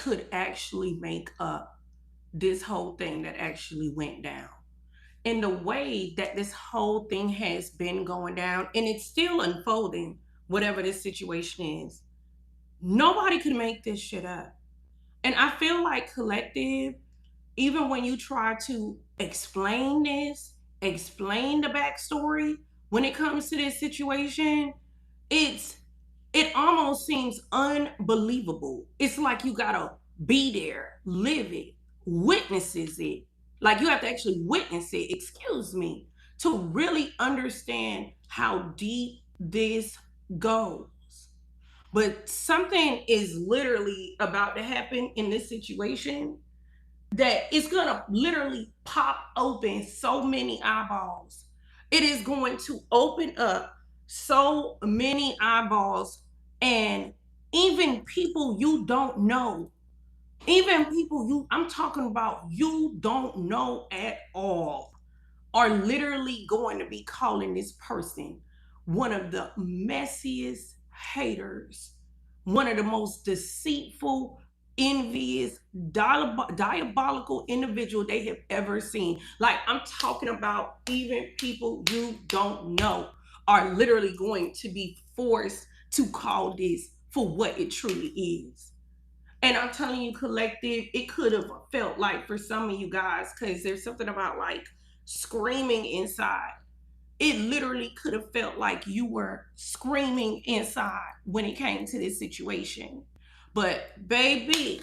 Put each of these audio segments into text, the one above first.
could actually make up this whole thing that actually went down. And the way that this whole thing has been going down, and it's still unfolding, whatever this situation is, nobody could make this shit up. And I feel like collective, even when you try to explain this, explain the backstory, when it comes to this situation, it almost seems unbelievable. It's like you gotta be there, live it, witnesses it. Like you have to actually witness it, excuse me, to really understand how deep this goes. But something is literally about to happen in this situation that it's gonna literally pop open so many eyeballs. It is going to open up so many eyeballs, and even people you don't know, even people I'm talking about you don't know at all, are literally going to be calling this person one of the messiest haters, one of the most deceitful, envious, diabolical individual they have ever seen. Like, I'm talking about even people you don't know are literally going to be forced to call this for what it truly is. And I'm telling you, collective, it could have felt like for some of you guys, because there's something about like screaming inside. It literally could have felt like you were screaming inside when it came to this situation. But baby,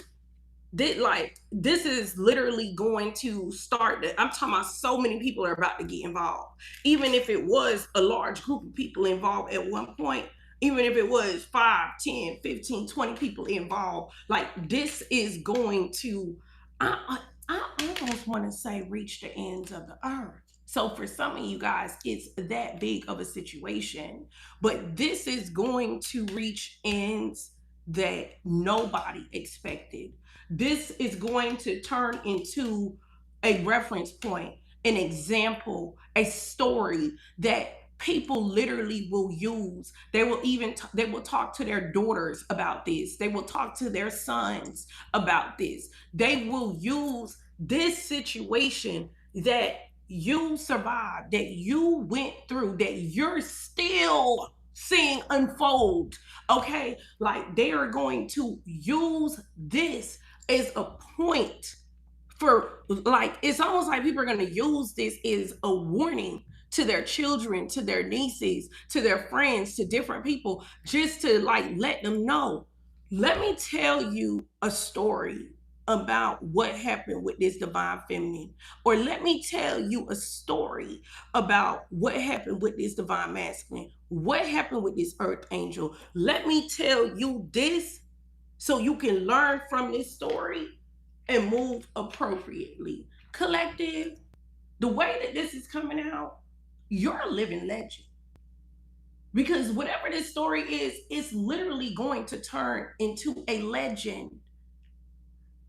this is literally going to start. I'm talking about so many people are about to get involved. Even if it was a large group of people involved at one point, even if it was 5, 10, 15, 20 people involved, like this is going to, I almost want to say, reach the ends of the earth. So for some of you guys, it's that big of a situation, but this is going to reach ends that nobody expected. This is going to turn into a reference point, an example, a story that people literally will use. They will even they will talk to their daughters about this. They will talk to their sons about this. They will use this situation that you survived, that you went through, that you're still seeing unfold. Okay, like they are going to use this as a point for, like, it's almost like people are going to use this as a warning to their children, to their nieces, to their friends, to different people, just to like let them know. Let me tell you a story about what happened with this divine feminine, or let me tell you a story about what happened with this divine masculine, what happened with this earth angel. Let me tell you this so you can learn from this story and move appropriately. Collective, the way that this is coming out, you're a living legend. Because whatever this story is, it's literally going to turn into a legend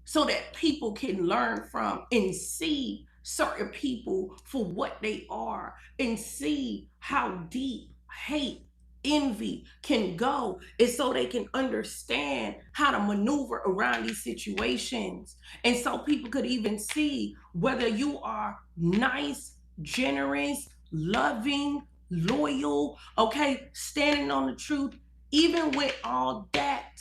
so that people can learn from and see certain people for what they are, and see how deep hate, envy can go, and so they can understand how to maneuver around these situations. And so people could even see whether you are nice, generous, loving, loyal, okay, standing on the truth. Even with all that,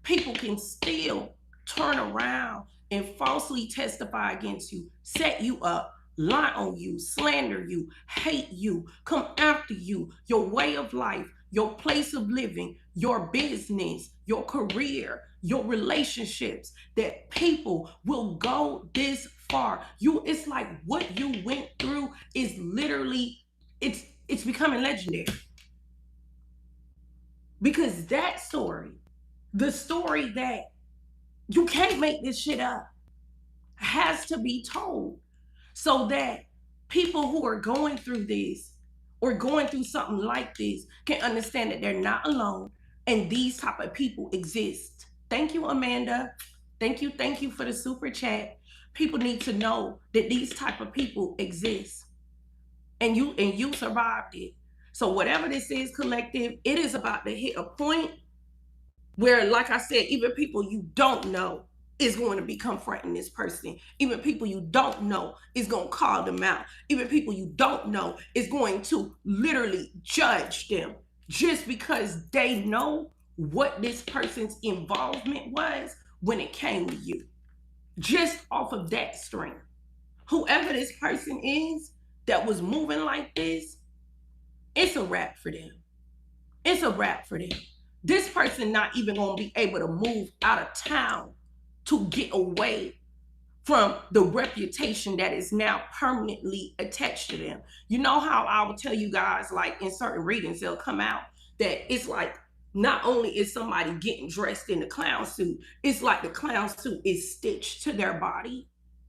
people can still turn around and falsely testify against you, set you up, lie on you, slander you, hate you, come after you, your way of life, your place of living, your business, your career, your relationships. That people will go this far. It's like what you went through is literally, it's becoming legendary. Because that story, the story that you can't make this shit up, has to be told so that people who are going through this or going through something like this can understand that they're not alone and these type of people exist. Thank you, Amanda. Thank you for the super chat. People need to know that these type of people exist, and you survived it. So whatever this is, collective, it is about to hit a point where, like I said, even people you don't know is going to be confronting this person. Even people you don't know is going to call them out. Even people you don't know is going to literally judge them just because they know what this person's involvement was when it came to you. Just off of that string. Whoever this person is that was moving like this, it's a wrap for them. It's a wrap for them. This person not even going to be able to move out of town to get away from the reputation that is now permanently attached to them. You know how I will tell you guys, like in certain readings, they'll come out that it's like not only is somebody getting dressed in the clown suit, it's like the clown suit is stitched to their body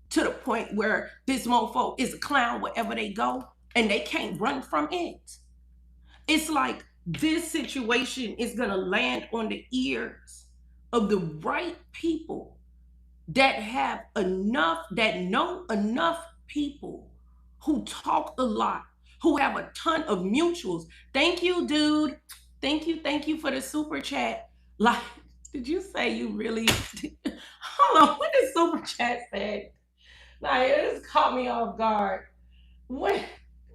to the point where this mofo is a clown wherever they go and they can't run from it. It's like this situation is going to land on the ears of the right people that have enough, that know enough people who talk a lot, who have a ton of mutuals. Thank you, dude. Thank you for the super chat. Like, did you say you really? Hold on, what did super chat say? Like, it just caught me off guard. What,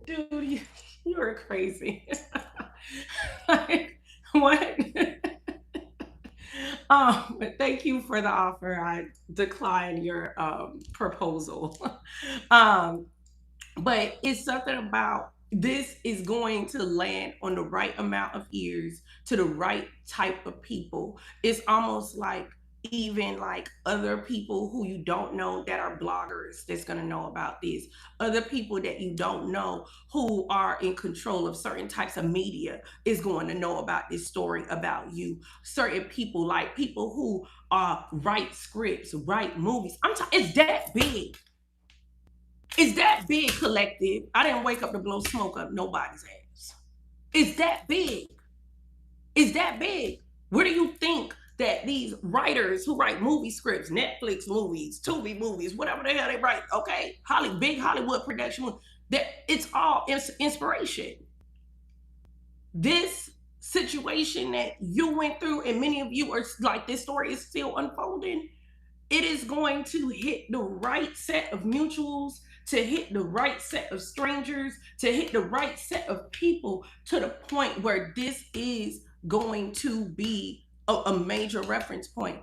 dude? You're crazy. Like, what? But thank you for the offer. I decline your proposal. But it's something about this is going to land on the right amount of ears to the right type of people. It's almost like even like other people who you don't know that are bloggers that's going to know about this, other people that you don't know who are in control of certain types of media is going to know about this story about you. Certain people, like people who write scripts, write movies. It's that big. It's that big, collective. I didn't wake up to blow smoke up nobody's ass. It's that big. It's that big. Where do you think that these writers who write movie scripts, Netflix movies, Tubi movies, whatever the hell they write, okay, big Hollywood production, that it's all inspiration. This situation that you went through, and many of you are like, this story is still unfolding, it is going to hit the right set of mutuals, to hit the right set of strangers, to hit the right set of people, to the point where this is going to be a major reference point.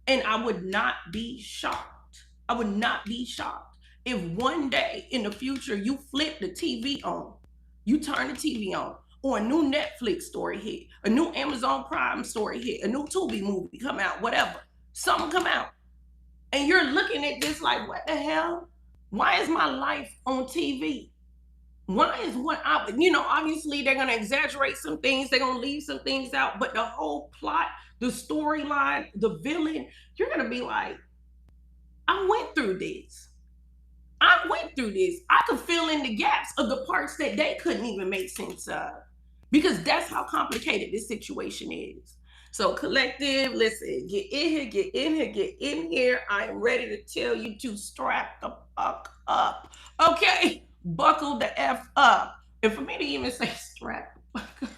And I would not be shocked. I would not be shocked if one day in the future you flip the TV on, you turn the TV on, or a new Netflix story hit, a new Amazon Prime story hit, a new Tubi movie come out, whatever, something come out, and you're looking at this like, what the hell? Why is my life on TV? Why is what I, obviously they're going to exaggerate some things, they're going to leave some things out, but the whole plot, the storyline, the villain, you're going to be like, I went through this. I could fill in the gaps of the parts that they couldn't even make sense of, because that's how complicated this situation is. So collective, listen, get in here. I am ready to tell you to strap the fuck up. Okay? Buckle the F up. And for me to even say strap the fuck up,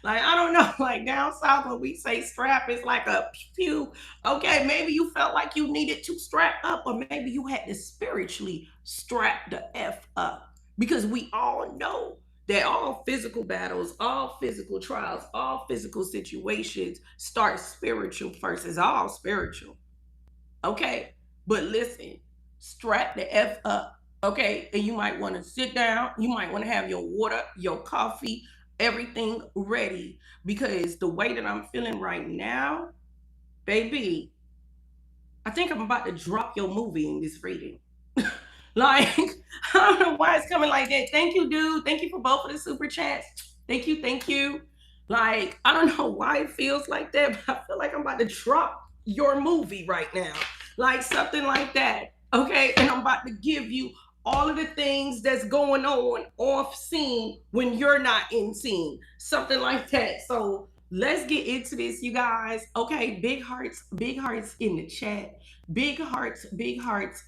like, I don't know, like down south when we say strap, it's like a pew. Okay, maybe you felt like you needed to strap up, or maybe you had to spiritually strap the F up. Because we all know that all physical battles, all physical trials, all physical situations start spiritual first. It's all spiritual. Okay? But listen, strap the F up. Okay? And you might want to sit down. You might want to have your water, your coffee, everything ready. Because the way that I'm feeling right now, baby, I think I'm about to drop your movie in this reading. Like, I don't know why it's coming like that. Thank you, dude. Thank you for both of the super chats. Thank you. Like, I don't know why it feels like that, but I feel like I'm about to drop your movie right now. Like something like that. Okay? And I'm about to give you all of the things that's going on off scene when you're not in scene. Something like that. So let's get into this, you guys. Okay, big hearts in the chat. Big hearts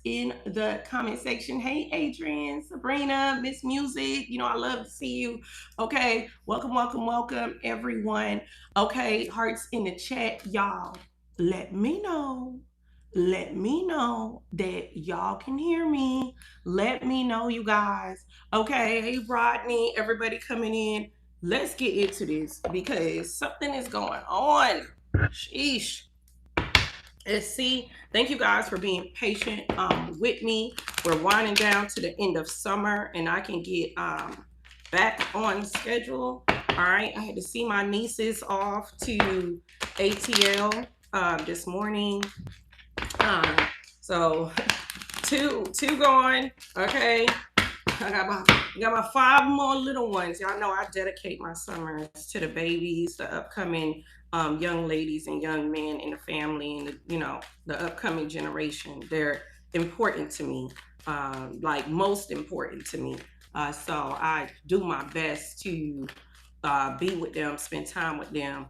in the comment section. Hey, Adrian, Sabrina, Miss Music. I love to see you. Okay, welcome, everyone. Okay, hearts in the chat, y'all. Let me know let me know that y'all can hear me. Let me know, you guys. Okay, hey Rodney, everybody coming in. Let's get into this because something is going on. Sheesh. Let's see. Thank you guys for being patient with me. We're winding down to the end of summer, and I can get back on schedule. All right. I had to see my nieces off to ATL this morning. So two gone. Okay. I got my 5 more little ones. Y'all know I dedicate my summers to the babies, the upcoming young ladies and young men in the family, and the upcoming generation. They're important to me, like most important to me. So I do my best to be with them, spend time with them,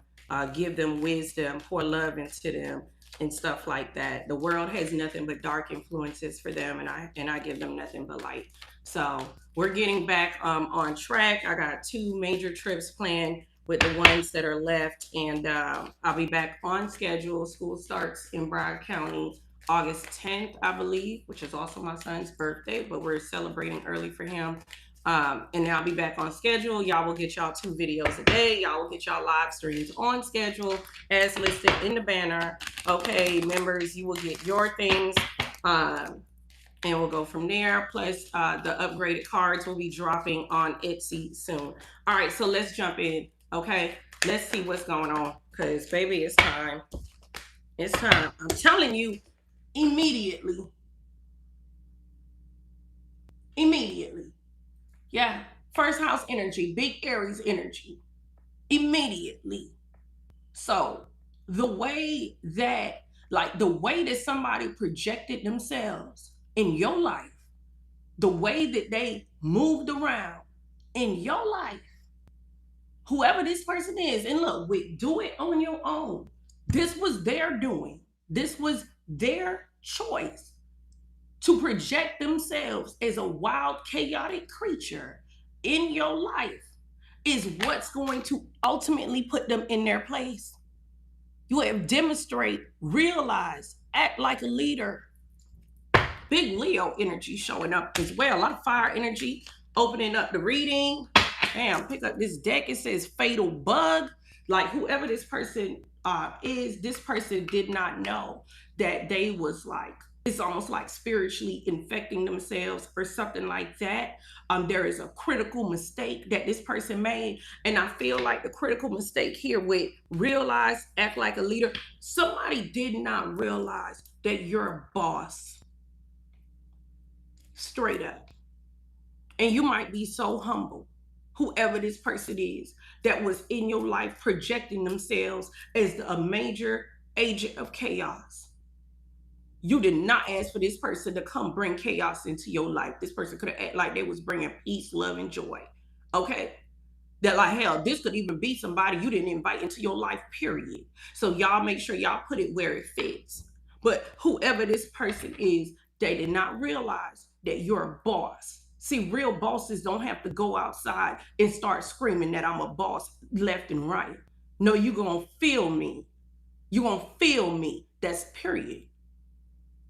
give them wisdom, pour love into them, and stuff like that. The world has nothing but dark influences for them, and I give them nothing but light. So we're getting back on track. I got 2 major trips planned with the ones that are left, and I'll be back on schedule. School starts in Broward County August 10th, I believe, which is also my son's birthday, but we're celebrating early for him. And then I'll be back on schedule. Y'all will get y'all 2 videos a day. Y'all will get y'all live streams on schedule as listed in the banner. Okay, members, you will get your things. And we'll go from there. Plus, the upgraded cards will be dropping on Etsy soon. All right, so let's jump in. Okay, let's see what's going on. Because, baby, it's time. It's time. I'm telling you, immediately. Immediately. Yeah. First house energy, big Aries energy. Immediately. So, the way that somebody projected themselves in your life, the way that they moved around in your life, whoever this person is, and look, do it on your own. This was their doing. This was their choice to project themselves as a wild, chaotic creature in your life is what's going to ultimately put them in their place. You have demonstrate, realize, act like a leader. Big Leo energy showing up as well. A lot of fire energy, opening up the reading. Damn, pick up this deck. It says fatal bug. Like whoever this person is, this person did not know that they was like, it's almost like spiritually infecting themselves or something like that. There is a critical mistake that this person made. And I feel like the critical mistake here with realize, act like a leader. Somebody did not realize that you're a boss. Straight up. And you might be so humble, whoever this person is that was in your life projecting themselves as a major agent of chaos. You did not ask for this person to come bring chaos into your life. This person could have acted like they was bringing peace, love, and joy. Okay? That like, hell, this could even be somebody you didn't invite into your life, period. So y'all make sure y'all put it where it fits. But whoever this person is, they did not realize that you're a boss. See, real bosses don't have to go outside and start screaming that I'm a boss left and right. No, you're going to feel me. You're going to feel me. That's period.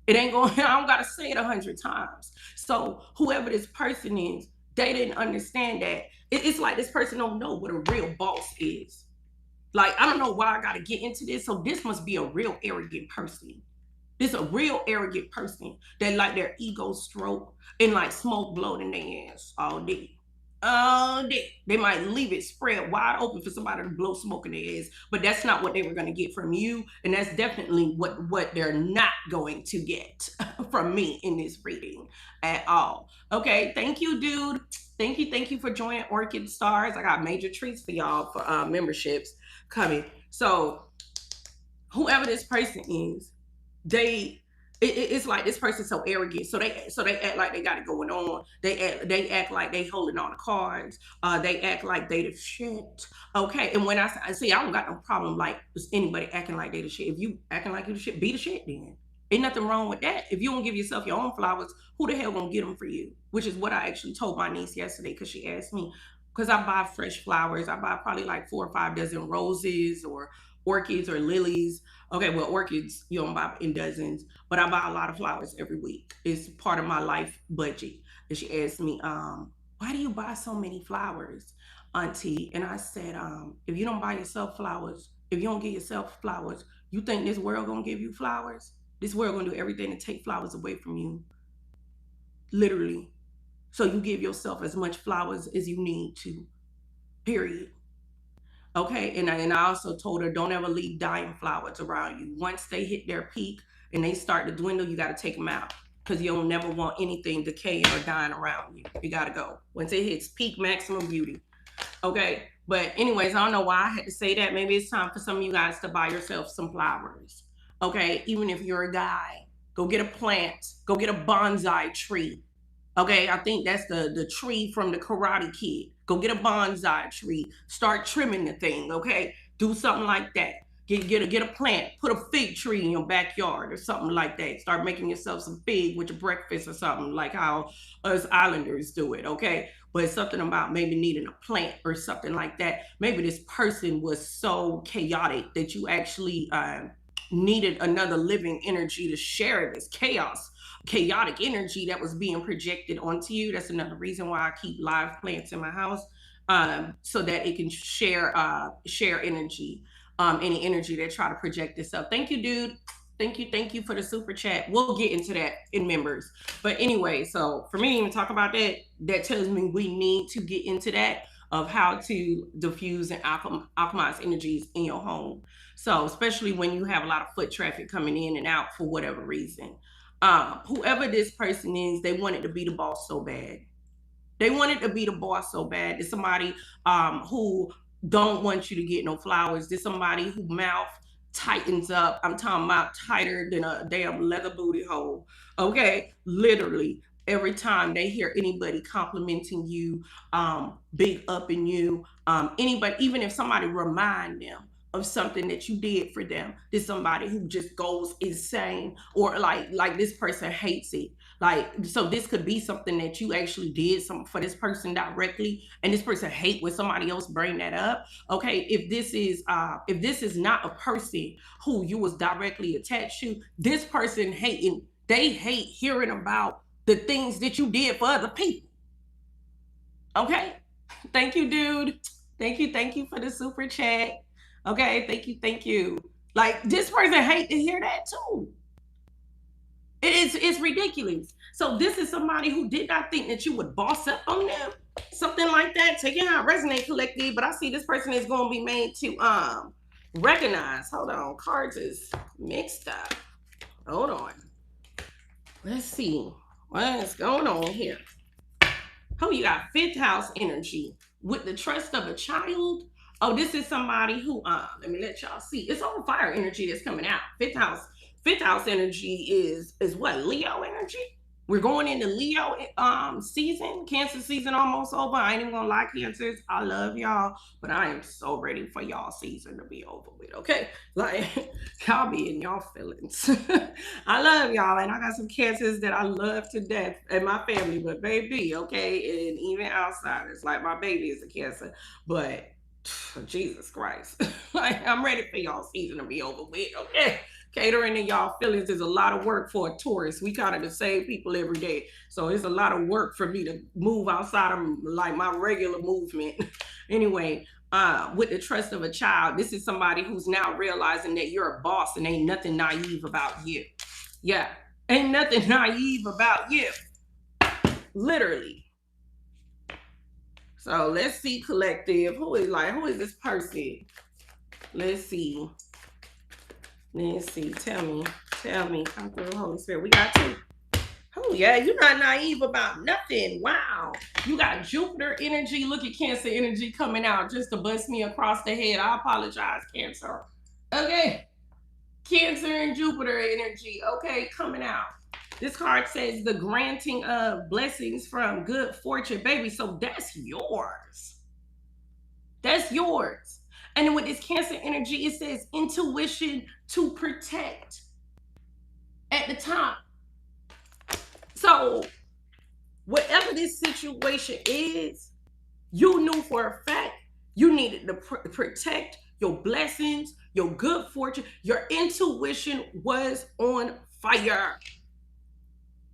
It ain't going, I don't got to say it 100 times. So whoever this person is, they didn't understand that. It's like this person don't know what a real boss is. Like, I don't know why I got to get into this. So this must be a real arrogant person. This a real arrogant person that like their ego stroke and like smoke blowed in their ass all day. All day. They might leave it spread wide open for somebody to blow smoke in their ass, but that's not what they were going to get from you. And that's definitely what they're not going to get from me in this reading at all. Okay. Thank you, dude. Thank you for joining Orchid Stars. I got major treats for y'all for memberships coming. So whoever this person is, it's like this person's so arrogant, so they act like they got it going on. They act like they holding on the cards. They act like they the shit. Okay, and when I see, I don't got no problem like anybody acting like they the shit. If you acting like you the shit, be the shit then. Ain't nothing wrong with that. If you don't give yourself your own flowers, who the hell gonna get them for you? Which is what I actually told my niece yesterday because she asked me. Because I buy fresh flowers. I buy probably like 4 or 5 dozen roses or orchids or lilies. Okay, well, orchids you don't buy in dozens, but I buy a lot of flowers every week. It's part of my life budget. And she asked me, why do you buy so many flowers, Auntie? And I said, if you don't buy yourself flowers, if you don't get yourself flowers, you think this world gonna give you flowers? This world gonna do everything to take flowers away from you, literally. So you give yourself as much flowers as you need to, period. Okay, and I also told her, don't ever leave dying flowers around you. Once they hit their peak and they start to dwindle, you got to take them out, because you'll never want anything decaying or dying around you. You got to go once it hits peak maximum beauty. Okay, but anyways, I don't know why I had to say that. Maybe it's time for some of you guys to buy yourself some flowers. Okay, even if you're a guy, go get a plant, go get a bonsai tree. Okay, I think that's the tree from the Karate Kid. Go get a bonsai tree. Start trimming the thing, okay? Do something like that. Get a plant. Put a fig tree in your backyard or something like that. Start making yourself some fig with your breakfast or something, like how us islanders do it, okay? But it's something about maybe needing a plant or something like that. Maybe this person was so chaotic that you actually needed another living energy to share this chaotic energy that was being projected onto you. That's another reason why I keep live plants in my house, so that it can share energy, any energy that try to project itself. Thank you, dude. Thank you for the super chat. We'll get into that in members. But anyway, so for me to even talk about that, that tells me we need to get into that, of how to diffuse and alchemize energies in your home. So especially when you have a lot of foot traffic coming in and out for whatever reason. Whoever this person is, they wanted to be the boss so bad. They wanted to be the boss so bad. It's somebody who don't want you to get no flowers. There's somebody who mouth tightens up. I'm talking about tighter than a damn leather booty hole. Okay, literally. Every time they hear anybody complimenting you, big up in you, anybody, even if somebody remind them of something that you did for them, there's somebody who just goes insane, or like this person hates it. Like, so this could be something that you actually did something for this person directly, and this person hate when somebody else bring that up. Okay, if this is not a person who you was directly attached to, this person hating, they hate hearing about the things that you did for other people. Okay, thank you, dude. Thank you for the super chat. Okay, thank you. Like, this person hate to hear that too. It's ridiculous. So this is somebody who did not think that you would boss up on them, something like that. Taking out resonate collective, but I see this person is going to be made to recognize. Hold on, cards is mixed up. Hold on. Let's see what is going on here. Oh, you got 5th house energy with the trust of a child. Oh, this is somebody who, let me let y'all see. It's all fire energy that's coming out. 5th house energy is what? Leo energy? We're going into Leo season. Cancer season almost over. I ain't even gonna lie, Cancers. I love y'all, but I am so ready for y'all season to be over with, okay? Like, y'all be in y'all feelings. I love y'all, and I got some Cancers that I love to death in my family, but baby, okay? And even outsiders, like my baby is a Cancer, but Jesus Christ. Like, I'm ready for y'all season to be over with, okay? Catering to y'all feelings is a lot of work for a Taurus. We kind of the same people every day. So it's a lot of work for me to move outside of like my regular movement. Anyway, with the trust of a child, this is somebody who's now realizing that you're a boss and ain't nothing naive about you. Yeah, ain't nothing naive about you. Literally. So let's see, collective. Who is this person? Let's see. Tell me. Come through the Holy Spirit. We got 2. Oh, yeah, you're not naive about nothing. Wow. You got Jupiter energy. Look at Cancer energy coming out just to bust me across the head. I apologize, Cancer. Okay. Cancer and Jupiter energy. Okay, coming out. This card says the granting of blessings from good fortune, baby. So that's yours. That's yours. And then with this Cancer energy, it says intuition to protect at the top. So whatever this situation is, you knew for a fact you needed to protect your blessings, your good fortune. Your intuition was on fire.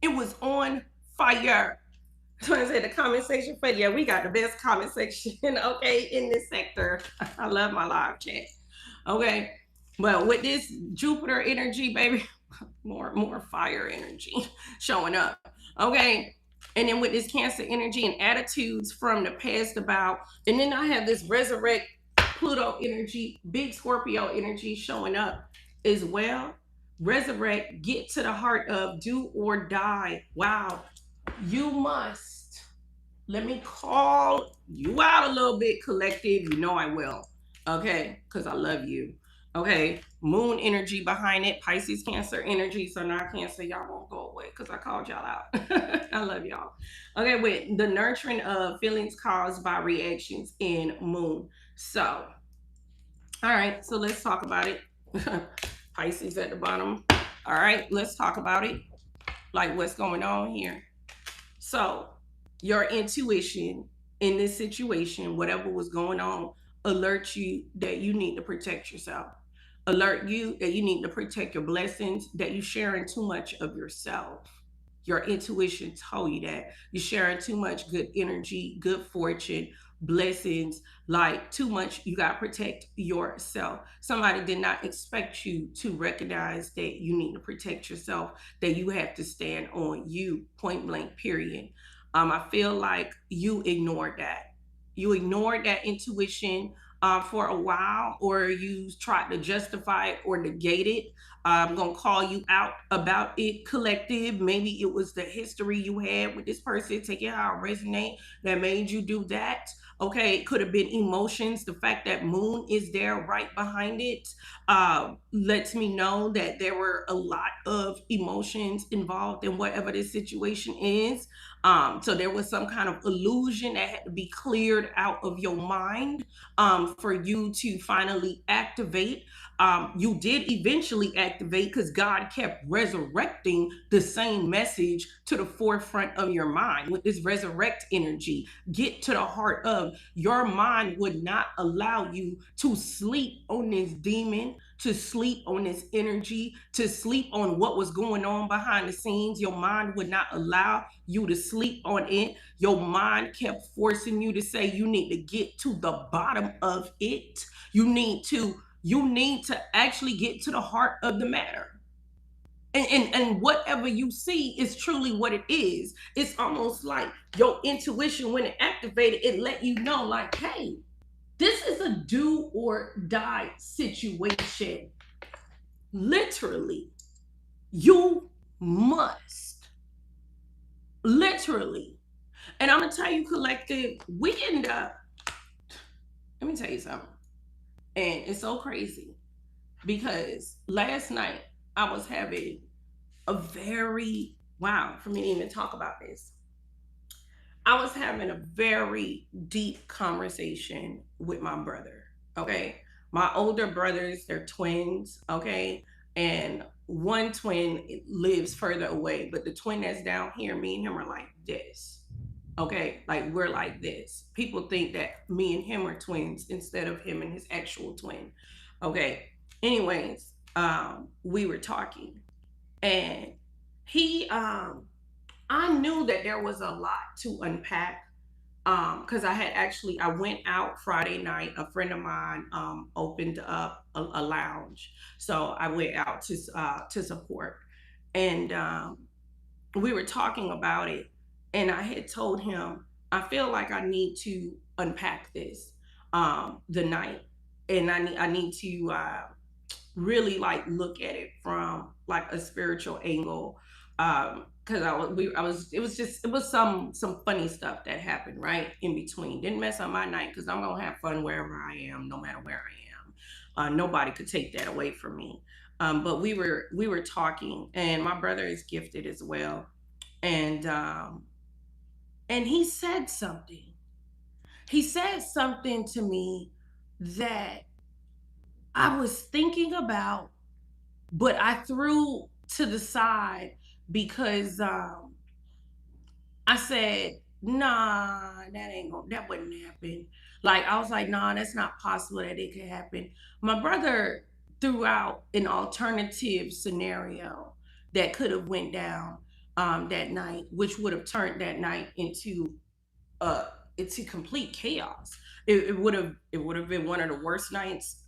It was on fire. So I said the comment section for yeah, we got the best comment section, okay, in this sector. I love my live chat. Okay. But with this Jupiter energy, baby, more fire energy showing up. Okay. And then with this Cancer energy and attitudes from the past about, and then I have this resurrect Pluto energy, big Scorpio energy showing up as well. Resurrect, get to the heart of do or die. Wow. You must, let me call you out a little bit, collective. You know I will. Okay. Because I love you. Okay, moon energy behind it, Pisces, Cancer energy. So now Cancer, y'all won't go away because I called y'all out. I love y'all. Okay, with the nurturing of feelings caused by reactions in moon. So, all right, so let's talk about it. Pisces at the bottom. All right, let's talk about it. Like what's going on here. So, your intuition in this situation, whatever was going on, alert you that you need to protect yourself. Alert you that you need to protect your blessings, that you're sharing too much of yourself. Your intuition told you that. You're sharing too much good energy, good fortune, blessings, like too much. You got to protect yourself. Somebody did not expect you to recognize that you need to protect yourself, that you have to stand on you, point blank, period. I feel like you ignored that. You ignored that intuition for a while, or you tried to justify it or negate it. I'm going to call you out about it, collective. Maybe it was the history you had with this person, take it how it resonate, that made you do that. Okay, it could have been emotions. The fact that moon is there right behind it lets me know that there were a lot of emotions involved in whatever this situation is. So there was some kind of illusion that had to be cleared out of your mind for you to finally activate. You did eventually activate because God kept resurrecting the same message to the forefront of your mind with this resurrect energy. Get to the heart of your mind would not allow you to sleep on this demon, to sleep on this energy, to sleep on what was going on behind the scenes. Your mind would not allow you to sleep on it. Your mind kept forcing you to say you need to get to the bottom of it. You need to actually get to the heart of the matter. And whatever you see is truly what it is. It's almost like your intuition, when it activated, it let you know, like, hey, this is a do or die situation. Literally, you must. Literally. And I'm going to tell you, collective, we end up, let me tell you something. And it's so crazy because last night I was having a very, wow, for me to even talk about this. I was having a very deep conversation with my brother, okay? My older brothers, they're twins, okay? And one twin lives further away, but the twin that's down here, me and him are like this, okay? Like we're like this. People think that me and him are twins instead of him and his actual twin, okay? Anyways, we were talking and he, I knew that there was a lot to unpack because I went out Friday night. A friend of mine opened up a lounge, so I went out to support, and we were talking about it. And I had told him I feel like I need to unpack this the night, and I need to really like look at it from like a spiritual angle. Because it was some funny stuff that happened right in between. Didn't mess up my night because I'm gonna have fun wherever I am, no matter where I am. Nobody could take that away from me. But we were talking, and my brother is gifted as well, and he said something. He said something to me that I was thinking about, but I threw to the side because I said, nah, that wouldn't happen. Like, I was like, nah, that's not possible that it could happen. My brother threw out an alternative scenario that could have went down that night, which would have turned that night uh into complete chaos. It would have been one of the worst nights,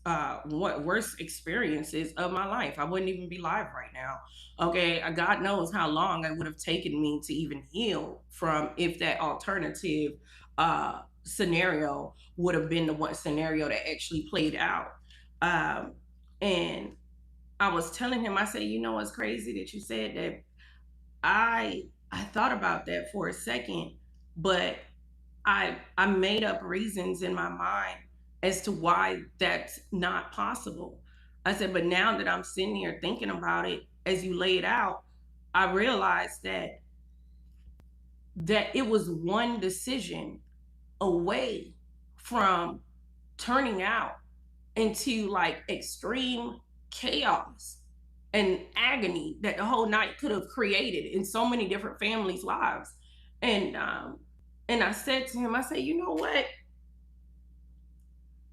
worst experiences of my life. I wouldn't even be live right now. Okay, God knows how long it would have taken me to even heal from if that alternative scenario would have been the one scenario that actually played out. And I was telling him, I said, you know, it's crazy that you said that. I thought about that for a second, but I made up reasons in my mind as to why that's not possible. I said, but now that I'm sitting here thinking about it as you lay it out, I realized that it was one decision away from turning out into like extreme chaos and agony that the whole night could have created in so many different families' lives. And I said to him, I said, you know what?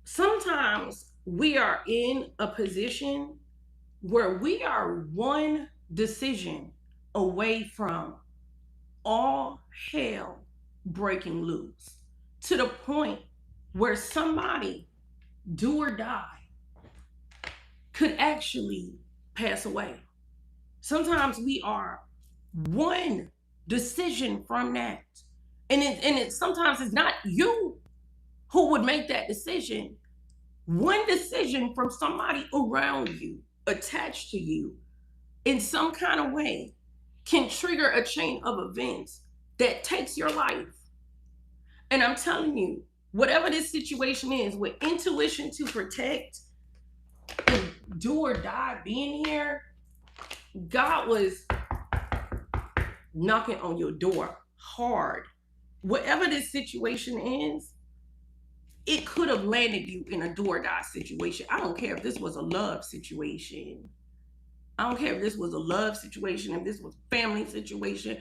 Sometimes we are in a position where we are one decision away from all hell breaking loose to the point where somebody, do or die, could actually pass away. Sometimes we are one decision from that. And it sometimes it's not you who would make that decision. One decision from somebody around you, attached to you in some kind of way, can trigger a chain of events that takes your life. And I'm telling you, whatever this situation is, with intuition to protect and do or die being here, God was knocking on your door hard. Whatever this situation is, it could have landed you in a do or die situation. I don't care if this was a love situation. I don't care if this was a love situation, if this was a family situation,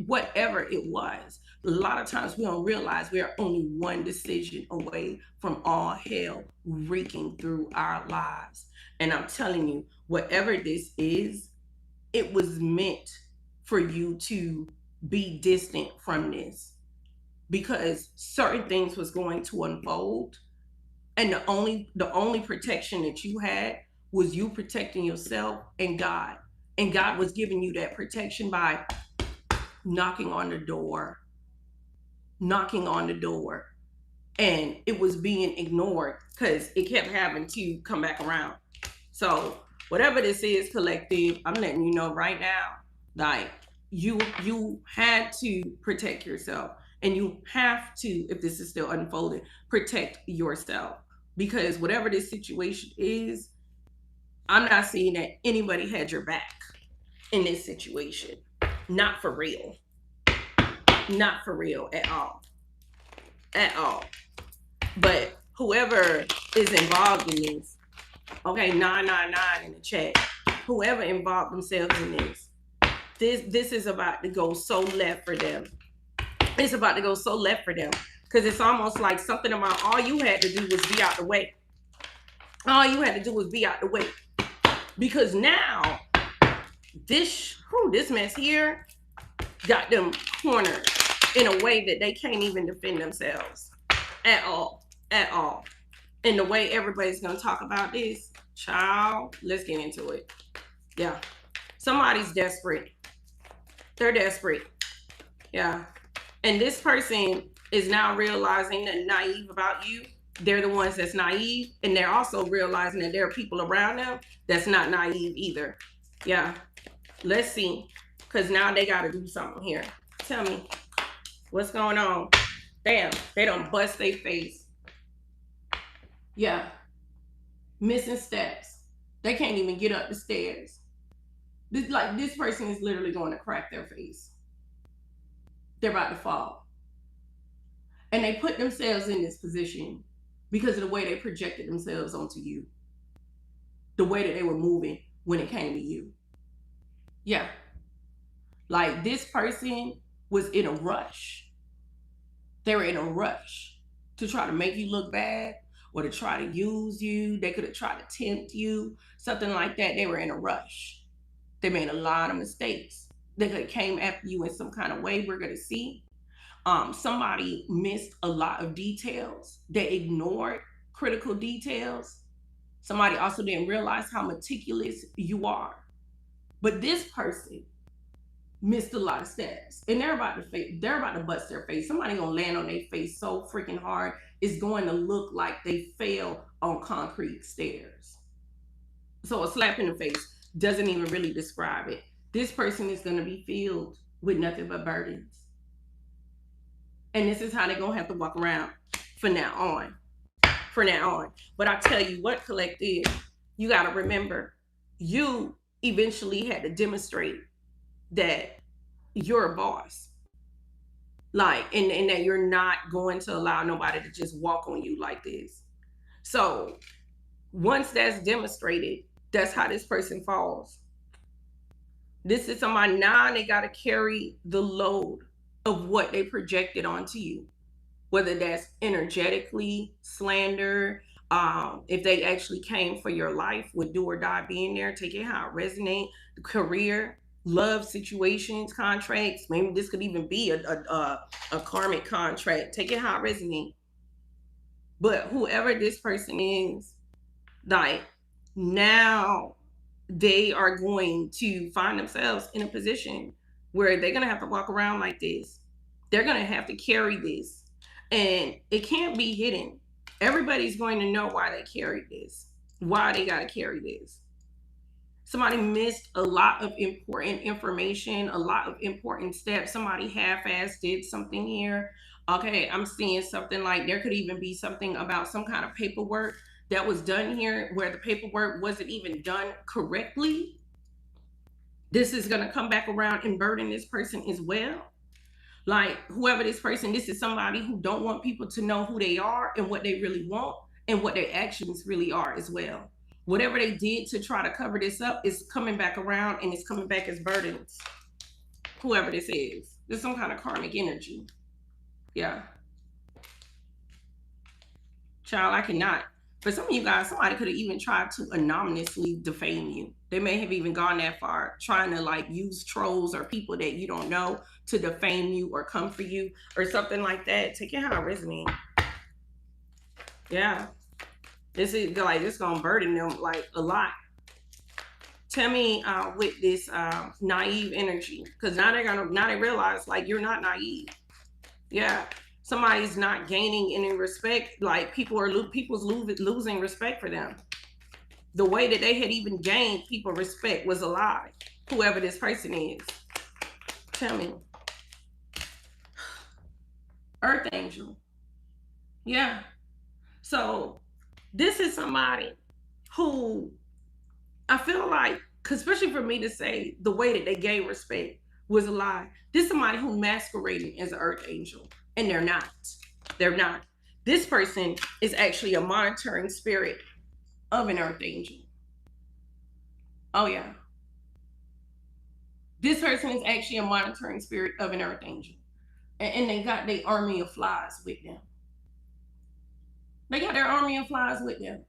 whatever it was. A lot of times we don't realize we are only one decision away from all hell wreaking through our lives. And I'm telling you, whatever this is, it was meant for you to be distant from this, because certain things was going to unfold, and the only protection that you had was you protecting yourself and God was giving you that protection by knocking on the door, and it was being ignored because it kept having to come back around. So whatever this is, collective, I'm letting you know right now, like, you had to protect yourself, and you have to, if this is still unfolding, protect yourself, because whatever this situation is, I'm not seeing that anybody had your back in this situation. Not for real. Not for real at all. At all. But whoever is involved in this, okay, 999 in the chat, whoever involved themselves in this is about to go so left for them. It's about to go so left for them, because it's almost like something about all you had to do was be out the way. All you had to do was be out the way. Because now, this mess here got them cornered in a way that they can't even defend themselves at all. At all. And the way everybody's going to talk about this, child, let's get into it. Yeah. Somebody's desperate. They're desperate. Yeah. And this person is now realizing that naive about you. They're the ones that's naive, and they're also realizing that there are people around them that's not naive either. Yeah. Let's see. Because now they got to do something here. Tell me, what's going on? Damn, they don't bust their face. Yeah. Missing steps. They can't even get up the stairs. This person is literally going to crack their face. They're about to fall. And they put themselves in this position because of the way they projected themselves onto you. The way that they were moving when it came to you. Yeah. Like, this person was in a rush. They were in a rush to try to make you look bad or to try to use you. They could have tried to tempt you, something like that. They were in a rush. They made a lot of mistakes. They could have came after you in some kind of way. We're going to see. Somebody missed a lot of details. They ignored critical details. Somebody also didn't realize how meticulous you are. But this person missed a lot of steps, and they're about to bust their face. Somebody gonna land on their face so freaking hard, it's going to look like they fell on concrete stairs. So a slap in the face doesn't even really describe it. This person is going to be filled with nothing but burdens. And this is how they're going to have to walk around from now on. But I tell you what, collective, you got to remember, you eventually had to demonstrate that you're a boss. Like, and that you're not going to allow nobody to just walk on you like this. So once that's demonstrated, that's how this person falls. This is somebody now, they got to carry the load of what they projected onto you, whether that's energetically, slander, if they actually came for your life with do or die being there, take it how it resonates, career, love situations, contracts. Maybe this could even be a karmic contract. Take it how it resonates. But whoever this person is, like, now they are going to find themselves in a position where they're going to have to walk around like this. They're going to have to carry this. And it can't be hidden. Everybody's going to know why they carried this, why they got to carry this. Somebody missed a lot of important information, a lot of important steps. Somebody half-assed did something here. Okay, I'm seeing something like there could even be something about some kind of paperwork that was done here where the paperwork wasn't even done correctly. This is going to come back around and burden this person as well. Like, whoever this person, this is somebody who don't want people to know who they are and what they really want and what their actions really are as well. Whatever they did to try to cover this up is coming back around, and it's coming back as burdens. Whoever this is. There's some kind of karmic energy. Yeah. Child, I cannot. For some of you guys, somebody could have even tried to anonymously defame you. They may have even gone that far, trying to like use trolls or people that you don't know to defame you or come for you or something like that. Take it how it resonates. Yeah. This is like, it's gonna burden them like a lot. Tell me with this naive energy, because now they realize like you're not naive. Yeah. Somebody's not gaining any respect. Like people's losing respect for them. The way that they had even gained people respect was a lie. Whoever this person is. Tell me. Earth angel. Yeah. So this is somebody who I feel like, especially for me to say the way that they gave respect was a lie. This is somebody who masqueraded as an earth angel. And they're not. They're not. This person is actually a monitoring spirit of an earth angel. Oh, yeah. This person is actually a monitoring spirit of an earth angel. And they got their army of flies with them. They got their army of flies with them.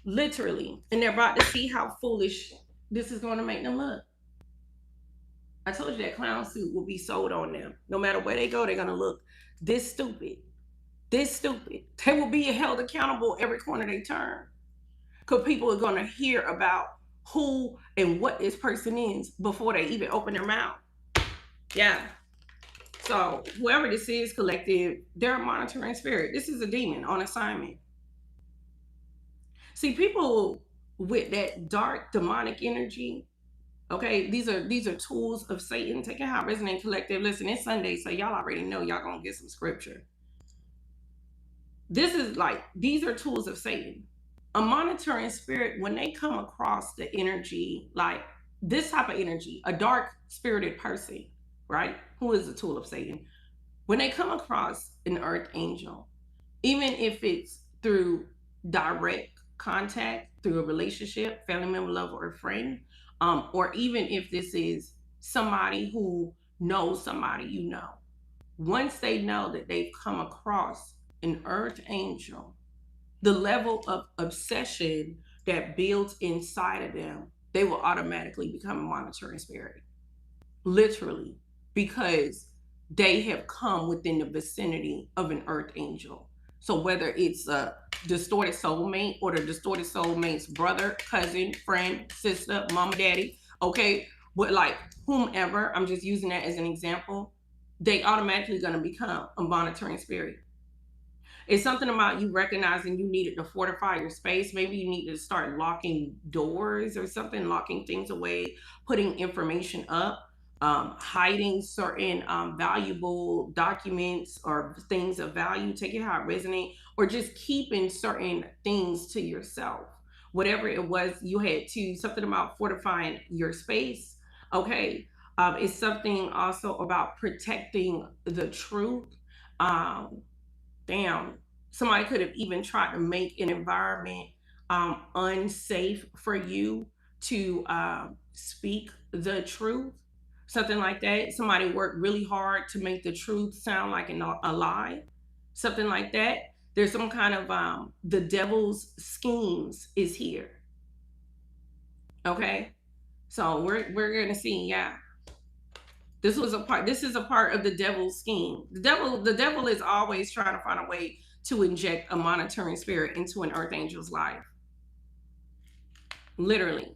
Literally. And they're about to see how foolish this is going to make them look. I told you that clown suit will be sold on them. No matter where they go, they're going to look this stupid. This stupid. They will be held accountable every corner they turn. Because people are going to hear about who and what this person is before they even open their mouth. Yeah. So whoever this is, collective, they're a monitoring spirit. This is a demon on assignment. See, people with that dark demonic energy, okay, these are tools of Satan. Take it how it resonates, collective. Listen, it's Sunday, so y'all already know y'all gonna get some scripture. This is like, these are tools of Satan. A monitoring spirit, when they come across the energy, like this type of energy, a dark spirited person, right, who is a tool of Satan, when they come across an earth angel, even if it's through direct contact, through a relationship, family member, love, or a friend, or even if this is somebody who knows somebody you know, once they know that they've come across an earth angel, the level of obsession that builds inside of them, they will automatically become a monitoring spirit. Literally, because they have come within the vicinity of an earth angel. So whether it's a distorted soulmate or the distorted soulmate's brother, cousin, friend, sister, mama, daddy, okay, but like whomever, I'm just using that as an example, they automatically gonna become a monitoring spirit. It's something about you recognizing you needed to fortify your space. Maybe you need to start locking doors or something, locking things away, putting information up, hiding certain valuable documents or things of value, take it how it resonates, or just keeping certain things to yourself. Whatever it was, you had to, something about fortifying your space. Okay. It's something also about protecting the truth. Damn, somebody could have even tried to make an environment unsafe for you to speak the truth, something like that. Somebody worked really hard to make the truth sound like a lie, something like that. There's some kind of the devil's schemes is here. Okay, so we're gonna see, yeah. This is a part of the devil's scheme. The devil is always trying to find a way to inject a monitoring spirit into an earth angel's life. Literally.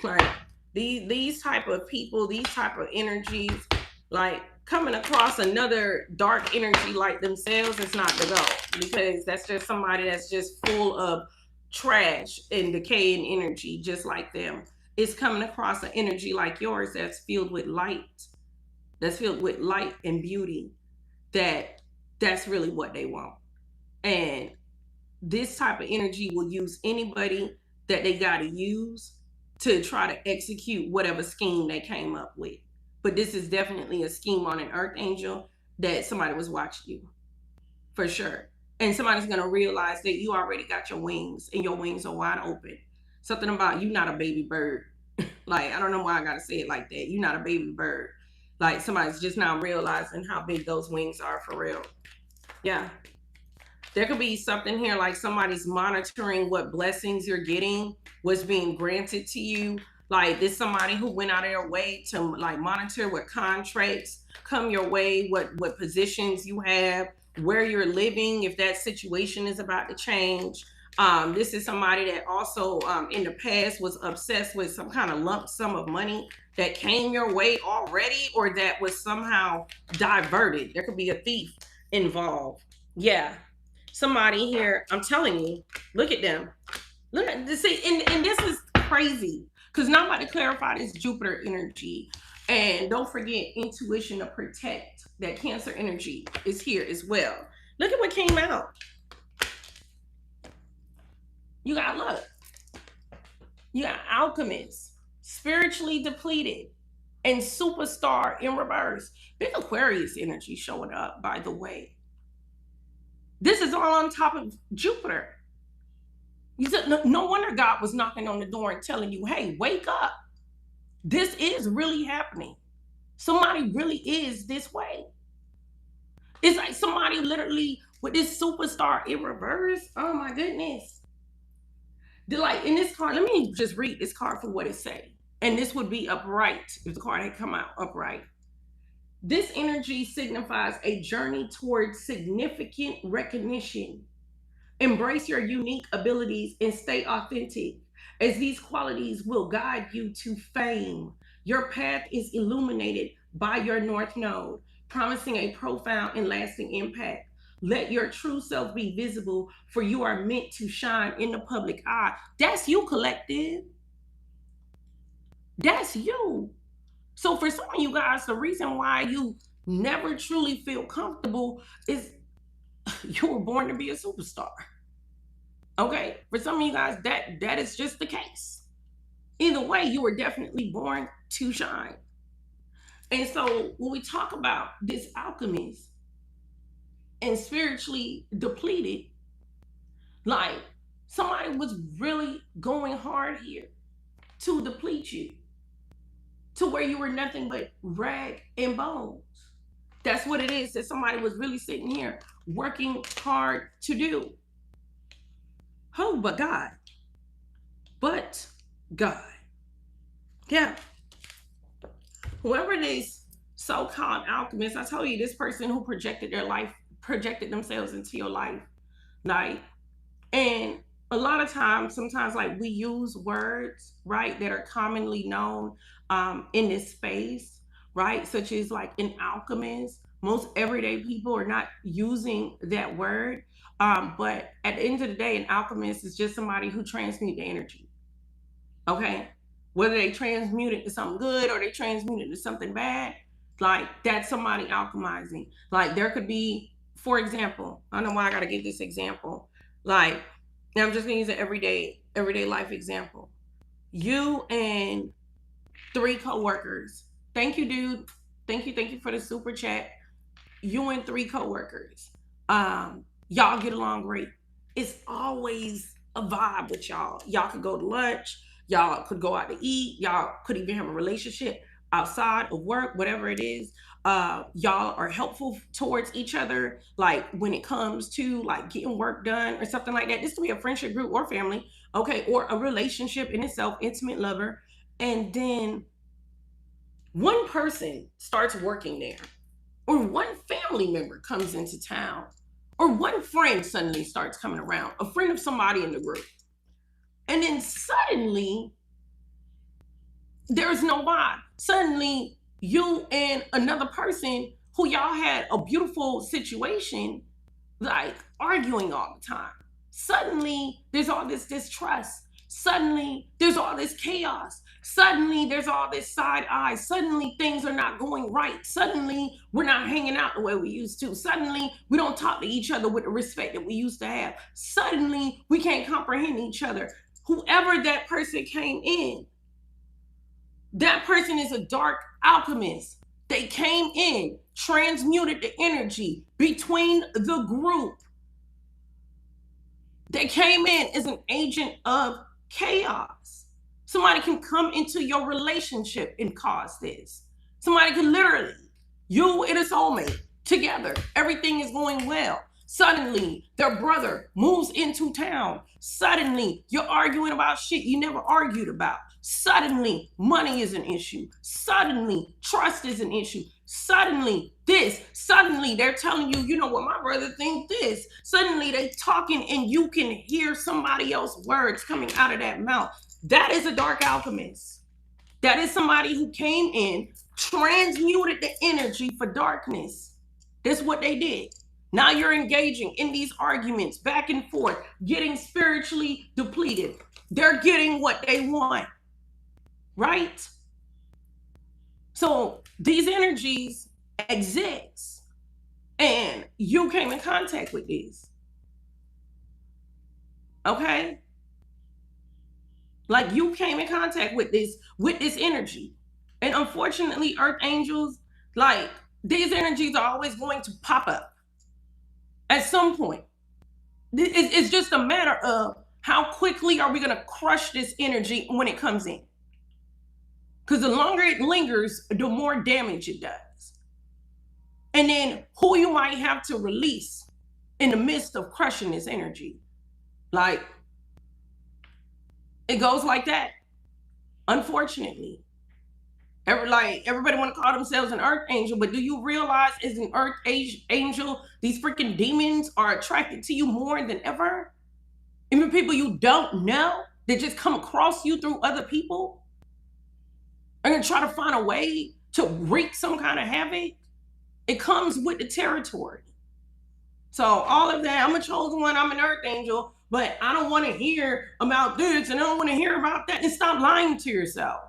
Like these type of people, these type of energies, like coming across another dark energy like themselves is not the goal, because that's just somebody that's just full of trash and decaying energy just like them. It's coming across an energy like yours that's filled with light, and beauty. That's really what they want. And this type of energy will use anybody that they got to use to try to execute whatever scheme they came up with. But this is definitely a scheme on an earth angel that somebody was watching you, for sure. And somebody's going to realize that you already got your wings and your wings are wide open. Something about you not a baby bird. Like, I don't know why I got to say it like that. You're not a baby bird. Like, somebody's just now realizing how big those wings are for real. Yeah. There could be something here like somebody's monitoring what blessings you're getting, what's being granted to you. Like, this somebody who went out of their way to like monitor what contracts come your way, what positions you have, where you're living, if that situation is about to change. This is somebody that also in the past was obsessed with some kind of lump sum of money that came your way already, or that was somehow diverted. There could be a thief involved. Yeah. Somebody here, I'm telling you, look at them. Look at this. See, and this is crazy because now I'm about to clarify this Jupiter energy. And don't forget intuition to protect. That Cancer energy is here as well. Look at what came out. You got luck. You got alchemist, spiritually depleted, and superstar in reverse. Big Aquarius energy showing up, by the way. This is all on top of Jupiter. You said no wonder God was knocking on the door and telling you, hey, wake up. This is really happening. Somebody really is this way. It's like somebody literally with this superstar in reverse. Oh my goodness. They're like, in this card, let me just read this card for what it says. And this would be upright if the card had come out upright. This energy signifies a journey towards significant recognition. Embrace your unique abilities and stay authentic, as these qualities will guide you to fame. Your path is illuminated by your North Node, promising a profound and lasting impact. Let your true self be visible, for you are meant to shine in the public eye. That's you, collective. That's you. So for some of you guys, the reason why you never truly feel comfortable is you were born to be a superstar. Okay? For some of you guys, that is just the case. Either way, you were definitely born to shine. And so when we talk about this alchemist and spiritually depleted, like somebody was really going hard here to deplete you. to where you were nothing but rag and bones. That's what it is that somebody was really sitting here working hard to do. Oh, but God. But God. Yeah. Whoever this so-called alchemist, I told you, this person who projected their life, projected themselves into your life, like, and a lot of times, sometimes, like, we use words, right, that are commonly known in this space, right, such as like an alchemist. Most everyday people are not using that word, but at the end of the day, an alchemist is just somebody who transmutes the energy. Okay, whether they transmute it to something good or they transmute it to something bad, like, that's somebody alchemizing. Like, there could be, for example, I don't know why I gotta give this example. Like, now I'm just gonna use an everyday life example. You and 3 coworkers. Thank you, dude. Thank you for the super chat. You and 3 coworkers. Y'all get along great. It's always a vibe with y'all. Y'all could go to lunch. Y'all could go out to eat. Y'all could even have a relationship outside of work, whatever it is. Y'all are helpful towards each other, like when it comes to like getting work done or something like that. This could be a friendship group or family, okay, or a relationship in itself, intimate lover. And then one person starts working there, or one family member comes into town, or one friend suddenly starts coming around, a friend of somebody in the group. And then suddenly, there's no vibe. Suddenly, you and another person who y'all had a beautiful situation, like arguing all the time. Suddenly, there's all this distrust. Suddenly, there's all this chaos. Suddenly, there's all this side eye. Suddenly, things are not going right. Suddenly, we're not hanging out the way we used to. Suddenly, we don't talk to each other with the respect that we used to have. Suddenly, we can't comprehend each other. Whoever that person came in, that person is a dark alchemist. They came in, transmuted the energy between the group. They came in as an agent of chaos. Somebody can come into your relationship and cause this. Somebody can literally, you and a soulmate together, everything is going well. Suddenly, their brother moves into town. Suddenly, you're arguing about shit you never argued about. Suddenly, money is an issue. Suddenly, trust is an issue. Suddenly, this. Suddenly, they're telling you, you know what, my brother thinks this. Suddenly, they talking and you can hear somebody else's words coming out of that mouth. That is a dark alchemist. That is somebody who came in, transmuted the energy for darkness. That's what they did. Now you're engaging in these arguments back and forth, getting spiritually depleted. They're getting what they want, right? So these energies exist, and you came in contact with these. Okay? Like, you came in contact with this energy. And unfortunately, earth angels, like, these energies are always going to pop up at some point. It's just a matter of how quickly are we going to crush this energy when it comes in. Because the longer it lingers, the more damage it does. And then who you might have to release in the midst of crushing this energy. Like, it goes like that, unfortunately. Everybody want to call themselves an earth angel, but do you realize as an earth angel, these freaking demons are attracted to you more than ever? Even people you don't know that just come across you through other people are going to try to find a way to wreak some kind of havoc. It comes with the territory. So all of that, I'm a chosen one, I'm an earth angel, but I don't want to hear about this and I don't want to hear about that. And stop lying to yourself.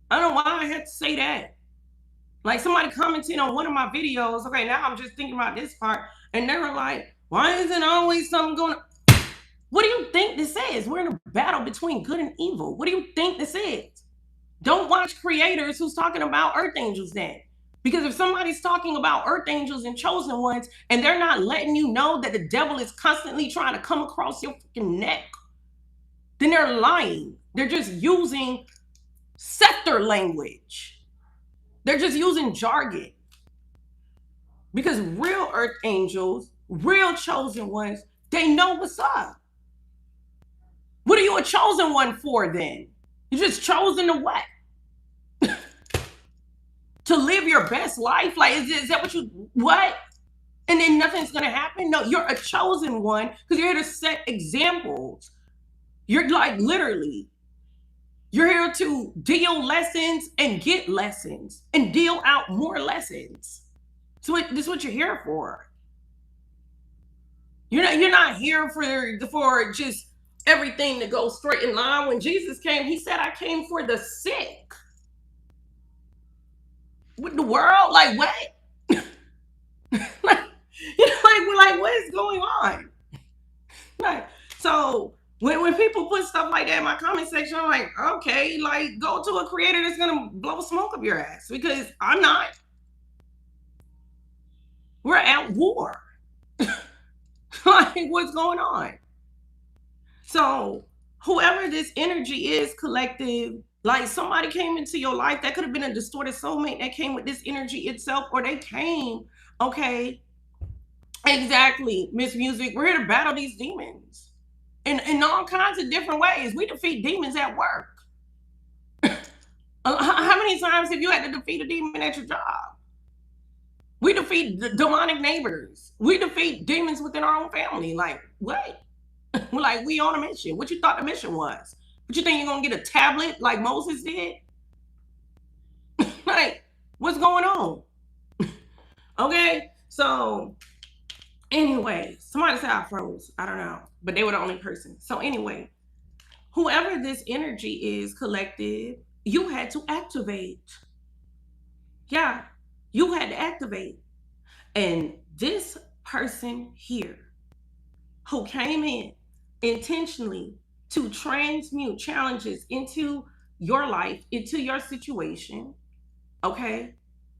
I don't know why I had to say that. Like, somebody commented on one of my videos. Okay, now I'm just thinking about this part. And they were like, why isn't always something going on? What do you think this is? We're in a battle between good and evil. What do you think this is? Don't watch creators who's talking about earth angels then. Because if somebody's talking about earth angels and chosen ones, and they're not letting you know that the devil is constantly trying to come across your freaking neck, then they're lying. They're just using scepter language. They're just using jargon. Because real earth angels, real chosen ones, they know what's up. What are you a chosen one for then? You're just chosen to what? To live your best life? Like, is that what you, what? And then nothing's gonna happen? No, you're a chosen one because you're here to set examples. You're like, literally, you're here to deal lessons and get lessons and deal out more lessons. So this is what you're here for. You're not here for just everything to go straight in line. When Jesus came, he said, I came for the sick. With the world, like what? like what is going on? Like, so when people put stuff like that in my comment section, I'm like, okay, like go to a creator that's gonna blow smoke up your ass, because I'm not. We're at war. Like, what's going on? So whoever this energy is, collective, like somebody came into your life that could have been a distorted soulmate that came with this energy itself, or they came, okay, exactly, Miss Music, we're here to battle these demons in all kinds of different ways. We defeat demons at work. How many times have you had to defeat a demon at your job? We defeat demonic neighbors. We defeat demons within our own family. Like, what? Like, we on a mission. What you thought the mission was? What you think you're gonna get a tablet like Moses did? Like, what's going on? Okay, so anyway, somebody said I froze. I don't know, but they were the only person. So anyway, whoever this energy is, collective, you had to activate. Yeah, you had to activate. And this person here who came in intentionally to transmute challenges into your life, into your situation, okay,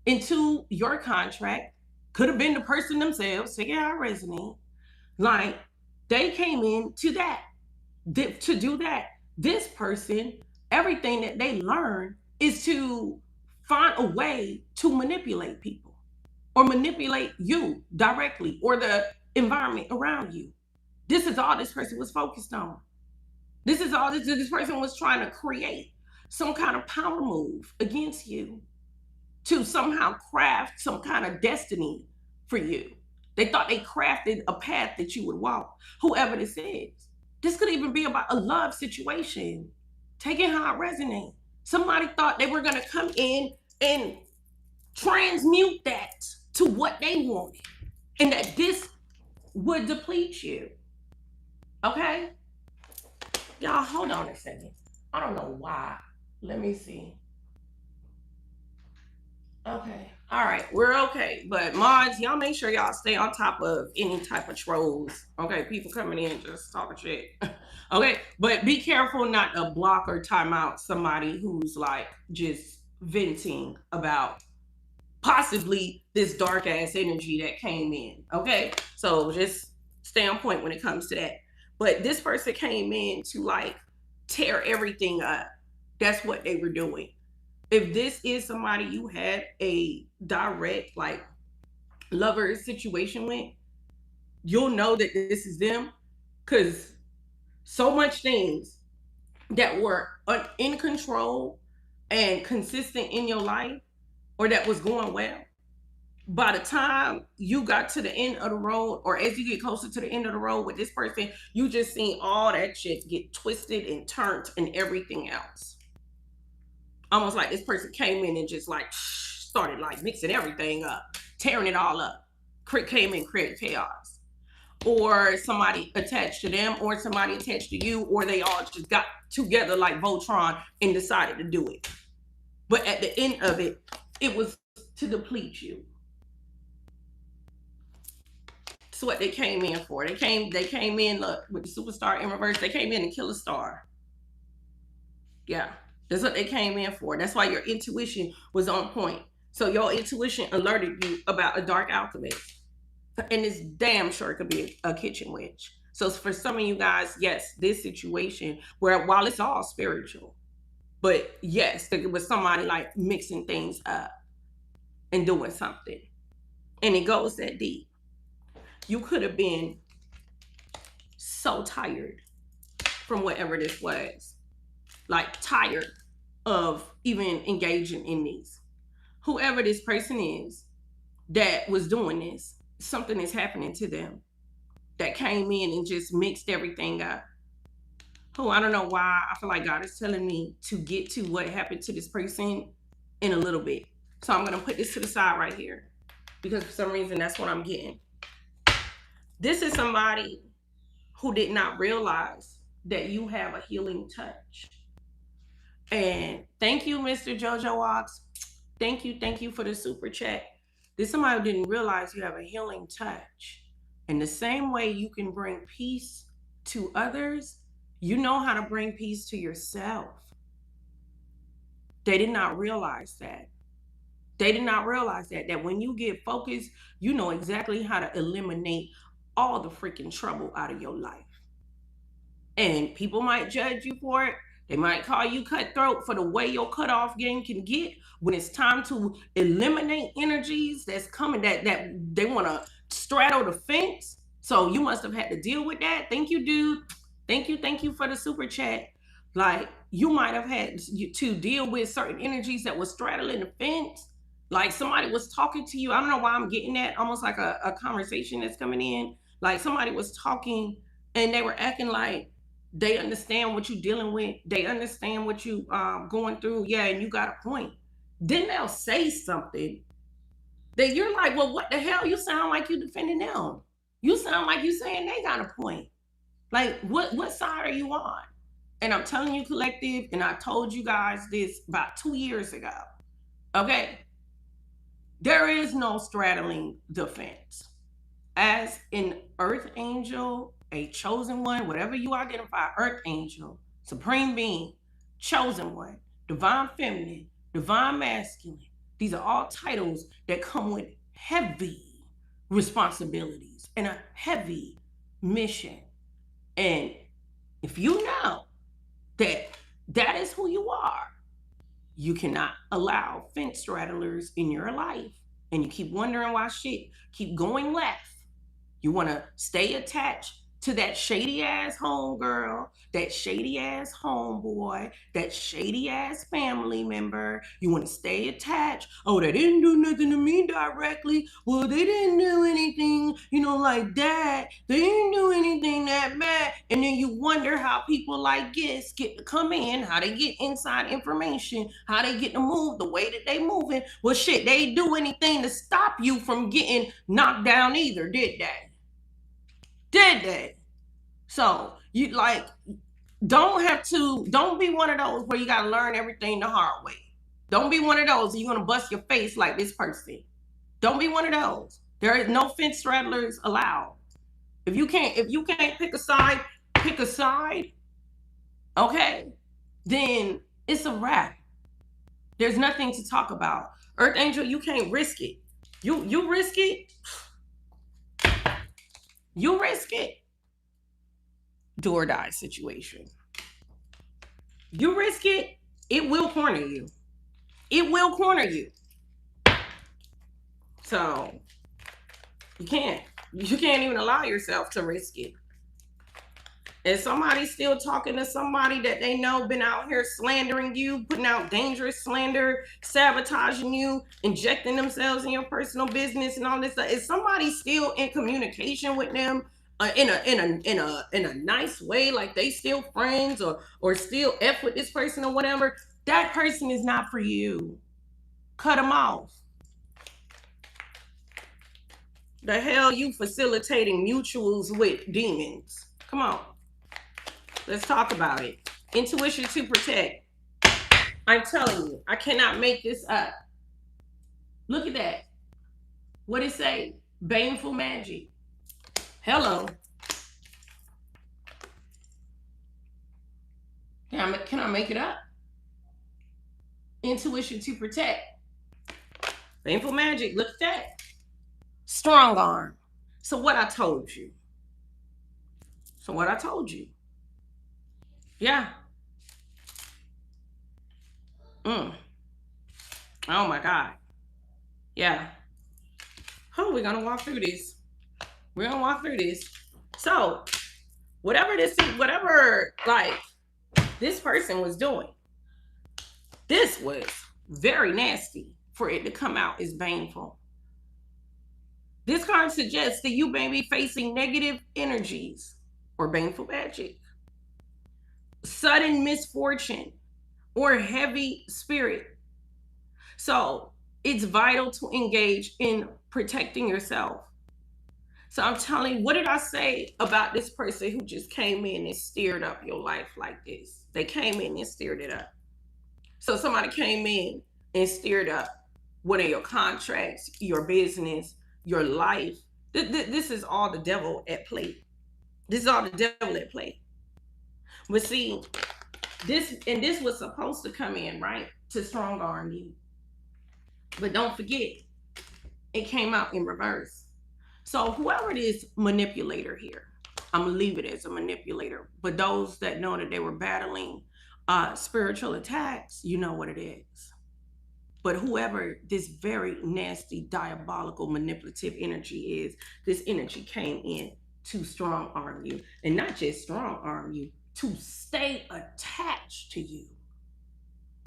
into your contract, could have been the person themselves. So yeah, I resonate. Like, they came in to that, to do that. This person, everything that they learn is to find a way to manipulate people, or manipulate you directly, or the environment around you. This is all this person was focused on. This is all this person was trying to create, some kind of power move against you to somehow craft some kind of destiny for you. They thought they crafted a path that you would walk, whoever this is. This could even be about a love situation. Take it how it resonates. Somebody thought they were going to come in and transmute that to what they wanted, and that this would deplete you. Okay? Y'all, hold on a second. I don't know why. Let me see. Okay. All right. We're okay. But mods, y'all make sure y'all stay on top of any type of trolls. Okay. People coming in just talking shit. Okay. But be careful not to block or time out somebody who's like just venting about possibly this dark ass energy that came in. Okay. So just stay on point when it comes to that. But this person came in to like tear everything up. That's what they were doing. If this is somebody you had a direct like lover situation with, you'll know that this is them, because so much things that were in control and consistent in your life, or that was going well, by the time you got to the end of the road, or as you get closer to the end of the road with this person, you just seen all that shit get twisted and turned and everything else. Almost like this person came in and just like started like mixing everything up, tearing it all up. Came in, created chaos. Or somebody attached to them, or somebody attached to you, or they all just got together like Voltron and decided to do it. But at the end of it, it was to deplete you. That's what they came in for. They came in, look, with the superstar in reverse. They came in to kill a star. Yeah. That's what they came in for. That's why your intuition was on point. So your intuition alerted you about a dark alchemist. And it's damn sure it could be a kitchen witch. So for some of you guys, yes, this situation where while it's all spiritual, But yes, it was somebody like mixing things up and doing something. And it goes that deep. You could have been so tired from whatever this was. Like tired of even engaging in these. Whoever this person is that was doing this, something is happening to them that came in and just mixed everything up. Oh, I don't know why. I feel like God is telling me to get to what happened to this person in a little bit. So I'm going to put this to the side right here because for some reason that's what I'm getting. This is somebody who did not realize that you have a healing touch. And thank you, Mr. Jojo Ox. Thank you for the super chat. This is somebody who didn't realize you have a healing touch. And the same way you can bring peace to others, you know how to bring peace to yourself. They did not realize that. They did not realize that when you get focused, you know exactly how to eliminate all the freaking trouble out of your life. And people might judge you for it. They might call you cutthroat for the way your cutoff game can get when it's time to eliminate energies that's coming that they want to straddle the fence. So you must have had to deal with that. Thank you, dude. Thank you for the super chat. Like you might have had to deal with certain energies that was straddling the fence. Like somebody was talking to you. I don't know why I'm getting that. Almost like a conversation that's coming in. Like somebody was talking and they were acting like they understand what you're dealing with. They understand what you going through. Yeah, and you got a point. Then they'll say something that you're like, well, what the hell? You sound like you defending them. You sound like you saying they got a point. Like, what side are you on? And I'm telling you, collective, and I told you guys this about 2 years ago. Okay? There is no straddling the fence. As an earth angel, a chosen one, whatever you identify, earth angel, supreme being, chosen one, divine feminine, divine masculine. These are all titles that come with heavy responsibilities and a heavy mission. And if you know that that is who you are, you cannot allow fence straddlers in your life. And you keep wondering why shit keep going left. You want to stay attached to that shady ass homegirl, that shady ass homeboy, that shady ass family member. You want to stay attached. Oh, they didn't do nothing to me directly. Well, they didn't do anything, like that. They didn't do anything that bad. And then you wonder how people like this get to come in, how they get inside information, how they get to move the way that they moving. Well, shit, they didn't do anything to stop you from getting knocked down either, did they? Did they? So you don't be one of those where you gotta learn everything the hard way. Don't be one of those you're gonna bust your face like this person. Don't be one of those. There is no fence straddlers allowed. If you can't pick a side, okay, then it's a wrap. There's nothing to talk about. Earth Angel, you can't risk it. You risk it. You risk it. Do or die situation. You risk it, it will corner you. It will corner you. So you can't even allow yourself to risk it. And somebody's still talking to somebody that they know been out here slandering you, putting out dangerous slander, sabotaging you, injecting themselves in your personal business and all this stuff. Is somebody still in communication with them in a nice way, like they still friends or still F with this person or whatever? That person is not for you. Cut them off. The hell you facilitating mutuals with demons? Come on. Let's talk about it. Intuition to protect. I'm telling you, I cannot make this up. Look at that. What it say? Baneful magic. Hello. Can I make it up? Intuition to protect. Baneful magic. Look at that. Strong arm. So what I told you. Yeah. Mm. Oh my God. Yeah. Oh, we're gonna walk through this. We're gonna walk through this. So, whatever this is, whatever like this person was doing, this was very nasty for it to come out as baneful. This card suggests that you may be facing negative energies or baneful magic, sudden misfortune, or heavy spirit. So it's vital to engage in protecting yourself. So I'm telling you, what did I say about this person who just came in and steered up your life like this? They came in and steered it up. So somebody came in and steered up one of your contracts, your business, your life. This is all the devil at play. This is all the devil at play. But see, this was supposed to come in, right? To strong arm you. But don't forget, it came out in reverse. So whoever it is manipulator here, I'm gonna leave it as a manipulator. But those that know that they were battling spiritual attacks, you know what it is. But whoever this very nasty, diabolical, manipulative energy is, this energy came in to strong arm you. And not just strong arm you, to stay attached to you.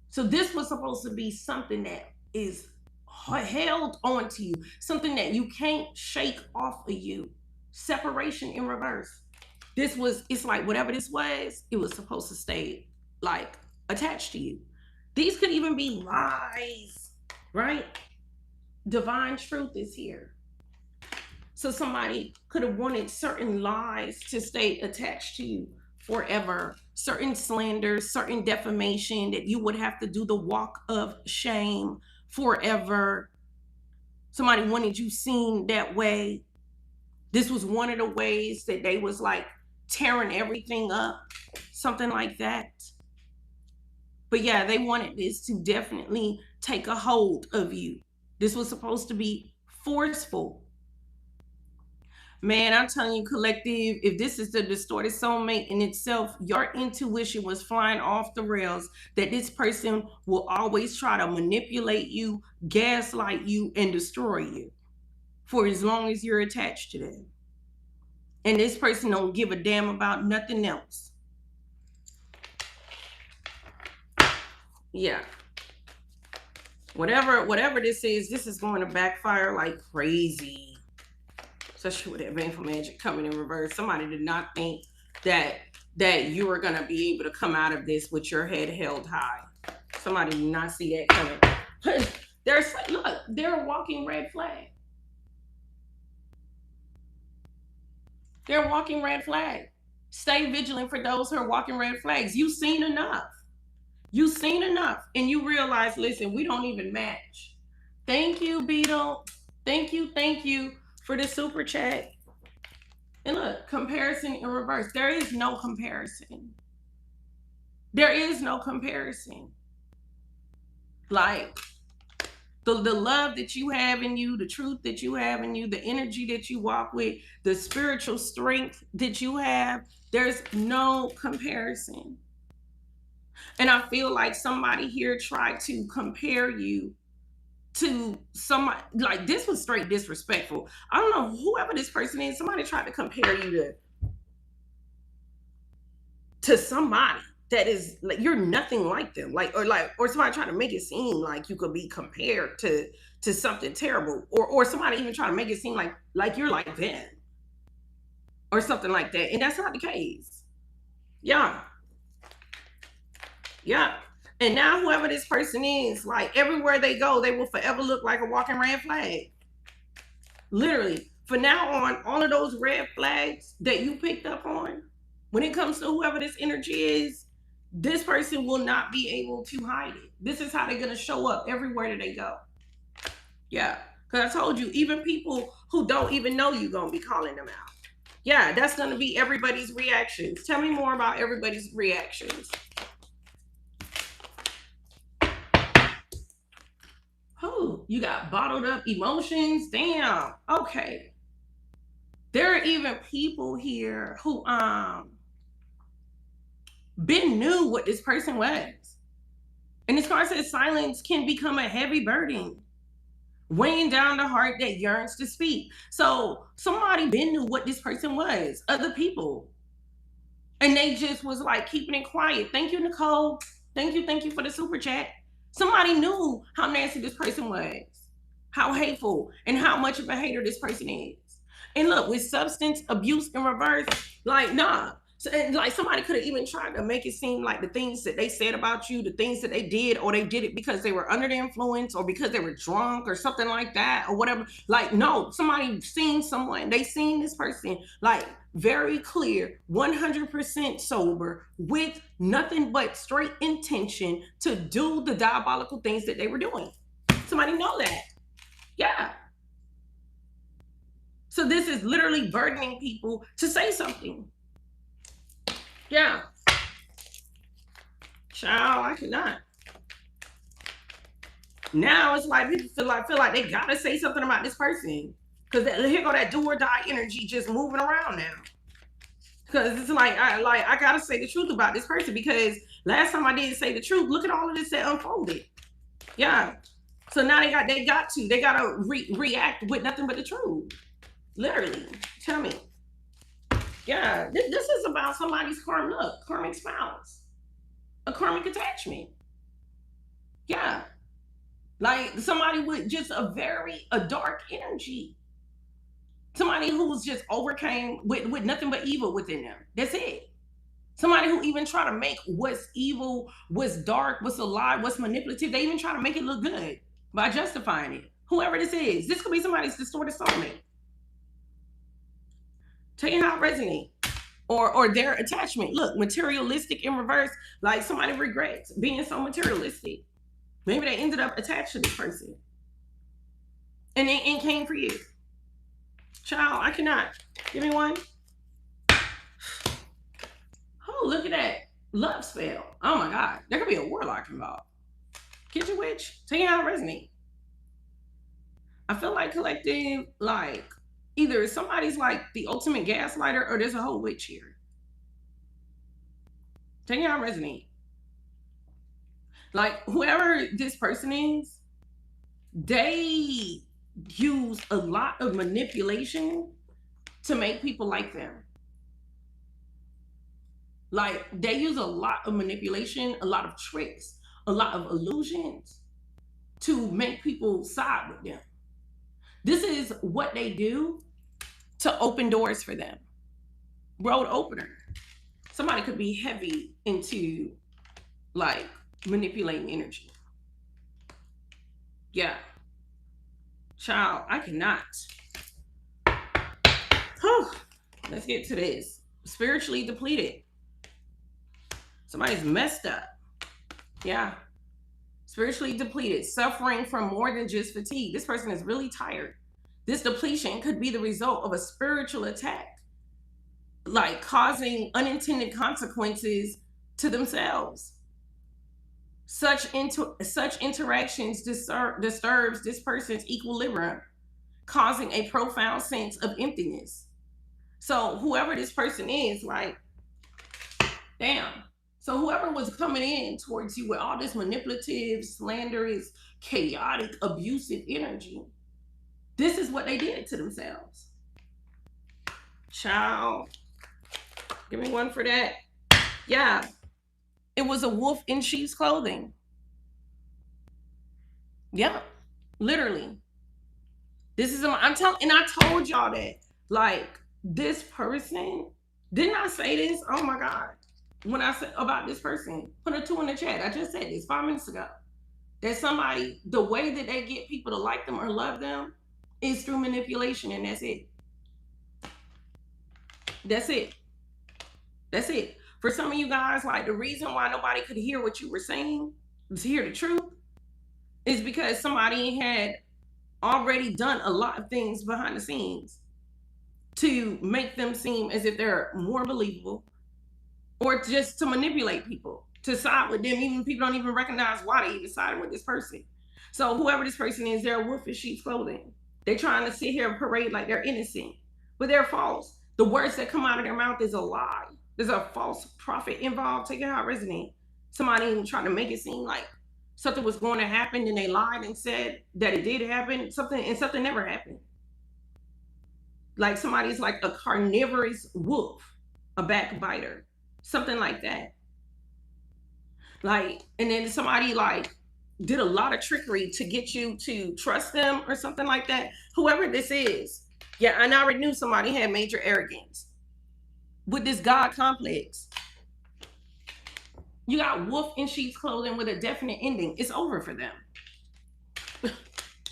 So this was supposed to be something that is held onto you, something that you can't shake off of you. Separation in reverse. It's like whatever this was, it was supposed to stay like attached to you. These could even be lies, right? Divine truth is here. So somebody could have wanted certain lies to stay attached to you forever, certain slanders, certain defamation that you would have to do the walk of shame forever. Somebody wanted you seen that way. This was one of the ways that they was like tearing everything up, something like that. But yeah, they wanted this to definitely take a hold of you. This was supposed to be forceful. Man, I'm telling you, collective, if this is the distorted soulmate in itself, your intuition was flying off the rails that this person will always try to manipulate you, gaslight you, and destroy you for as long as you're attached to them. And this person don't give a damn about nothing else. Yeah. Whatever this is going to backfire like crazy. Especially with that baneful magic coming in reverse. Somebody did not think that you were going to be able to come out of this with your head held high. Somebody did not see that coming. Look, they're a walking red flag. They're a walking red flag. Stay vigilant for those who are walking red flags. You've seen enough. You've seen enough. And you realize, listen, we don't even match. Thank you, Beetle. Thank you for the super chat. And look, comparison in reverse. There is no comparison. There is no comparison. Like the love that you have in you, the truth that you have in you, the energy that you walk with, the spiritual strength that you have, there's no comparison. And I feel like somebody here tried to compare you to somebody, like this was straight disrespectful. I don't know, whoever this person is, somebody tried to compare you to somebody that is like, you're nothing like them. Or somebody trying to make it seem like you could be compared to something terrible. Or somebody even trying to make it seem like you're like them. Or something like that. And that's not the case. Yeah. Yeah. And now whoever this person is, like everywhere they go, they will forever look like a walking red flag. Literally. From now on, all of those red flags that you picked up on, when it comes to whoever this energy is, this person will not be able to hide it. This is how they're going to show up everywhere that they go. Yeah. Because I told you, even people who don't even know you going to be calling them out. Yeah, that's going to be everybody's reactions. Tell me more about everybody's reactions. Oh, you got bottled up emotions. Damn. Okay. There are even people here who been knew what this person was. And this card says silence can become a heavy burden, weighing down the heart that yearns to speak. So somebody been knew what this person was, other people. And they just was like keeping it quiet. Thank you, Nicole. Thank you for the super chat. Somebody knew how nasty this person was, how hateful, and how much of a hater this person is. And look, with substance abuse in reverse, like, nah. So, like, somebody could have even tried to make it seem like the things that they said about you, the things that they did, or they did it because they were under the influence or because they were drunk or something like that or whatever. Like, no, somebody seen someone, they seen this person, like, very clear, 100% sober, with nothing but straight intention to do the diabolical things that they were doing. Somebody know that. Yeah. So this is literally burdening people to say something. Yeah. Child, I cannot. Now it's like people feel like they gotta say something about this person. Because here go that do or die energy just moving around now. Because it's like I gotta say the truth about this person, because last time I didn't say the truth, look at all of this that unfolded. Yeah. So now they gotta react with nothing but the truth. Literally. Tell me. Yeah, this is about somebody's karmic spouse, a karmic attachment. Yeah, like somebody with just a dark energy. Somebody who's just overcame with nothing but evil within them. That's it. Somebody who even try to make what's evil, what's dark, what's a lie, what's manipulative, they even try to make it look good by justifying it. Whoever this could be somebody's distorted soulmate. Tell you how it resonates. Or their attachment. Look, materialistic in reverse, like somebody regrets being so materialistic. Maybe they ended up attached to this person. And it came for you. Child, I cannot. Give me one. Oh, look at that. Love spell. Oh my God. There could be a warlock involved. Kitchen witch. Tell you how it resonates. I feel like collective, like, either somebody's like the ultimate gaslighter or there's a whole witch here. Tell you how it resonates. Like, whoever this person is, they use a lot of manipulation to make people like them. Like, they use a lot of manipulation, a lot of tricks, a lot of illusions to make people side with them. This is what they do to open doors for them. Road opener. Somebody could be heavy into like manipulating energy. Yeah. Child, I cannot. Whew. Let's get to this. Spiritually depleted. Somebody's messed up. Yeah. Spiritually depleted, suffering from more than just fatigue. This person is really tired. This depletion could be the result of a spiritual attack, like causing unintended consequences to themselves. Such interactions disturbs this person's equilibrium, causing a profound sense of emptiness. So whoever this person is, like, damn. So whoever was coming in towards you with all this manipulative, slanderous, chaotic, abusive energy, this is what they did to themselves. Child, give me one for that. Yeah, it was a wolf in sheep's clothing. Yeah, literally. This is, I told y'all that, like, this person, didn't I say this? Oh my God. When I said about this person, put a 2 in the chat. I just said this 5 minutes ago. That somebody, the way that they get people to like them or love them is through manipulation, and that's it. That's it. That's it. For some of you guys, like, the reason why nobody could hear what you were saying, to hear the truth, is because somebody had already done a lot of things behind the scenes to make them seem as if they're more believable, or just to manipulate people, to side with them, even people don't even recognize why they even sided with this person. So whoever this person is, they're a wolf in sheep's clothing. They're trying to sit here and parade like they're innocent, but they're false. The words that come out of their mouth is a lie. There's a false prophet involved. Take it how it resonates. Somebody even trying to make it seem like something was going to happen, and they lied and said that it did happen, something never happened. Like somebody's like a carnivorous wolf, a backbiter, something like that. Like, and then somebody like did a lot of trickery to get you to trust them or something like that. Whoever this is. Yeah, and I already knew somebody had major arrogance with this God complex. You got wolf in sheep's clothing with a definite ending. It's over for them.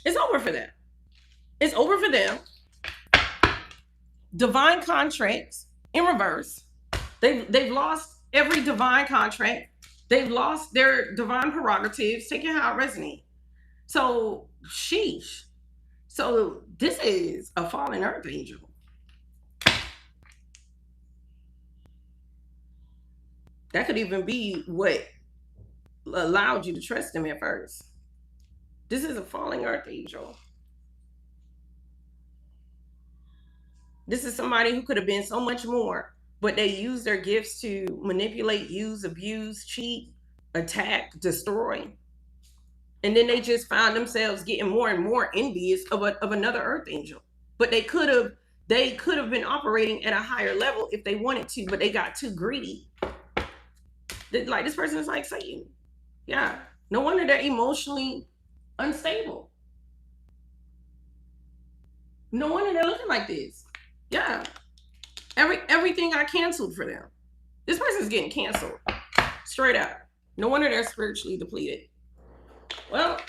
It's over for them. It's over for them. Divine contracts in reverse. They've lost every divine contract. They've lost their divine prerogatives. Taking how it resonates. So, sheesh. So this is a fallen earth angel. That could even be what allowed you to trust him at first. This is a falling earth angel. This is somebody who could have been so much more, but they use their gifts to manipulate, use, abuse, cheat, attack, destroy. And then they just found themselves getting more and more envious of another earth angel. But they could have been operating at a higher level if they wanted to, but they got too greedy. Like, this person is like Satan. Yeah. No wonder they're emotionally unstable. No wonder they're looking like this. Yeah. Everything got canceled for them. This person's getting canceled. Straight up. No wonder they're spiritually depleted. Well,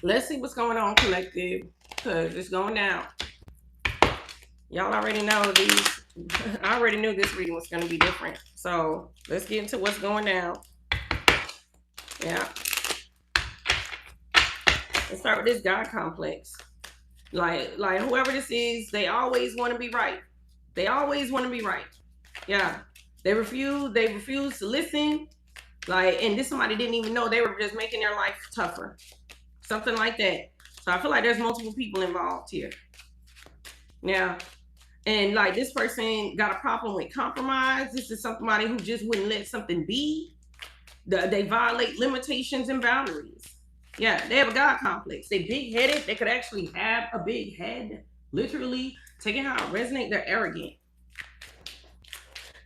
let's see what's going on, collective, because it's going down. Y'all already know these. I already knew this reading was going to be different. So let's get into what's going down. Yeah. Let's start with this God complex. Like whoever this is, they always want to be right. They always want to be right. Yeah. They refuse to listen. Like, and this somebody didn't even know, they were just making their life tougher. Something like that. So I feel like there's multiple people involved here. Yeah. And like, this person got a problem with compromise. This is somebody who just wouldn't let something be. They violate limitations and boundaries. Yeah, they have a God complex. They big-headed. They could actually have a big head. Literally, taking how it resonates, they're arrogant.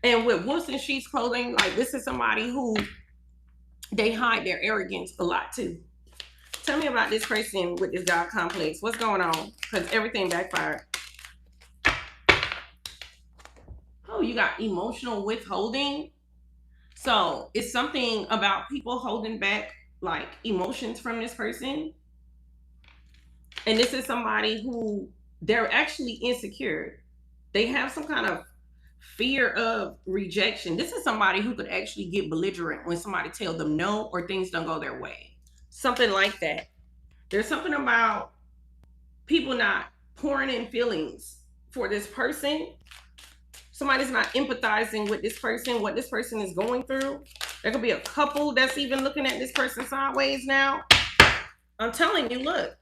And with wolves in sheep's clothing, like, this is somebody who they hide their arrogance a lot too. Tell me about this person with this God complex. What's going on? Because everything backfired. Oh, you got emotional withholding. So it's something about people holding back like emotions from this person. And this is somebody who they're actually insecure. They have some kind of fear of rejection. This is somebody who could actually get belligerent when somebody tells them no or things don't go their way. Something like that. There's something about people not pouring in feelings for this person. Somebody's not empathizing with this person, what this person is going through. There could be a couple that's even looking at this person sideways now. I'm telling you, look.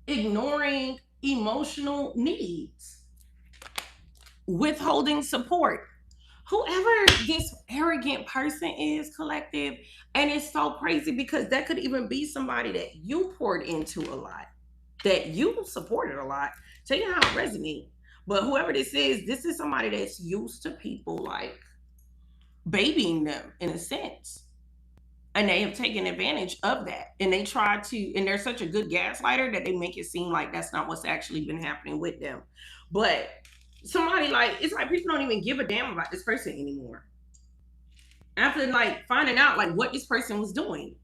Ignoring emotional needs. Withholding support. Whoever this arrogant person is, collective, and it's so crazy because that could even be somebody that you poured into a lot, that you supported a lot. Tell you how it resonates. But whoever this is somebody that's used to people like babying them in a sense. And they have taken advantage of that. And they try to, and they're such a good gaslighter that they make it seem like that's not what's actually been happening with them. But somebody like, it's like people don't even give a damn about this person anymore. After like finding out like what this person was doing.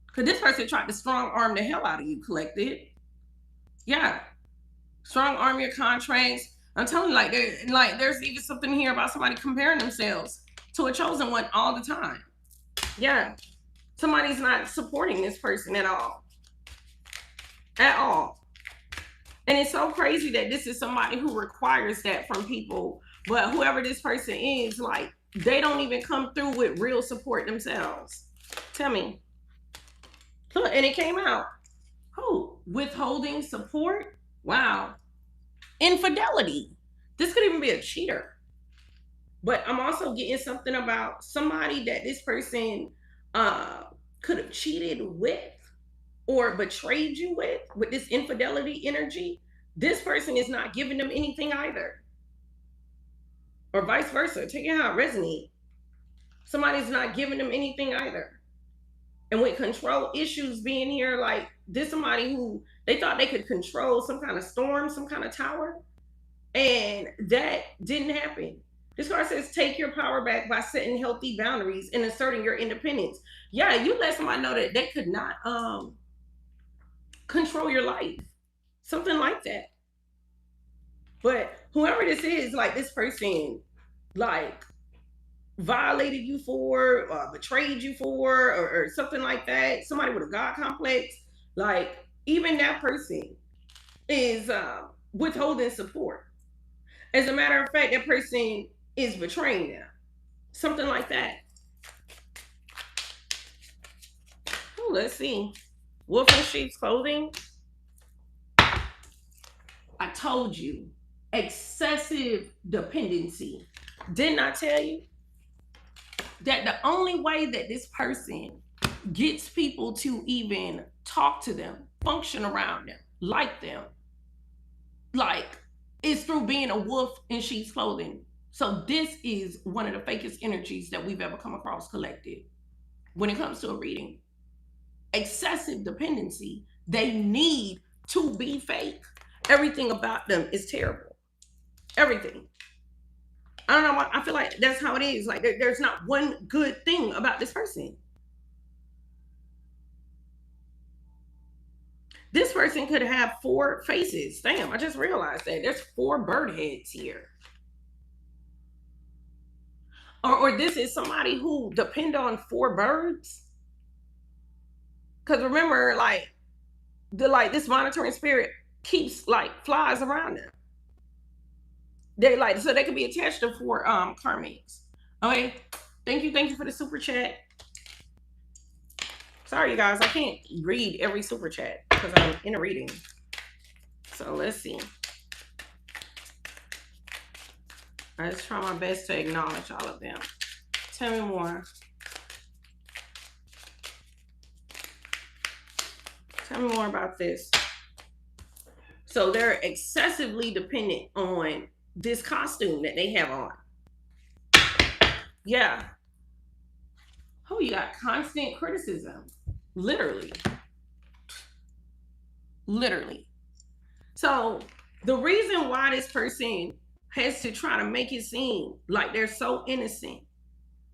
Because this person tried to strong arm the hell out of you, collective. Yeah. Strong arm your contracts. I'm telling you, there's even something here about somebody comparing themselves to a chosen one all the time. Yeah. Somebody's not supporting this person at all. At all. And it's so crazy that this is somebody who requires that from people. But whoever this person is, like, they don't even come through with real support themselves. Tell me. Look, and it came out. Oh, withholding support? Wow. Infidelity. This could even be a cheater. But I'm also getting something about somebody that this person could have cheated with or betrayed you with this infidelity energy, this person is not giving them anything either. Or vice versa. Take it how it resonates. Somebody's not giving them anything either. And with control issues being here, like this somebody who they thought they could control some kind of storm, some kind of tower, and that didn't happen. This card says take your power back by setting healthy boundaries and asserting your independence. Yeah, you let somebody know that they could not control your life. Something like that. But whoever this is, like this person, like violated you for, betrayed you for, or something like that. Somebody with a God complex, like even that person is withholding support. As a matter of fact, that person is betraying them. Something like that. Oh, let's see. Wolf in sheep's clothing. I told you. Excessive dependency. Didn't I tell you that the only way that this person gets people to even talk to them, function around them, like them, like, is through being a wolf in sheep's clothing? So this is one of the fakest energies that we've ever come across collective when it comes to a reading. Excessive dependency. They need to be fake. Everything about them is terrible. Everything. I don't know why. I feel like that's how it is. Like there's not one good thing about this person. This person could have 4 faces. Damn, I just realized that. There's 4 bird heads here. Or this is somebody who depend on 4 birds. Because remember, like this monitoring spirit keeps like flies around them. They like, so they could be attached to 4 karmics. Okay. Thank you for the super chat. Sorry, you guys, I can't read every super chat because I'm in a reading. So let's see. I just try my best to acknowledge all of them. Tell me more. Tell me more about this. So they're excessively dependent on this costume that they have on. Yeah. Oh, you got constant criticism. Literally. So the reason why this person has to try to make it seem like they're so innocent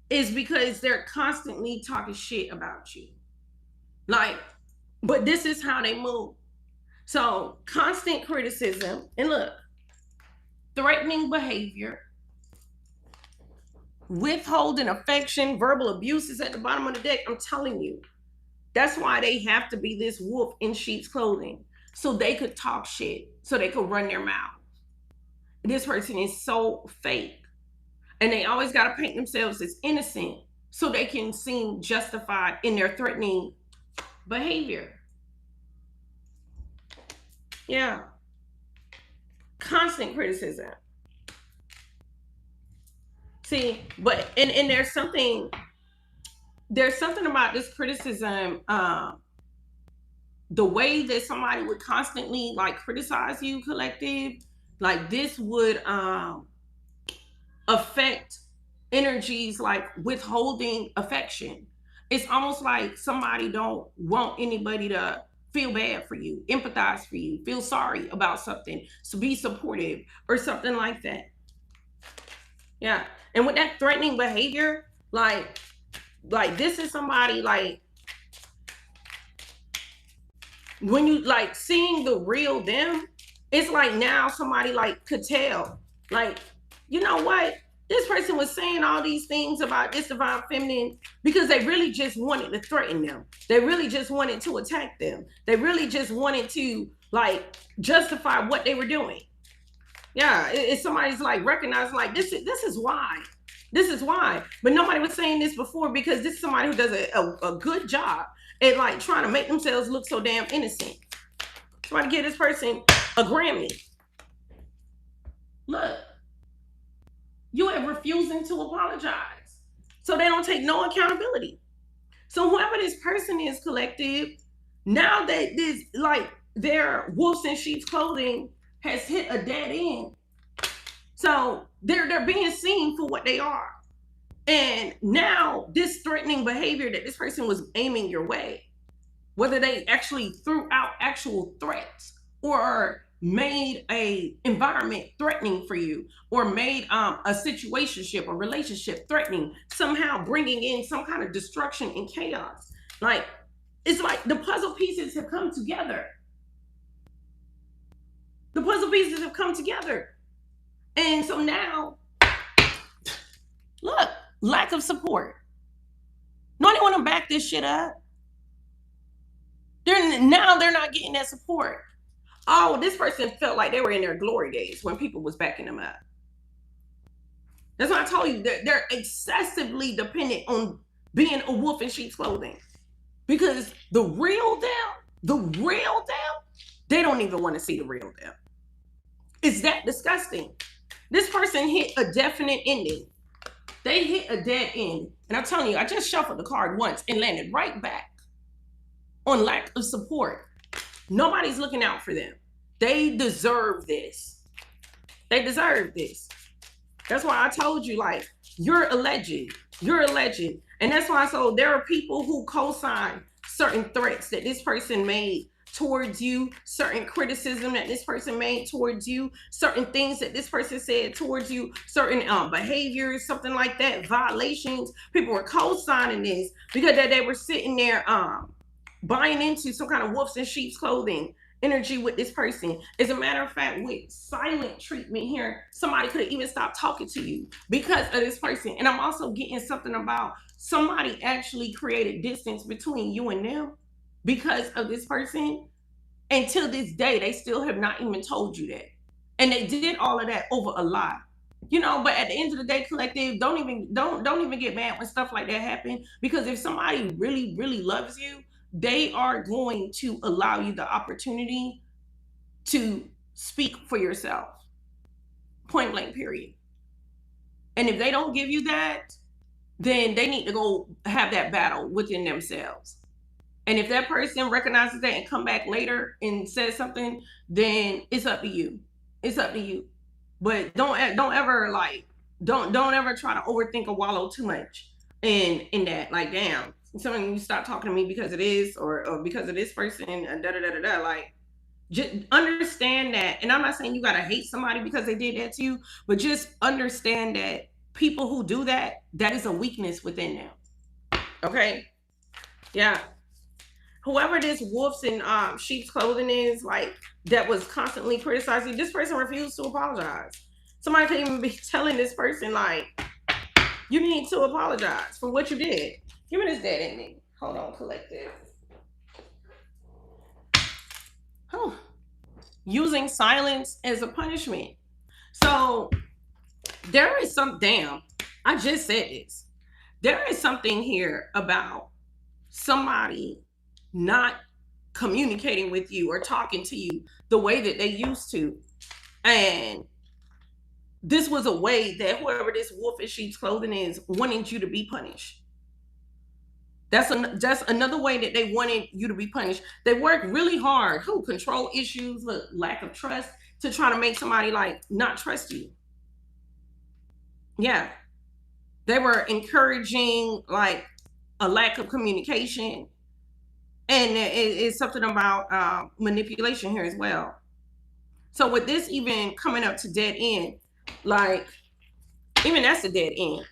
is because they're constantly talking shit about you. Like, but this is how they move. So constant criticism, and look, threatening behavior, withholding affection, verbal abuse is at the bottom of the deck. I'm telling you, that's why they have to be this wolf in sheep's clothing, so they could talk shit, so they could run their mouth. This person is so fake, and they always got to paint themselves as innocent so they can seem justified in their threatening behavior. Yeah. Constant criticism. See, but and there's something about this criticism, the way that somebody would constantly like criticize you, collective, like this would affect energies like withholding affection. It's almost like somebody don't want anybody to feel bad for you, empathize for you, feel sorry about something, so be supportive or something like that. Yeah. And with that threatening behavior, like this is somebody, like when you like seeing the real them, it's like now somebody like could tell, like, you know what? This person was saying all these things about this divine feminine because they really just wanted to threaten them. They really just wanted to attack them. They really just wanted to like justify what they were doing. Yeah, it's somebody's like recognizing like this is why. This is why. But nobody was saying this before because this is somebody who does a good job at like trying to make themselves look so damn innocent. Trying to give this person a Grammy. Look. You are refusing to apologize. So they don't take no accountability. So whoever this person is, collective, now that this, like, their wolves in sheep's clothing has hit a dead end. So they're being seen for what they are. And now this threatening behavior that this person was aiming your way, whether they actually threw out actual threats or made a environment threatening for you, or made a situationship or relationship threatening, somehow bringing in some kind of destruction and chaos. Like, it's like the puzzle pieces have come together. The puzzle pieces have come together. And so now, look, lack of support. Nobody want to back this shit up. They're not getting that support. Oh, this person felt like they were in their glory days when people was backing them up. That's why I told you that they're excessively dependent on being a wolf in sheep's clothing. Because the real them, they don't even want to see the real them. It's that disgusting. This person hit a definite ending. They hit a dead end. And I'm telling you, I just shuffled the card once and landed right back on lack of support. Nobody's looking out for them. They deserve this. They deserve this. That's why I told you, like, you're a legend. You're a legend. And that's why, so there are people who co-sign certain threats that this person made towards you, certain criticism that this person made towards you, certain things that this person said towards you, certain behaviors, something like that, violations. People were co-signing this because they were sitting there buying into some kind of wolves in sheep's clothing energy with this person. As a matter of fact, with silent treatment here, somebody could have even stopped talking to you because of this person. And I'm also getting something about somebody actually created distance between you and them because of this person. Until this day, they still have not even told you that. And they did all of that over a lie. You know, but at the end of the day, collective, don't even get mad when stuff like that happen. Because if somebody really, really loves you, they are going to allow you the opportunity to speak for yourself. Point blank, period. And if they don't give you that, then they need to go have that battle within themselves. And if that person recognizes that and come back later and says something, then it's up to you. It's up to you. But don't ever try to overthink or wallow too much in that. Like, damn, someone, you stop talking to me because of this or because of this person and da da da da da. Like, just understand that. And I'm not saying you gotta hate somebody because they did that to you, but just understand that people who do that, that is a weakness within them. Okay? Yeah. Whoever this wolves in sheep's clothing is, like, that was constantly criticizing, this person refused to apologize. Somebody could even be telling this person, like, you need to apologize for what you did. Give me this dead ending. Hold on, collective. Oh. Using silence as a punishment. So there is some, damn, I just said this. There is something here about somebody not communicating with you or talking to you the way that they used to. And this was a way that whoever this wolf in sheep's clothing is wanted you to be punished. That's another way that they wanted you to be punished. They worked really hard, control issues, lack of trust, to try to make somebody, like, not trust you. Yeah. They were encouraging, like, a lack of communication. And it's something about manipulation here as well. So with this even coming up to dead end, like, even that's a dead end.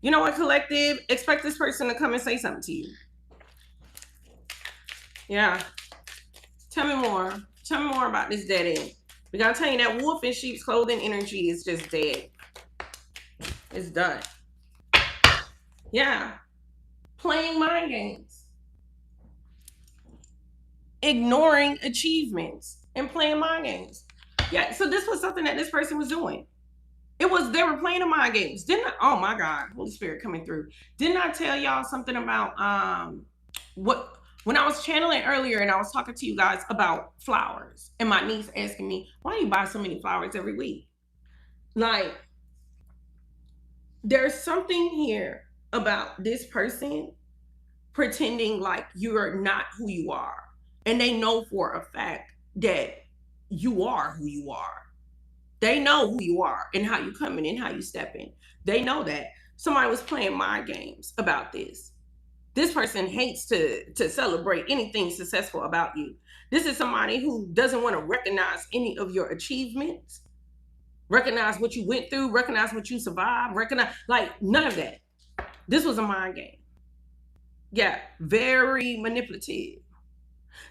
You know what, collective? Expect this person to come and say something to you. Yeah. Tell me more. Tell me more about this dead end. We gotta tell you that wolf in sheep's clothing energy is just dead. It's done. Yeah. Playing mind games. Ignoring achievements and playing mind games. Yeah, so this was something that this person was doing. They were playing the mind games. Oh my God, Holy Spirit coming through. Didn't I tell y'all something about when I was channeling earlier and I was talking to you guys about flowers, and my niece asking me, why do you buy so many flowers every week? Like, there's something here about this person pretending like you're not who you are. And they know for a fact that you are who you are. They know who you are and how you come in and how you step in. They know that. Somebody was playing mind games about this. This person hates to celebrate anything successful about you. This is somebody who doesn't want to recognize any of your achievements, recognize what you went through, recognize what you survived, recognize, like, none of that. This was a mind game. Yeah, very manipulative.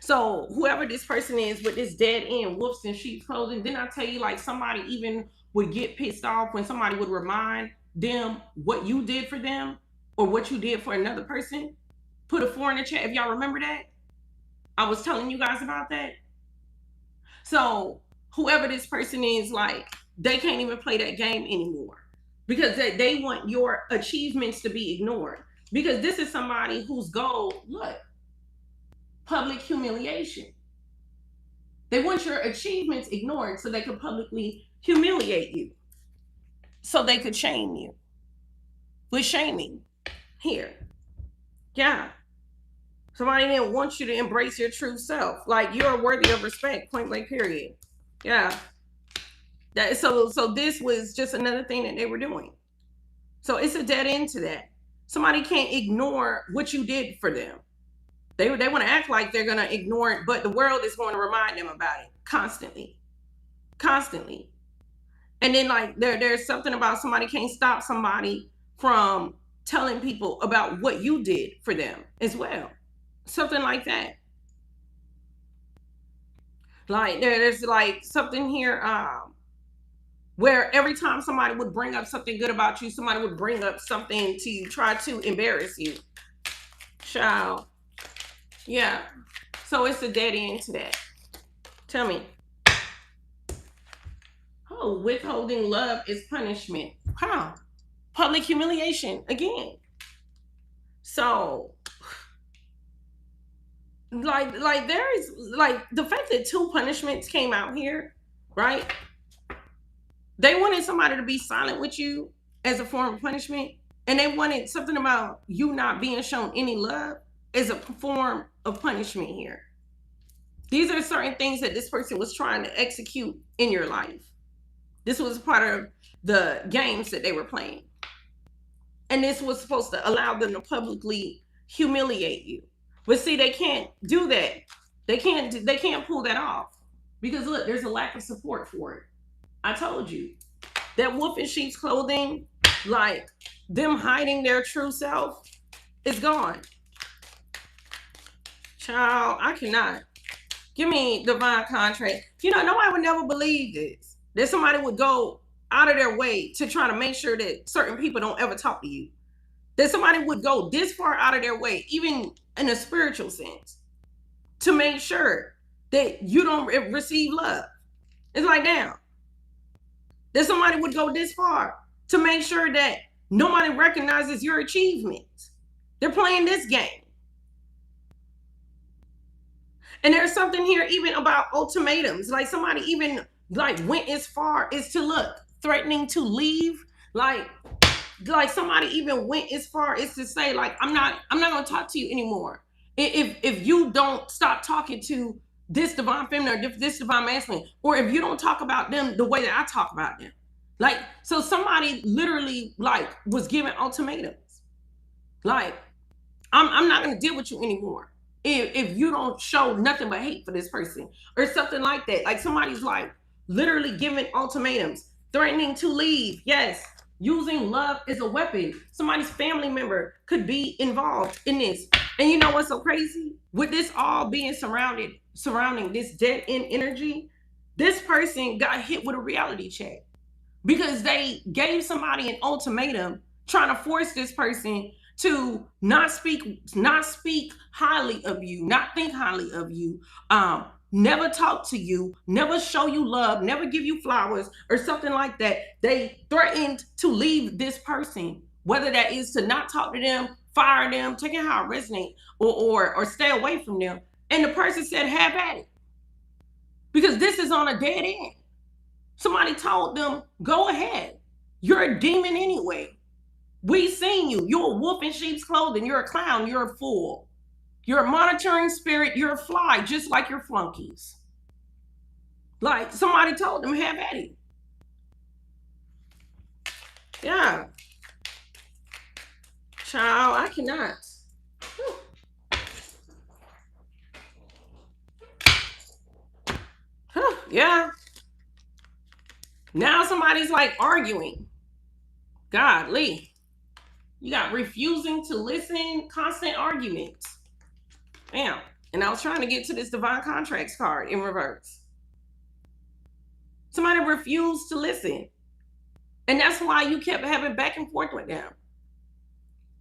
So whoever this person is with this dead end wolves in sheep's clothing, then I tell you, like, somebody even would get pissed off when somebody would remind them what you did for them or what you did for another person. Put a 4 in the chat if y'all remember that. I was telling you guys about that. So whoever this person is, like, they can't even play that game anymore because they want your achievements to be ignored. Because this is somebody whose goal, look, public humiliation. They want your achievements ignored so they could publicly humiliate you, so they could shame you. With shaming here. Yeah. Somebody didn't want you to embrace your true self. Like, you're worthy of respect, point blank, period. Yeah. So this was just another thing that they were doing. So it's a dead end to that. Somebody can't ignore what you did for them. They want to act like they're going to ignore it, but the world is going to remind them about it constantly. Constantly. And then, like, there's something about somebody can't stop somebody from telling people about what you did for them as well. Something like that. Like, there's like something here where every time somebody would bring up something good about you, somebody would bring up something to try to embarrass you. Child. Yeah. So it's a dead end to that. Tell me. Oh, withholding love is punishment. How? Public humiliation again. So, like there is, like, the fact that 2 punishments came out here, right? They wanted somebody to be silent with you as a form of punishment, and they wanted something about you not being shown any love as a form of punishment here. These are certain things that this person was trying to execute in your life. This was part of the games that they were playing. And this was supposed to allow them to publicly humiliate you. But see, they can't do that. They can't pull that off. Because look, there's a lack of support for it. I told you. That wolf in sheep's clothing, like, them hiding their true self, is gone. Child, I cannot. Give me divine contract. You know, nobody would never believe this. That somebody would go out of their way to try to make sure that certain people don't ever talk to you. That somebody would go this far out of their way, even in a spiritual sense, to make sure that you don't receive love. It's like, damn. That somebody would go this far to make sure that nobody recognizes your achievements. They're playing this game. And there's something here even about ultimatums. Like, somebody even, like, went as far as to, look, threatening to leave. Like somebody even went as far as to say, like, I'm not gonna talk to you anymore if you don't stop talking to this divine feminine or this divine masculine, or if you don't talk about them the way that I talk about them. Like, so somebody literally, like, was giving ultimatums. Like, I'm not gonna deal with you anymore if you don't show nothing but hate for this person or something like that. Like, somebody's, like, literally giving ultimatums, threatening to leave. Yes, using love as a weapon. Somebody's family member could be involved in this. And you know what's so crazy? With this all being surrounding this dead end energy, this person got hit with a reality check because they gave somebody an ultimatum trying to force this person to not speak highly of you, not think highly of you, never talk to you, never show you love, never give you flowers or something like that. They threatened to leave this person, whether that is to not talk to them, fire them, take it how it resonates, or stay away from them. And the person said, have at it. Because this is on a dead end. Somebody told them, go ahead. You're a demon anyway. We seen you. You're a wolf in sheep's clothing. You're a clown. You're a fool. You're a monitoring spirit. You're a fly, just like your flunkies. Like somebody told them, have at it. Yeah. Child, I cannot. Yeah. Now somebody's like arguing. Godly. You got refusing to listen, constant arguments. Damn. And I was trying to get to this divine contracts card in reverse. Somebody refused to listen. And that's why you kept having back and forth with them.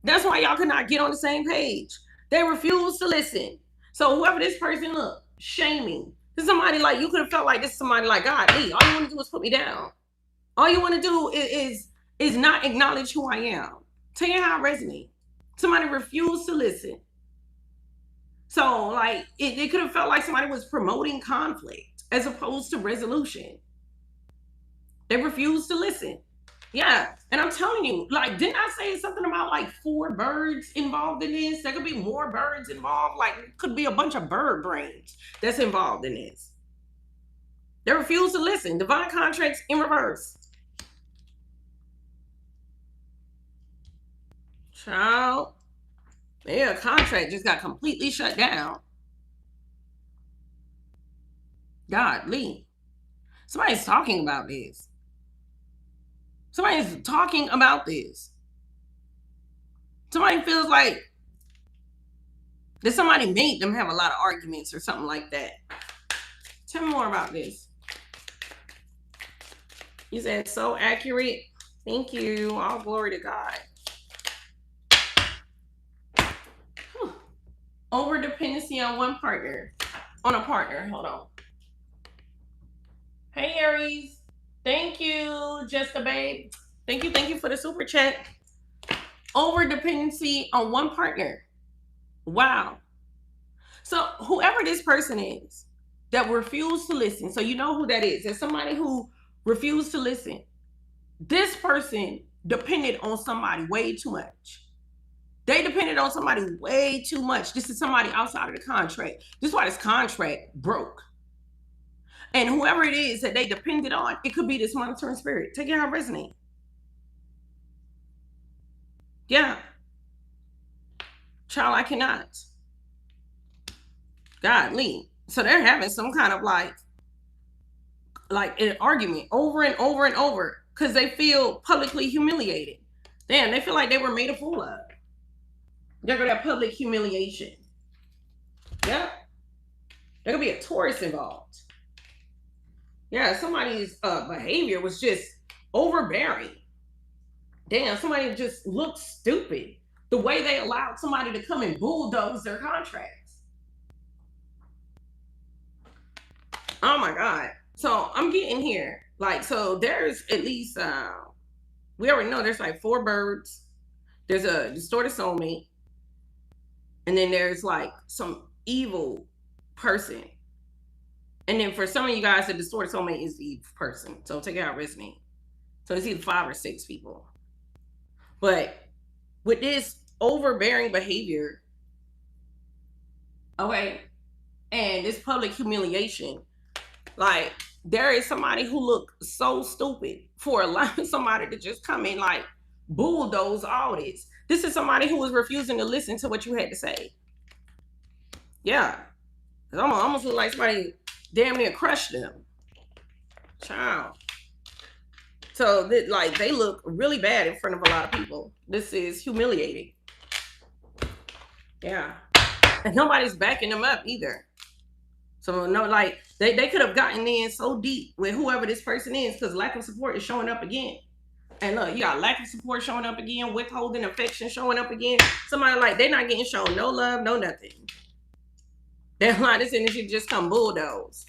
That's why y'all could not get on the same page. They refused to listen. So whoever this person look, shaming. This is somebody like, you could have felt like this is somebody like, God, Lee, all you want to do is put me down. All you want to do is not acknowledge who I am. Tell you how I resonate. Somebody refused to listen. So like, it could have felt like somebody was promoting conflict as opposed to resolution. They refused to listen. Yeah, and I'm telling you, like, didn't I say something about like 4 birds involved in this? There could be more birds involved. Like, it could be a bunch of bird brains that's involved in this. They refuse to listen. Divine contracts in reverse. Child, yeah, contract just got completely shut down. Godly. Somebody's talking about this. Somebody's talking about this. Somebody feels like that somebody made them have a lot of arguments or something like that. Tell me more about this. You said so accurate. Thank you. All glory to God. Over dependency on one partner. On a partner. Hold on. Hey, Aries. Thank you, Just a Babe. Thank you for the super chat. Over dependency on one partner. Wow. So whoever this person is that refused to listen, so you know who that is. There's somebody who refused to listen. This person depended on somebody way too much. They depended on somebody way too much. This is somebody outside of the contract. This is why this contract broke. And whoever it is that they depended on, it could be this monitoring spirit. Take it how it resonates. Yeah. Child, I cannot. Godly. So they're having some kind of like an argument over and over and over because they feel publicly humiliated. Damn, they feel like they were made a fool of. There go that public humiliation. Yeah. There could be a Taurus involved. Yeah, somebody's behavior was just overbearing. Damn, somebody just looked stupid. The way they allowed somebody to come and bulldoze their contracts. Oh my God. So I'm getting here. Like, so there's at least, we already know there's like 4 birds. There's a distorted soulmate. And then there's like some evil person. And then for some of you guys, the distorted soulmate is the evil person. So take it out resonating. So it's either 5 or 6 people. But with this overbearing behavior, okay, and this public humiliation, like there is somebody who looked so stupid for allowing somebody to just come in like bulldoze all this. This is somebody who was refusing to listen to what you had to say. Yeah. It almost looked like somebody damn near crushed them. Child. So like they look really bad in front of a lot of people. This is humiliating. Yeah. And nobody's backing them up either. So no, like they could have gotten in so deep with whoever this person is because lack of support is showing up again. And look, you got lack of support showing up again, withholding affection showing up again. Somebody like they're not getting shown no love, no nothing. They're like this energy just come bulldoze.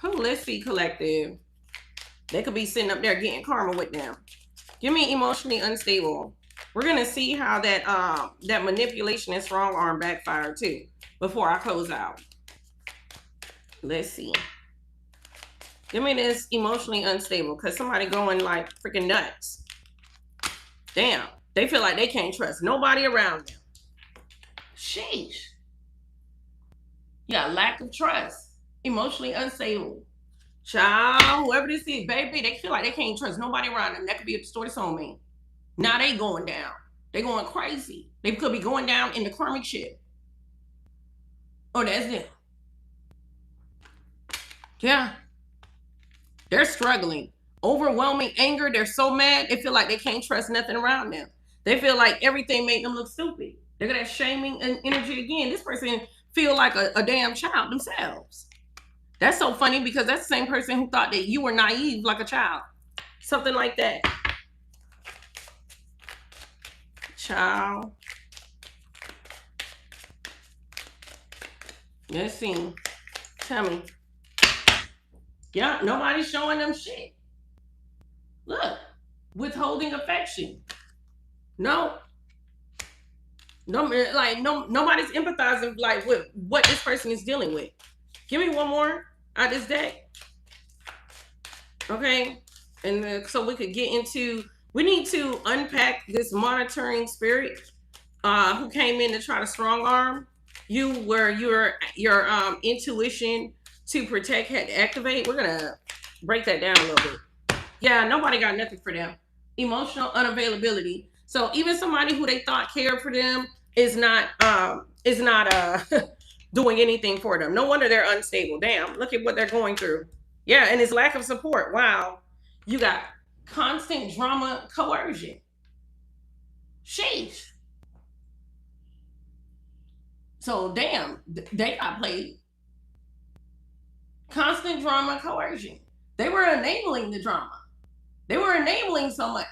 Oh, let's see, collective. They could be sitting up there getting karma with them. Give me emotionally unstable. We're gonna see how that that manipulation and strong arm backfire too before I close out. Let's see. Give me this emotionally unstable because somebody going like freaking nuts. Damn. They feel like they can't trust nobody around them. Sheesh. Yeah, lack of trust. Emotionally unstable. Child, whoever this is, baby, they feel like they can't trust nobody around them. That could be a distorted soulmate. Now they going down. They going crazy. They could be going down in the karmic shit. Oh, that's them. Yeah. They're struggling. Overwhelming anger. They're so mad. They feel like they can't trust nothing around them. They feel like everything made them look stupid. They're that shaming and energy again. This person feel like a damn child themselves. That's so funny because that's the same person who thought that you were naive like a child. Something like that. Child. Let's see. Tell me. Yeah, nobody's showing them shit. Look, withholding affection. No, nobody's empathizing like with what this person is dealing with. Give me one more out this deck. Okay, and so we could get into. We need to unpack this monitoring spirit who came in to try to strong arm you, where your intuition to protect had to activate. We're gonna break that down a little bit. Yeah, nobody got nothing for them. Emotional unavailability. So even somebody who they thought cared for them is not doing anything for them. No wonder they're unstable. Damn, look at what they're going through. Yeah, and it's lack of support. Wow. You got constant drama, coercion. Sheesh. So damn, they got played. Constant drama, coercion. They were enabling the drama. They were enabling so much.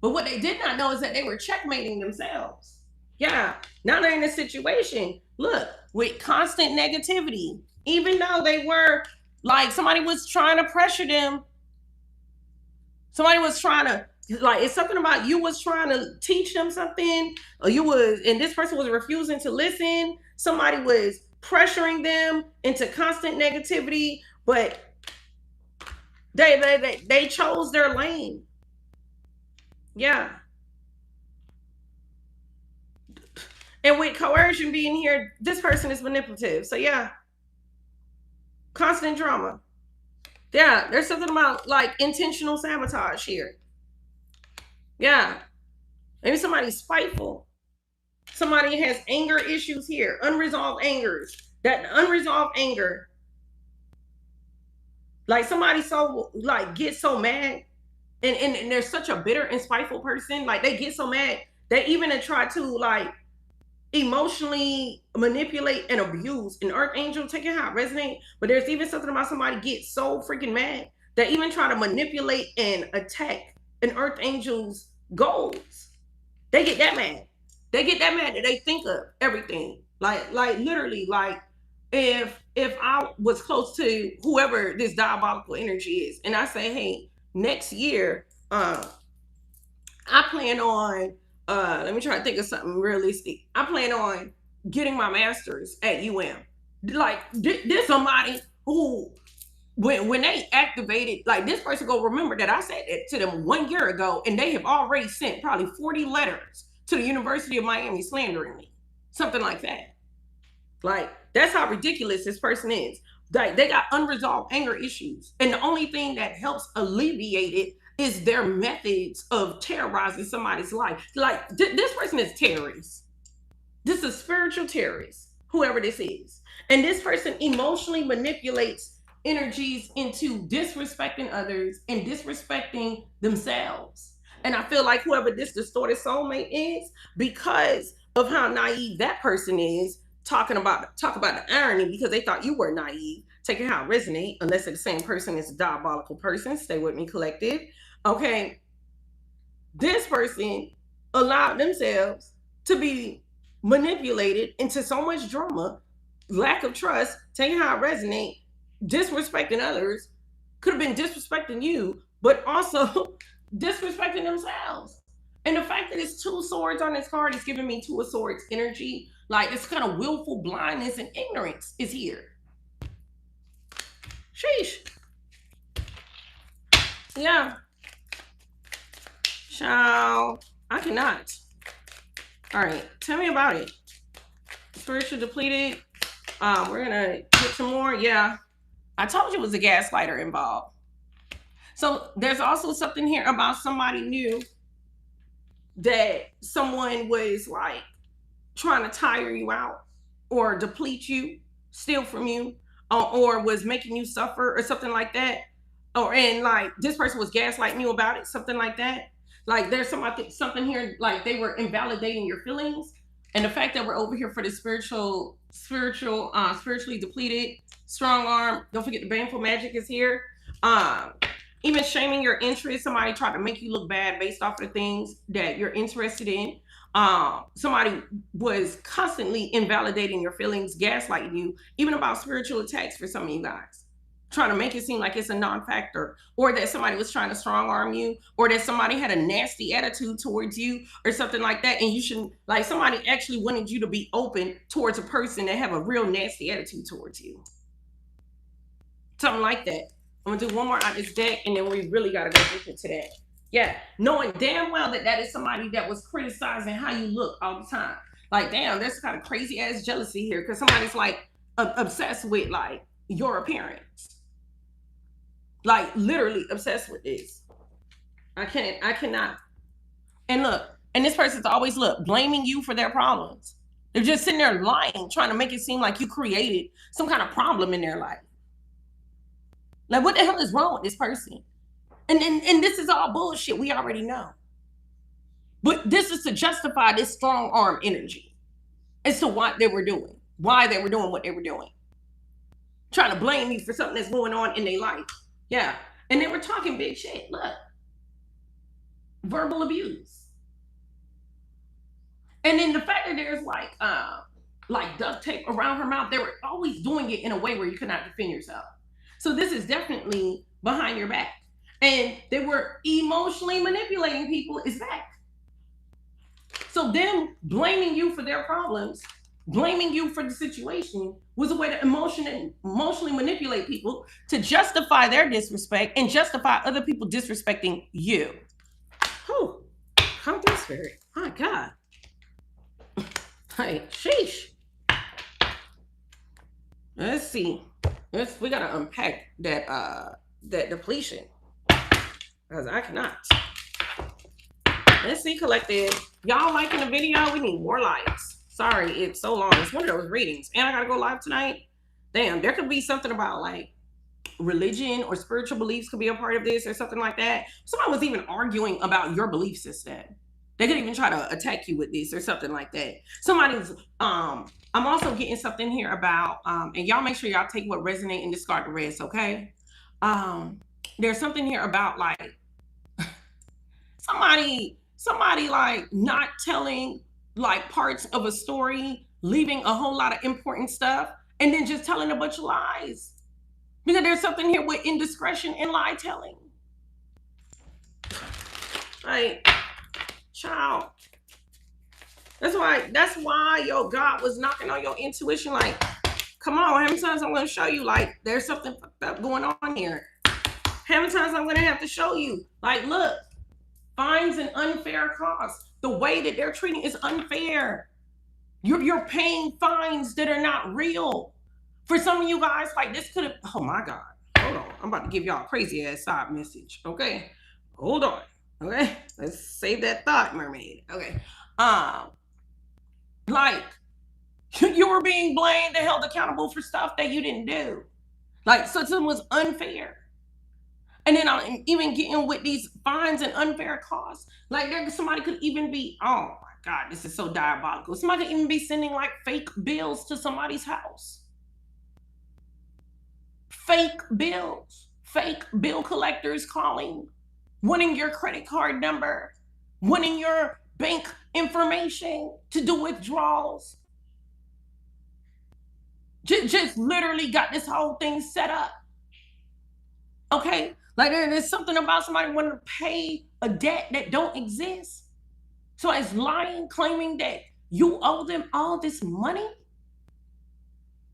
But what they did not know is that they were checkmating themselves. Yeah, now they're in a situation, look, with constant negativity. Even though they were, like, somebody was trying to pressure them. Somebody was trying to, like, it's something about you was trying to teach them something, or you was, and this person was refusing to listen. Somebody was pressuring them into constant negativity, but they chose their lane. Yeah. And with coercion being here, this person is manipulative. So yeah. Constant drama. Yeah, there's something about like intentional sabotage here. Yeah. Maybe somebody's spiteful. Somebody has anger issues here. Unresolved angers. That unresolved anger. Like somebody so like gets so mad. And they're such a bitter and spiteful person. Like they get so mad, they even try to like emotionally manipulate and abuse an earth angel. Take it how it resonates. But there's even something about somebody gets so freaking mad that even try to manipulate and attack an earth angel's goals. They get that mad. They get that mad that they think of everything. Like literally, like if I was close to whoever this diabolical energy is, and I say, hey, next year, I plan on, let me try to think of something realistic. I plan on getting my master's at UM. Like, there's somebody who, when they activated, like this person go remember that I said it to them 1 year ago, and they have already sent probably 40 letters to the University of Miami slandering me. Something like that. Like, that's how ridiculous this person is. Like, they got unresolved anger issues. And the only thing that helps alleviate it is their methods of terrorizing somebody's life. Like, this person is terrorist. This is a spiritual terrorist, whoever this is. And this person emotionally manipulates energies into disrespecting others and disrespecting themselves. And I feel like whoever this distorted soulmate is, because of how naive that person is, talk about the irony, because they thought you were naive. Take it how it resonate, unless it's the same person as a diabolical person. Stay with me, collective. Okay. This person allowed themselves to be manipulated into so much drama, lack of trust. Take it how it resonate, disrespecting others, could have been disrespecting you, but also disrespecting themselves. And the fact that it's 2 swords on this card is giving me 2 of swords energy. Like, this kind of willful blindness and ignorance is here. Sheesh. Yeah. Child, I cannot. All right, tell me about it. Spiritual depleted. We're gonna get some more. Yeah, I told you it was a gaslighter involved. So there's also something here about somebody new that someone was like trying to tire you out or deplete you, steal from you, or was making you suffer or something like that. And like this person was gaslighting you about it, something like that. Like there's something here, like they were invalidating your feelings. And the fact that we're over here for the spiritually depleted, strong arm. Don't forget the baneful magic is here. Even shaming your interest. Somebody tried to make you look bad based off of the things that you're interested in. Somebody was constantly invalidating your feelings, gaslighting you, even about spiritual attacks for some of you guys. Trying to make it seem like it's a non-factor, or that somebody was trying to strong arm you, or that somebody had a nasty attitude towards you or something like that. And you shouldn't, like somebody actually wanted you to be open towards a person that have a real nasty attitude towards you. Something like that. I'm gonna do one more out this deck and then we really gotta go deep into that. Yeah, knowing damn well that that is somebody that was criticizing how you look all the time. Like, damn, there's kind of crazy ass jealousy here because somebody's like obsessed with like your appearance. Like literally obsessed with this. I cannot. And look, and this person's always blaming you for their problems. They're just sitting there lying, trying to make it seem like you created some kind of problem in their life. Like, what the hell is wrong with this person? And this is all bullshit. We already know. But this is to justify this strong arm energy as to what they were doing, why they were doing what they were doing. Trying to blame you for something that's going on in their life. Yeah. And they were talking big shit. Look. Verbal abuse. And then the fact that there's like duct tape around her mouth, they were always doing it in a way where you could not defend yourself. So this is definitely behind your back. And they were emotionally manipulating people is back. So them blaming you for their problems, blaming you for the situation was a way to emotionally manipulate people to justify their disrespect and justify other people disrespecting you. Whew. Come through, spirit. My God. Hey, sheesh. Let's see. We gotta unpack that depletion. Because I cannot. Let's see, collective. Y'all liking the video? We need more likes. Sorry, it's so long. It's one of those readings. And I gotta go live tonight. Damn, there could be something about like religion or spiritual beliefs could be a part of this or something like that. Somebody was even arguing about your belief system. They could even try to attack you with this or something like that. Somebody's, I'm also getting something here about, and y'all make sure y'all take what resonate and discard the rest, okay? There's something here about like, somebody like not telling like parts of a story, leaving a whole lot of important stuff, and then just telling a bunch of lies. Because there's something here with indiscretion and lie telling. Like, child. That's why your God was knocking on your intuition. Like, come on, how many times I'm gonna show you? Like, there's something fucked up going on here. How many times I'm gonna have to show you? Like, look, fines and unfair costs. The way that they're treating is unfair. You're paying fines that are not real. For some of you guys, like this could have, oh my God, hold on. I'm about to give y'all a crazy ass side message, okay? Hold on, okay? Let's save that thought, mermaid, okay? Like, you were being blamed and held accountable for stuff that you didn't do. Like, so it was unfair. And then I'm even getting with these fines and unfair costs. Like, somebody could even be, oh my God, this is so diabolical. Somebody could even be sending like fake bills to somebody's house. Fake bills, fake bill collectors calling, wanting your credit card number, wanting your bank information to do withdrawals. Just literally got this whole thing set up. Okay, like there's something about somebody wanting to pay a debt that don't exist. So it's lying, claiming that you owe them all this money.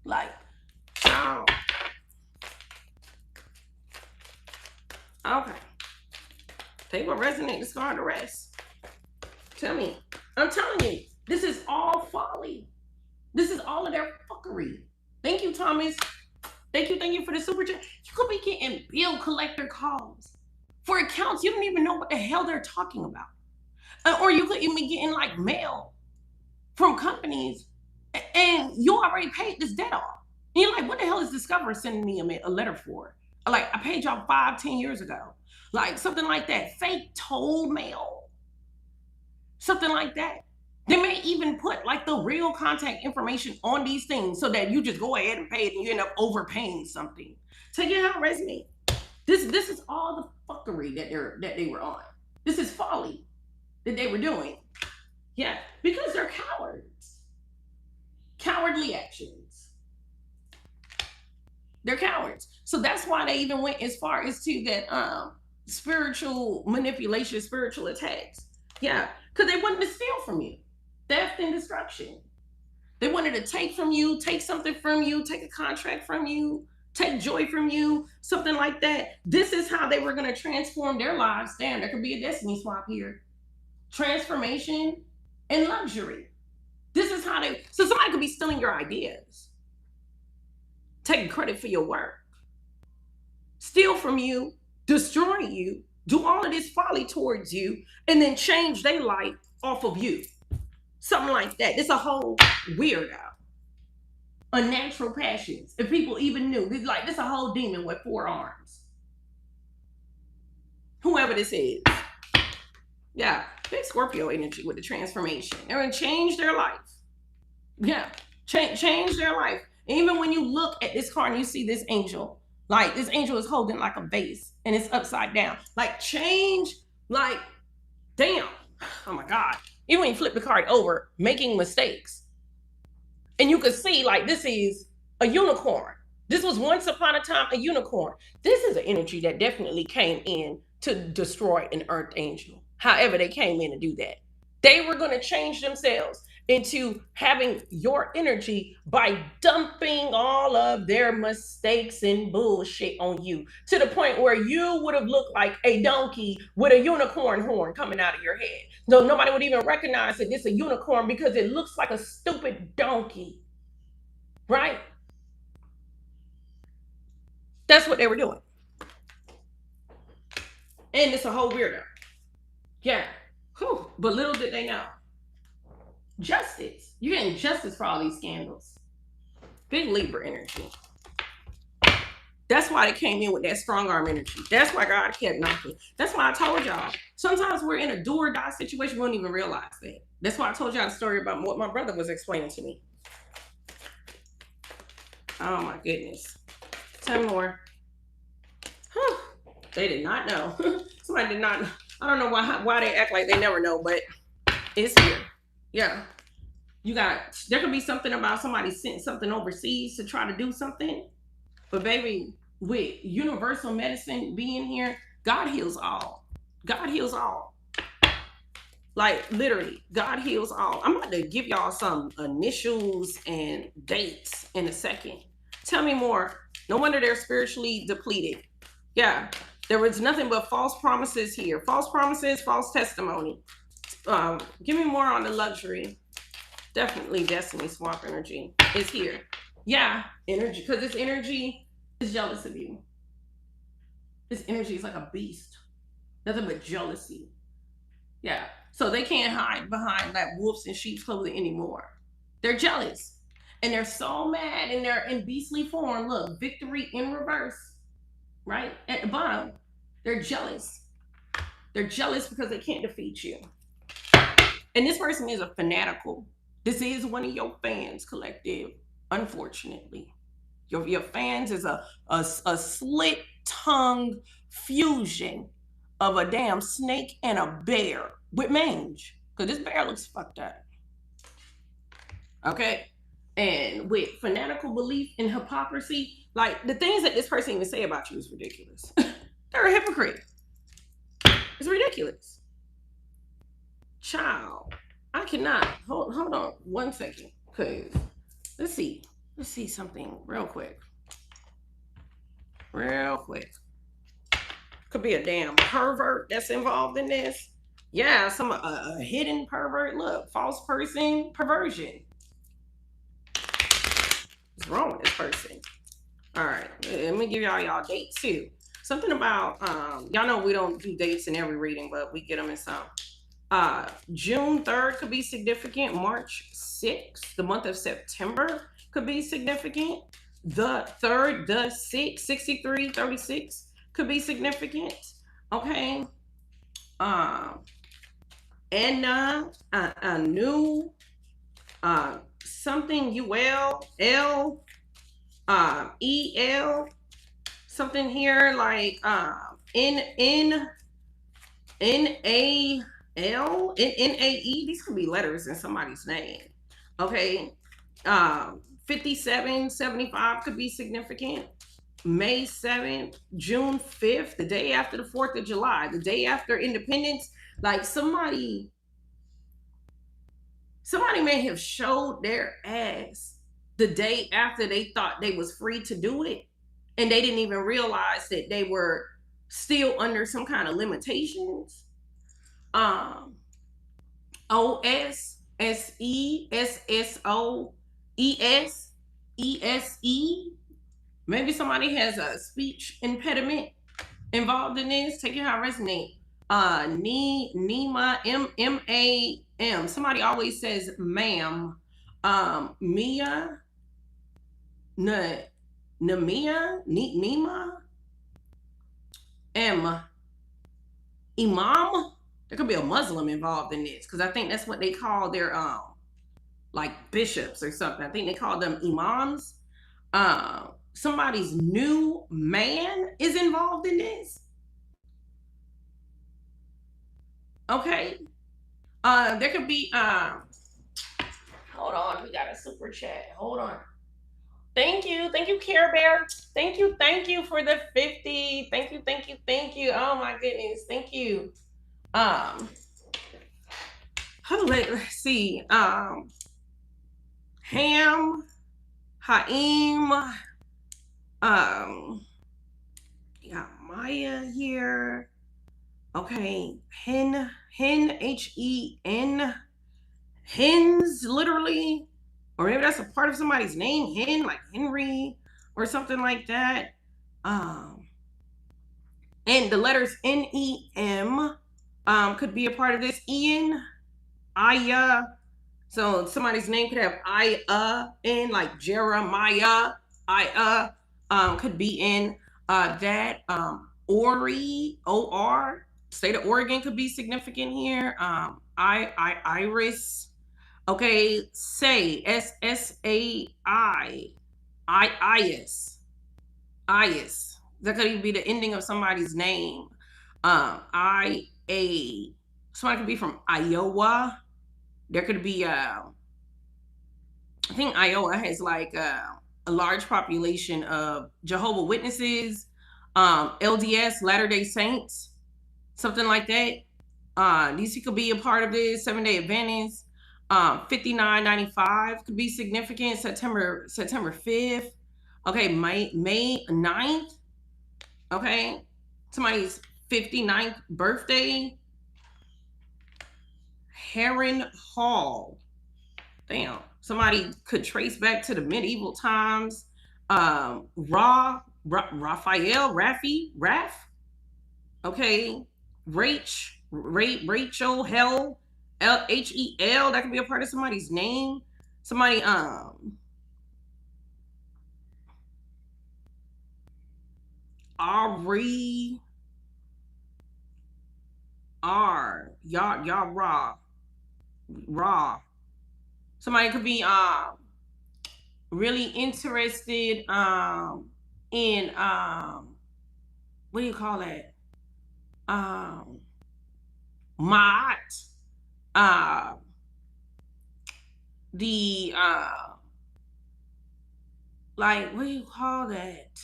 Like, oh. Okay. They will resonate, discard the rest. Tell me. I'm telling you, this is all folly. This is all of their fuckery. Thank you, Thomas. Thank you for the super chat. You could be getting bill collector calls for accounts you don't even know what the hell they're talking about. Or you could even be getting like mail from companies and you already paid this debt off. And you're like, what the hell is Discover sending me a letter for? Like, I paid y'all 5-10 years ago. Like, something like that. Fake toll mail. Something like that. They may even put like the real contact information on these things so that you just go ahead and pay it and you end up overpaying something. Take it how it resonates. This is all the fuckery that they were on. This is folly that they were doing. Yeah, because they're cowards. Cowardly actions. They're cowards. So that's why they even went as far as to that spiritual manipulation, spiritual attacks. Yeah, because they wanted to steal from you. Theft and destruction. They wanted to take from you, take something from you, take a contract from you, take joy from you, something like that. This is how they were going to transform their lives. Damn, there could be a destiny swap here. Transformation and luxury. This is how they, so somebody could be stealing your ideas, taking credit for your work, steal from you, destroy you, do all of this folly towards you, and then change their life off of you. Something like that. It's a whole weirdo. Unnatural passions. If people even knew, like, this a whole demon with 4 arms. Whoever this is. Yeah, big Scorpio energy with the transformation. They're going to change their life. Yeah, change their life. And even when you look at this card and you see this angel, like this angel is holding like a vase and it's upside down. Like change, like, damn. Oh my God. Even when you flip the card over, making mistakes. And you can see like this is a unicorn. This was once upon a time a unicorn. This is an energy that definitely came in to destroy an earth angel. However, they came in to do that. They were going to change themselves into having your energy by dumping all of their mistakes and bullshit on you to the point where you would have looked like a donkey with a unicorn horn coming out of your head. No, nobody would even recognize that it's a unicorn because it looks like a stupid donkey, right? That's what they were doing. And it's a whole weirdo. Yeah. Whew. But little did they know. Justice. You're getting justice for all these scandals. Big Libra energy. That's why they came in with that strong arm energy. That's why God kept knocking. That's why I told y'all. Sometimes we're in a do or die situation. We don't even realize that. That's why I told y'all the story about what my brother was explaining to me. Oh my goodness. Tell me more. Whew. They did not know. Somebody did not know. I don't know why they act like they never know, but it's here. Yeah. There could be something about somebody sent something overseas to try to do something. But baby, with universal medicine being here, God heals all. God heals all. Like literally, God heals all. I'm about to give y'all some initials and dates in a second. Tell me more. No wonder they're spiritually depleted. Yeah. There was nothing but false promises here. False promises, false testimony. Give me more on the luxury. Definitely destiny swap energy is here. Yeah, energy. Because this energy is jealous of you. This energy is like a beast. Nothing but jealousy. Yeah. So they can't hide behind that wolves and sheep's clothing anymore. They're jealous. And they're so mad and they're in beastly form. Look, victory in reverse. Right? At the bottom. They're jealous. They're jealous because they can't defeat you. And this person is a fanatical. This is one of your fans, collective. Unfortunately. Your fans is a slit-tongued fusion of a damn snake and a bear with mange. Because this bear looks fucked up. Okay? And with fanatical belief in hypocrisy, like the things that this person even say about you is ridiculous. They're a hypocrite. It's ridiculous. Child, I cannot. Hold on 1 second. Because let's see something real quick. Real quick. Could be a damn pervert that's involved in this. Yeah, some a hidden pervert. Look, false person, perversion. What's wrong with this person? All right, let me give y'all dates too. Something about y'all know we don't do dates in every reading, but we get them in some. June 3rd could be significant. March 6th, the month of September could be significant. The 3rd, the 6th, 63, 36 could be significant. Okay. Anna, a new, something UL, L, EL, something here like N A L, NAE. These could be letters in somebody's name. Okay. 57, 75 could be significant. May 7th, June 5th, the day after the 4th of July, the day after Independence. Like somebody may have showed their ass the day after they thought they was free to do it, and they didn't even realize that they were still under some kind of limitations. OSSESSOESESE. Maybe somebody has a speech impediment involved in this. Take it how it resonates. Nima, M-A-M. Somebody always says ma'am. Mia, Nima, Nima, Imam. There could be a Muslim involved in this, because I think that's what they call their like bishops or something. I think they call them imams. Somebody's new man is involved in this. Okay. There could be hold on, we got a super chat. Hold on. Thank you, Care Bear. Thank you for the 50. Thank you. Oh my goodness, thank you. Let's see. Ham, Haim, got Maya here. Okay, Hen, Hen, hens, literally, or maybe that's a part of somebody's name, hen, like Henry, or something like that. And the letters N-E-M could be a part of this. Ian, Aya. So somebody's name could have Aya in, like Jeremiah. Aya could be in that. Ori, O-R. State of Oregon could be significant here. Iris. Okay, say, S-S-A-I. Ias. That could even be the ending of somebody's name. I-A. Somebody could be from Iowa. There could be, I think Iowa has like a large population of Jehovah's Witnesses, LDS, Latter-day Saints, something like that. These could be a part of this. 7-Day Adventist. 5995 could be significant. September 5th. Okay, May 9th. Okay, somebody's 59th birthday. Heron Hall. Damn, somebody could trace back to the medieval times. Raphael, Raph. Okay, Rachel, Hell, L-H-E-L. That could be a part of somebody's name. Somebody, Ari, R, y'all raw. Somebody could be really interested in what do you call that? Mott. The like, what do you call that?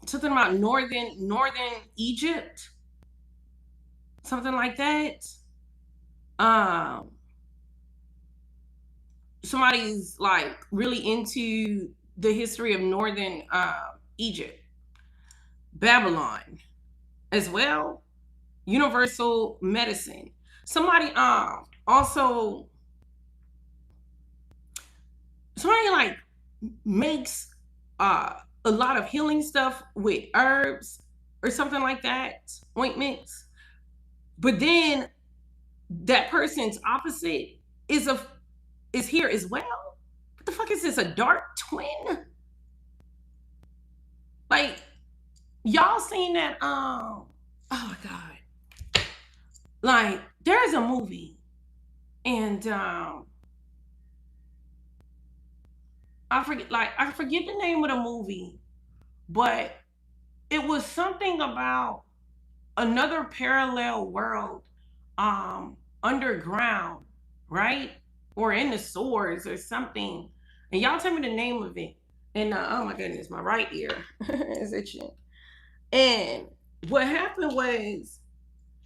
Something about northern Egypt, something like that. Somebody's like really into the history of northern Egypt. Babylon as well. Universal medicine. Somebody also somebody like makes a lot of healing stuff with herbs or something like that, ointments. But then that person's opposite is here as well. What the fuck is this? A dark twin? Like, y'all seen that? Oh my god! Like, there's a movie, and I forget the name of the movie, but it was something about another parallel world, underground, right? Or in the swords or something. And y'all tell me the name of it. And oh my goodness, my right ear is itching. And what happened was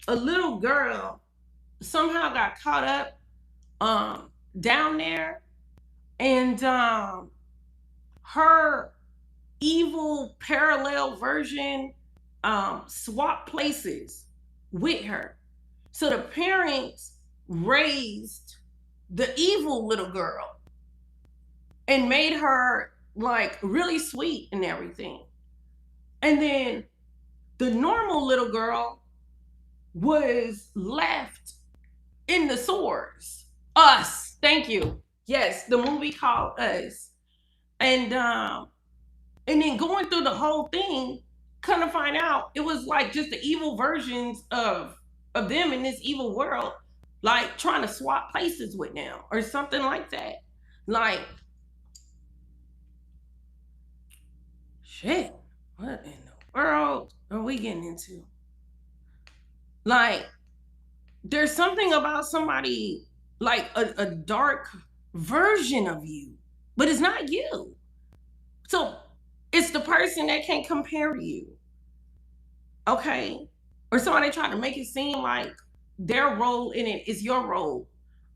a little girl somehow got caught up down there, and her evil parallel version swapped places with her. So the parents raised the evil little girl and made her like really sweet and everything. And then the normal little girl was left in the swords. Us. Thank you. Yes, the movie called Us. And then going through the whole thing, kind of find out it was like just the evil versions of them in this evil world, like trying to swap places with them or something like that. Like, shit, what in the world are we getting into? Like, there's something about somebody, like a dark version of you, but it's not you. So it's the person that can compare you. Okay? Or somebody trying to make it seem like their role in it is your role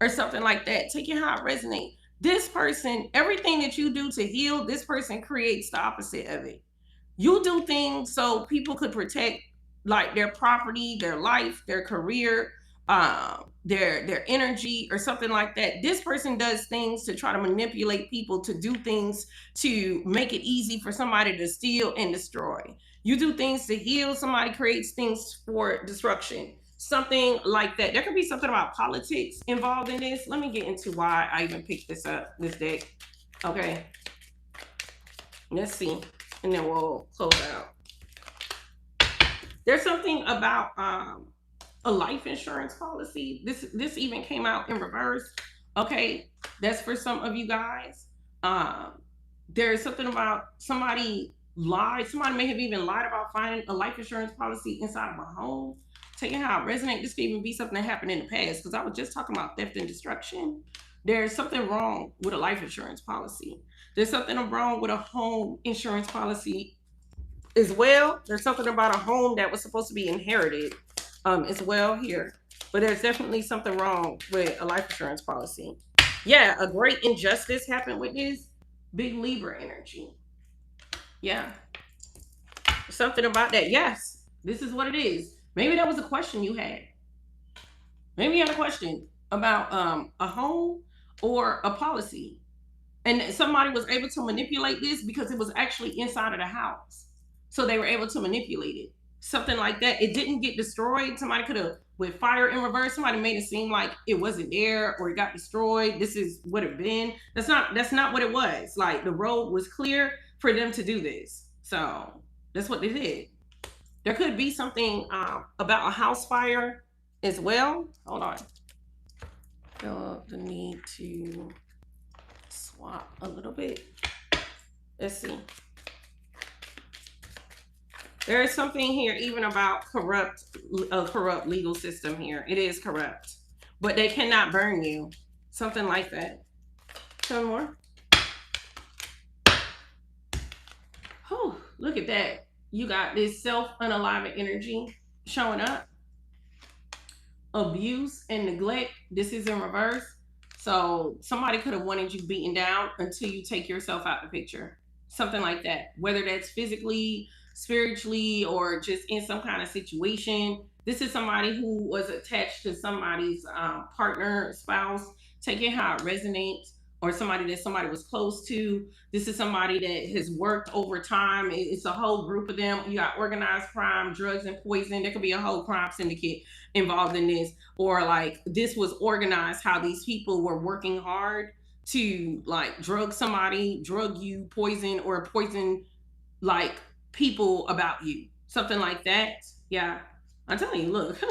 or something like that. Take it how it resonates. This person, everything that you do to heal, this person creates the opposite of it. You do things so people could protect like their property, their life, their career, their energy or something like that. This person does things to try to manipulate people to do things to make it easy for somebody to steal and destroy. You do things to heal, somebody creates things for destruction. Something like that. There could be something about politics involved in this. Let me get into why I even picked this up, this deck. Okay. Let's see. And then we'll close out. There's something about a life insurance policy. This even came out in reverse. Okay, that's for some of you guys. There's something about somebody lied. Somebody may have even lied about finding a life insurance policy inside of a home. Taking how it resonates. This could even be something that happened in the past, because I was just talking about theft and destruction. There's something wrong with a life insurance policy. There's something wrong with a home insurance policy as well. There's something about a home that was supposed to be inherited as well here. But there's definitely something wrong with a life insurance policy. Yeah, a great injustice happened with this. Big Libra energy. Yeah. Something about that. Yes, this is what it is. Maybe that was a question you had. Maybe you had a question about a home or a policy. And somebody was able to manipulate this because it was actually inside of the house. So they were able to manipulate it. Something like that. It didn't get destroyed. Somebody could have, with fire in reverse, somebody made it seem like it wasn't there or it got destroyed. This is what it been. That's not what it was. Like, the road was clear for them to do this. So that's what they did. There could be something about a house fire as well. Hold on. Feel the need to swap a little bit. Let's see. There is something here even about a corrupt legal system here. It is corrupt, but they cannot burn you. Something like that. Some more. Oh, look at that. You got this self-unalignment energy showing up. Abuse and neglect. This is in reverse. So somebody could have wanted you beaten down until you take yourself out the picture. Something like that. Whether that's physically, spiritually or just in some kind of situation. This is somebody who was attached to somebody's partner, spouse. Take it how it resonates, or somebody that somebody was close to. This is somebody that has worked over time. It's a whole group of them. You got organized crime, drugs and poison. There could be a whole crime syndicate involved in this, or like this was organized how these people were working hard to like drug somebody, drug you, poison, or poison like people about you, something like that. Yeah, I'm telling you, look,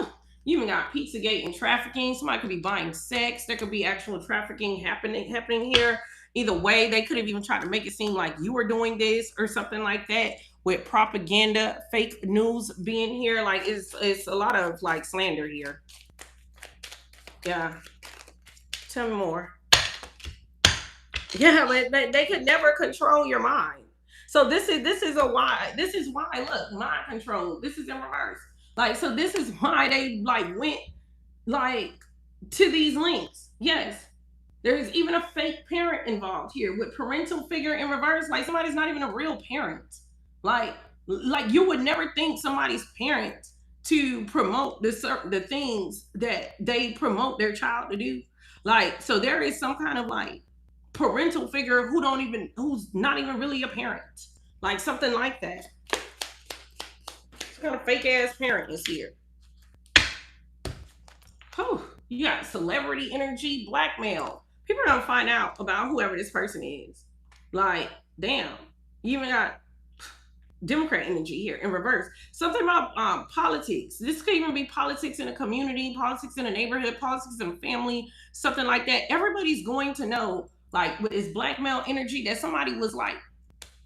you even got Pizzagate and trafficking. Somebody could be buying sex. There could be actual trafficking happening here. Either way, they could have even tried to make it seem like you were doing this or something like that, with propaganda, fake news being here. Like it's a lot of like slander here. Yeah. Tell me more. Yeah, but they could never control your mind. So this is why look, mind control. This is in reverse. Like, so this is why they like went like to these links. Yes. There's even a fake parent involved here with parental figure in reverse. Like somebody's not even a real parent. Like you would never think somebody's parent to promote the things that they promote their child to do. Like, so there is some kind of like parental figure who's not even really a parent. Like something like that. What kind of fake ass parent is here? Oh, you got celebrity energy, blackmail. People don't find out about whoever this person is. Like, damn. You even got Democrat energy here in reverse. Something about politics. This could even be politics in a community, politics in a neighborhood, politics in a family, something like that. Everybody's going to know, like with this blackmail energy, that somebody was like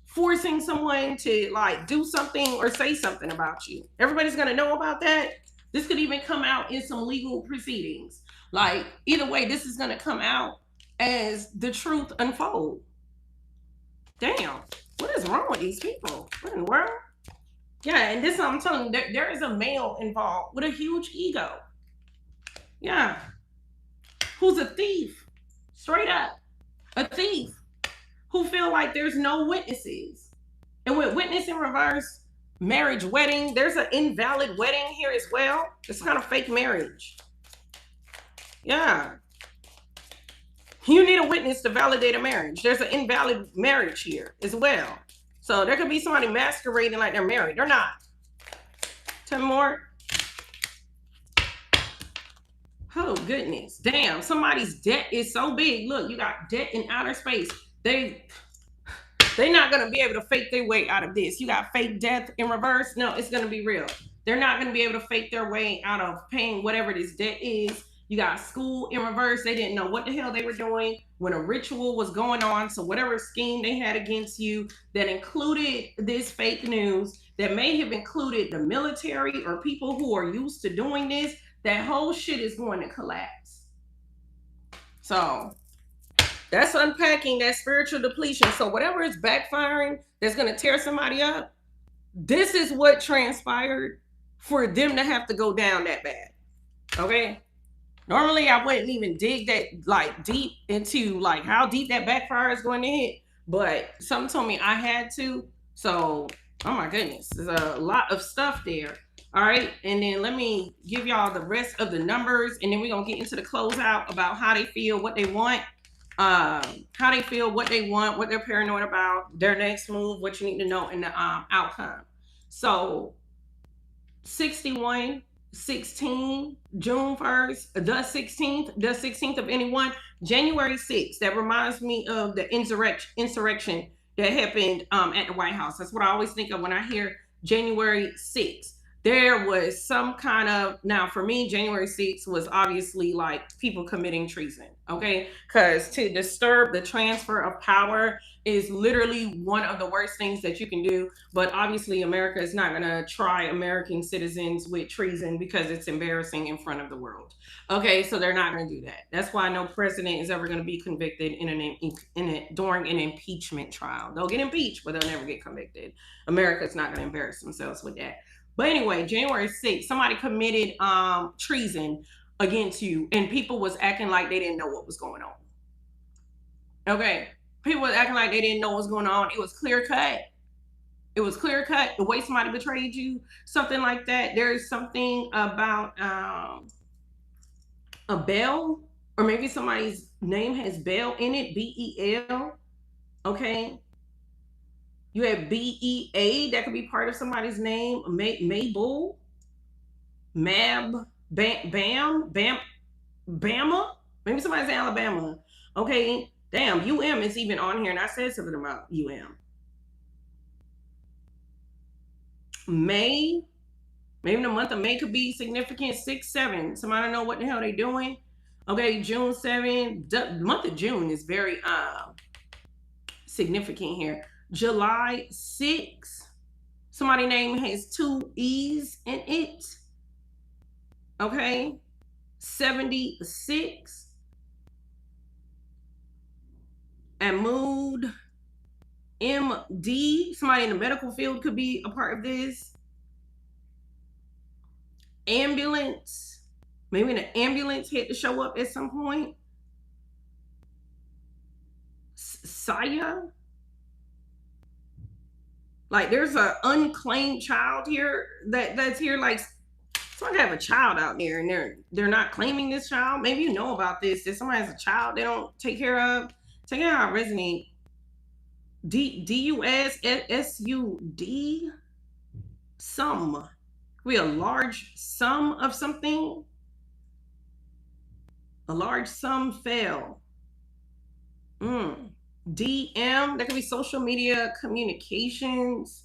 forcing someone to like do something or say something about you. Everybody's going to know about that. This could even come out in some legal proceedings. Like either way, this is going to come out as the truth unfold. Damn. What is wrong with these people? What in the world? Yeah, and this I'm telling you, there is a male involved with a huge ego. Yeah. Who's a thief. Straight up. A thief. Who feel like there's no witnesses. And with witness in reverse, marriage, wedding, there's an invalid wedding here as well. It's kind of fake marriage. Yeah. You need a witness to validate a marriage. There's an invalid marriage here as well. So there could be somebody masquerading like they're married. They're not. Tell me more. Oh, goodness. Damn, somebody's debt is so big. Look, you got debt in outer space. They're not going to be able to fake their way out of this. You got fake death in reverse. No, it's going to be real. They're not going to be able to fake their way out of paying whatever this debt is. You got school in reverse. They didn't know what the hell they were doing when a ritual was going on. So whatever scheme they had against you that included this fake news, that may have included the military or people who are used to doing this, that whole shit is going to collapse. So that's unpacking that spiritual depletion. So whatever is backfiring that's going to tear somebody up, this is what transpired for them to have to go down that bad. Okay? Normally, I wouldn't even dig that like deep into like how deep that backfire is going to hit. But something told me I had to. So, oh my goodness, there's a lot of stuff there. All right. And then let me give y'all the rest of the numbers. And then we're going to get into the closeout about how they feel, what they want. How they feel, what they want, what they're paranoid about, their next move, what you need to know, and the outcome. So, 61. 16, June 1st, the 16th of anyone, January 6th. That reminds me of the insurrection that happened at the White House. That's what I always think of when I hear January 6th. There was some kind of, now for me, January 6th was obviously like people committing treason, okay? Because to disturb the transfer of power is literally one of the worst things that you can do. But obviously America is not gonna try American citizens with treason because it's embarrassing in front of the world. Okay, so they're not gonna do that. That's why no president is ever gonna be convicted during an impeachment trial. They'll get impeached, but they'll never get convicted. America's not gonna embarrass themselves with that. But anyway, January 6th, somebody committed treason against you, and people was acting like they didn't know what was going on. Okay, people was acting like they didn't know what was going on. It was clear cut. It was clear cut. The way somebody betrayed you, something like that. There is something about a bell, or maybe somebody's name has Bell in it, B-E-L. Okay. You have B-E-A, that could be part of somebody's name. Mabel, Mab, Bam, Bama. Maybe somebody's in Alabama. Okay. Damn, UM is even on here, and I said something about UM. May, maybe the month of May could be significant. 6, 7. Somebody don't know what the hell they doing. Okay, June 7. The month of June is very significant here. July 6. Somebody's name has 2 E's in it. Okay. 76. And mood. MD. Somebody in the medical field could be a part of this. Ambulance. Maybe an ambulance had to show up at some point. Saya. Like there's an unclaimed child here that's here. Like somebody have a child out there and they're not claiming this child. Maybe you know about this. If somebody has a child they don't take care of. Check out how I resonate. D-U-S-S-U-D. Sum. We a large sum of something. A large sum fell. DM, that could be social media communications.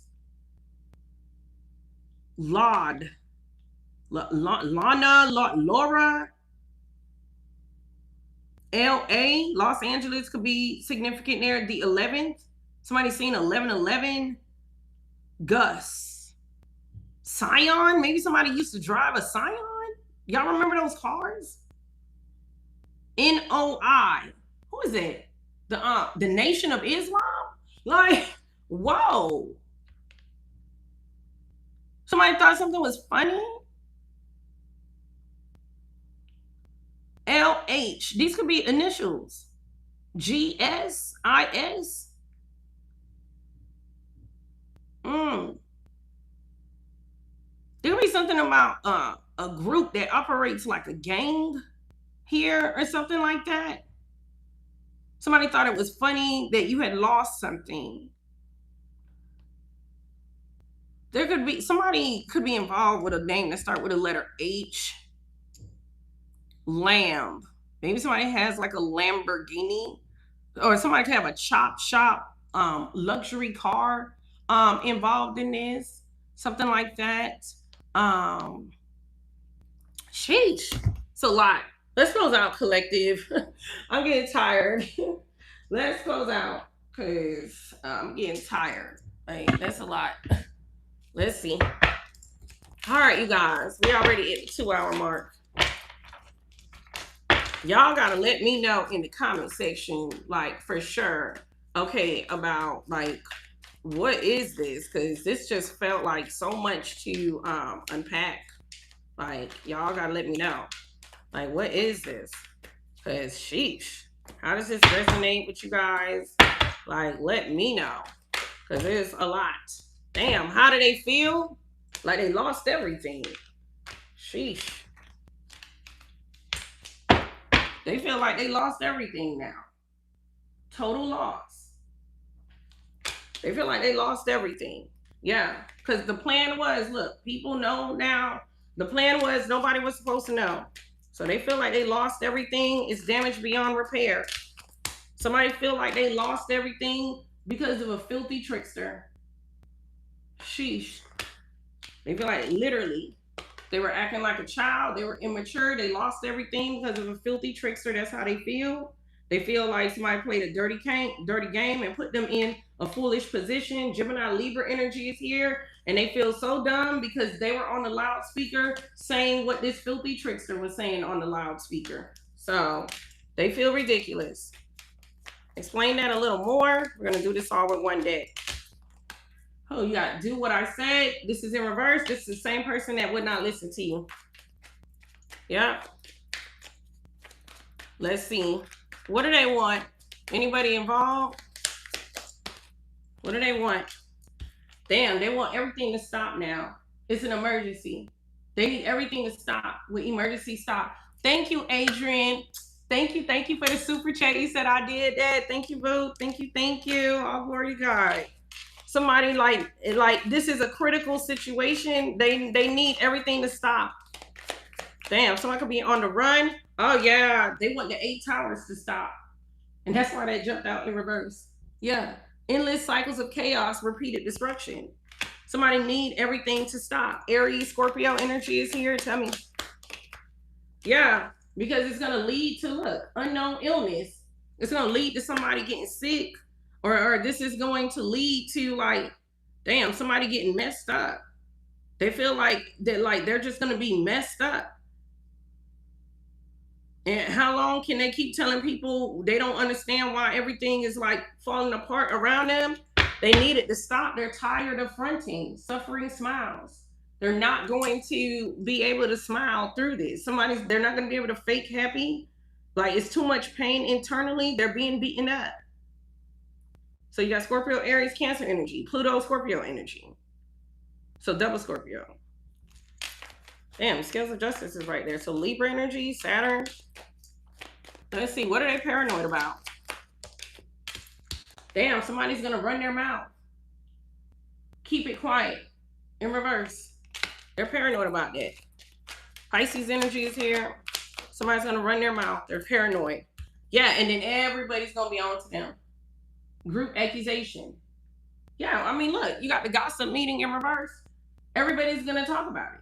Laud. Lana, Laura. LA, Los Angeles could be significant there. The 11th. Somebody seen 1111. Gus. Scion, maybe somebody used to drive a Scion. Y'all remember those cars? NOI. Who is it? The Nation of Islam? Like, whoa. Somebody thought something was funny? LH. These could be initials. GSIS. There could be something about a group that operates like a gang here or something like that. Somebody thought it was funny that you had lost something. There could be, somebody could be involved with a name that starts with a letter H. Lamb. Maybe somebody has like a Lamborghini, or somebody could have a chop shop luxury car involved in this. Something like that. Sheesh. It's a lot. Let's close out, collective. I'm getting tired. Let's close out because I'm getting tired. Like, that's a lot. Let's see. All right, you guys. We're already at the 2-hour mark. Y'all gotta let me know in the comment section, like, for sure, okay, about, like, what is this? Because this just felt like so much to unpack. Like, y'all gotta let me know. Like, what is this? Because, sheesh, how does this resonate with you guys? Like, let me know. Because there's a lot. Damn, how do they feel? Like they lost everything. Sheesh. They feel like they lost everything now. Total loss. They feel like they lost everything. Yeah, because the plan was, look, people know now. The plan was nobody was supposed to know. So they feel like they lost everything. It's damaged beyond repair. Somebody feel like they lost everything because of a filthy trickster. Sheesh. They feel like literally they were acting like a child. They were immature. They lost everything because of a filthy trickster. That's how they feel. They feel like somebody played a dirty game and put them in a foolish position. Gemini Libra energy is here. And they feel so dumb because they were on the loudspeaker saying what this filthy trickster was saying on the loudspeaker. So they feel ridiculous. Explain that a little more. We're going to do this all with one deck. Oh, you got to do what I said. This is in reverse. This is the same person that would not listen to you. Yeah. Let's see. What do they want? Anybody involved? What do they want? Damn, they want everything to stop now. It's an emergency. They need everything to stop with emergency stop. Thank you, Adrian. Thank you for the super chat. You said I did that. Thank you, boo. Thank you. All glory to God. Somebody like this is a critical situation. They need everything to stop. Damn, somebody could be on the run. Oh yeah, they want the 8 towers to stop. And that's why that jumped out in reverse. Yeah. Endless cycles of chaos, repeated destruction. Somebody need everything to stop. Aries, Scorpio energy is here. Tell me. Yeah, because it's going to lead to, look, unknown illness. It's going to lead to somebody getting sick. Or this is going to lead to, like, damn, somebody getting messed up. They feel like they're just going to be messed up. And how long can they keep telling people they don't understand why everything is like falling apart around them? They need it to stop. They're tired of fronting, suffering smiles. They're not going to be able to smile through this. They're not going to be able to fake happy. Like, it's too much pain internally. They're being beaten up. So you got Scorpio, Aries, Cancer energy, Pluto, Scorpio energy. So double Scorpio. Damn, scales of justice is right there. So Libra energy, Saturn. Let's see, what are they paranoid about? Damn, somebody's gonna run their mouth. Keep it quiet. In reverse. They're paranoid about that. Pisces energy is here. Somebody's gonna run their mouth. They're paranoid. Yeah, and then everybody's gonna be on to them. Group accusation. Yeah, I mean, look, you got the gossip meeting in reverse. Everybody's gonna talk about it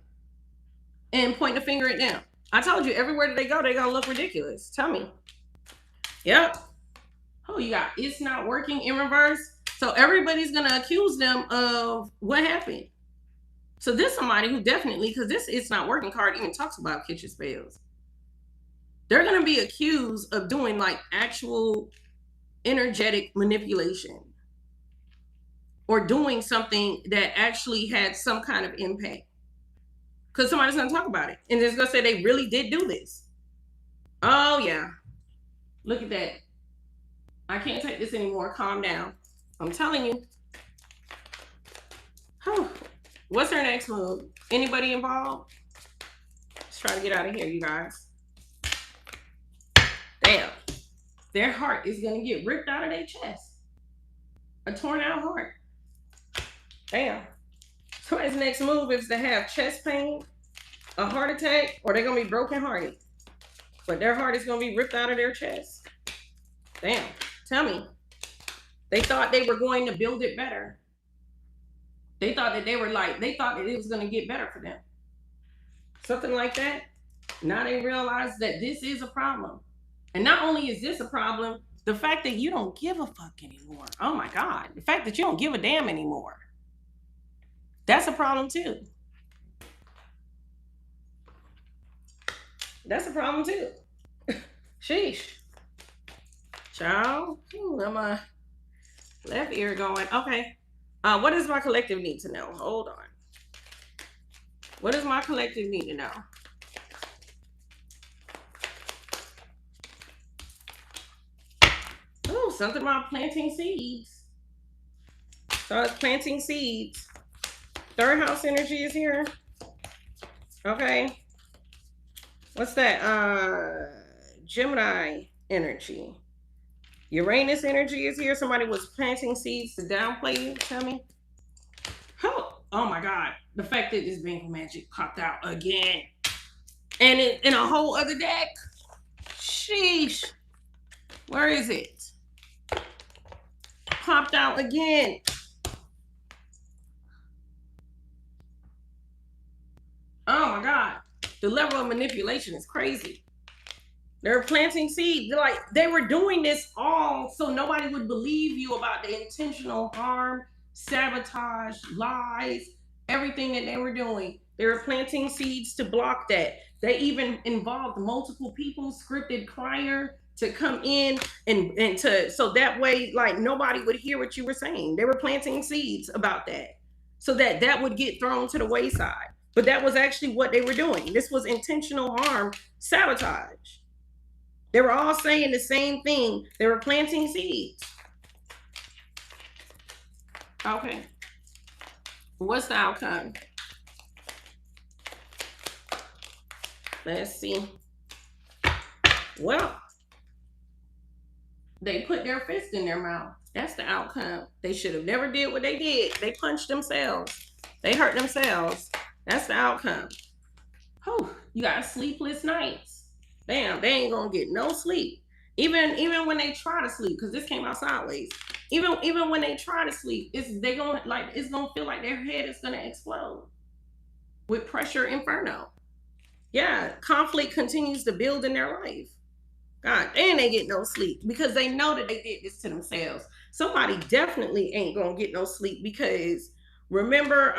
and point the finger at them. I told you, everywhere that they go, they're gonna look ridiculous. Tell me. Yep. Oh, you got it's not working in reverse. So everybody's gonna accuse them of what happened. So this somebody who definitely, because this it's not working card even talks about kitchen spells. They're gonna be accused of doing like actual energetic manipulation or doing something that actually had some kind of impact. Because somebody's going to talk about it. And they're going to say they really did do this. Oh, yeah. Look at that. I can't take this anymore. Calm down. I'm telling you. Oh, what's their next move? Anybody involved? Let's try to get out of here, you guys. Damn. Their heart is going to get ripped out of their chest. A torn out heart. Damn. Somebody's next move is to have chest pain, a heart attack, or they're going to be brokenhearted. But their heart is going to be ripped out of their chest. Damn. Tell me. They thought they were going to build it better. They thought that they thought that it was going to get better for them. Something like that. Now they realize that this is a problem. And not only is this a problem, the fact that you don't give a fuck anymore. Oh my God. The fact that you don't give a damn anymore. That's a problem too. That's a problem too. Sheesh. Child. Ooh, my left ear going. Okay. What does my collective need to know? Hold on. What does my collective need to know? Oh, something about planting seeds. So it's planting seeds. Third house energy is here. Okay. What's that? Gemini energy. Uranus energy is here. Somebody was planting seeds to downplay you. Tell me. Oh my God. The fact that this Bank of Magic popped out again. And in a whole other deck. Sheesh. Where is it? Popped out again. Oh my God. The level of manipulation is crazy. They're planting seeds. They were doing this all so nobody would believe you about the intentional harm, sabotage, lies, everything that they were doing. They were planting seeds to block that. They even involved multiple people, scripted prior to come in and to, so that way, like, nobody would hear what you were saying. They were planting seeds about that so that that would get thrown to the wayside. But that was actually what they were doing. This was intentional harm, sabotage. They were all saying the same thing. They were planting seeds. Okay. What's the outcome? Let's see. Well, they put their fist in their mouth. That's the outcome. They should have never did what they did. They punched themselves. They hurt themselves. That's the outcome. Oh, you got sleepless nights. Damn, they ain't gonna get no sleep. Even when they try to sleep, because this came out sideways. Even when they try to sleep, it's gonna feel like their head is gonna explode with pressure inferno. Yeah, conflict continues to build in their life. God, and they get no sleep because they know that they did this to themselves. Somebody definitely ain't gonna get no sleep because remember,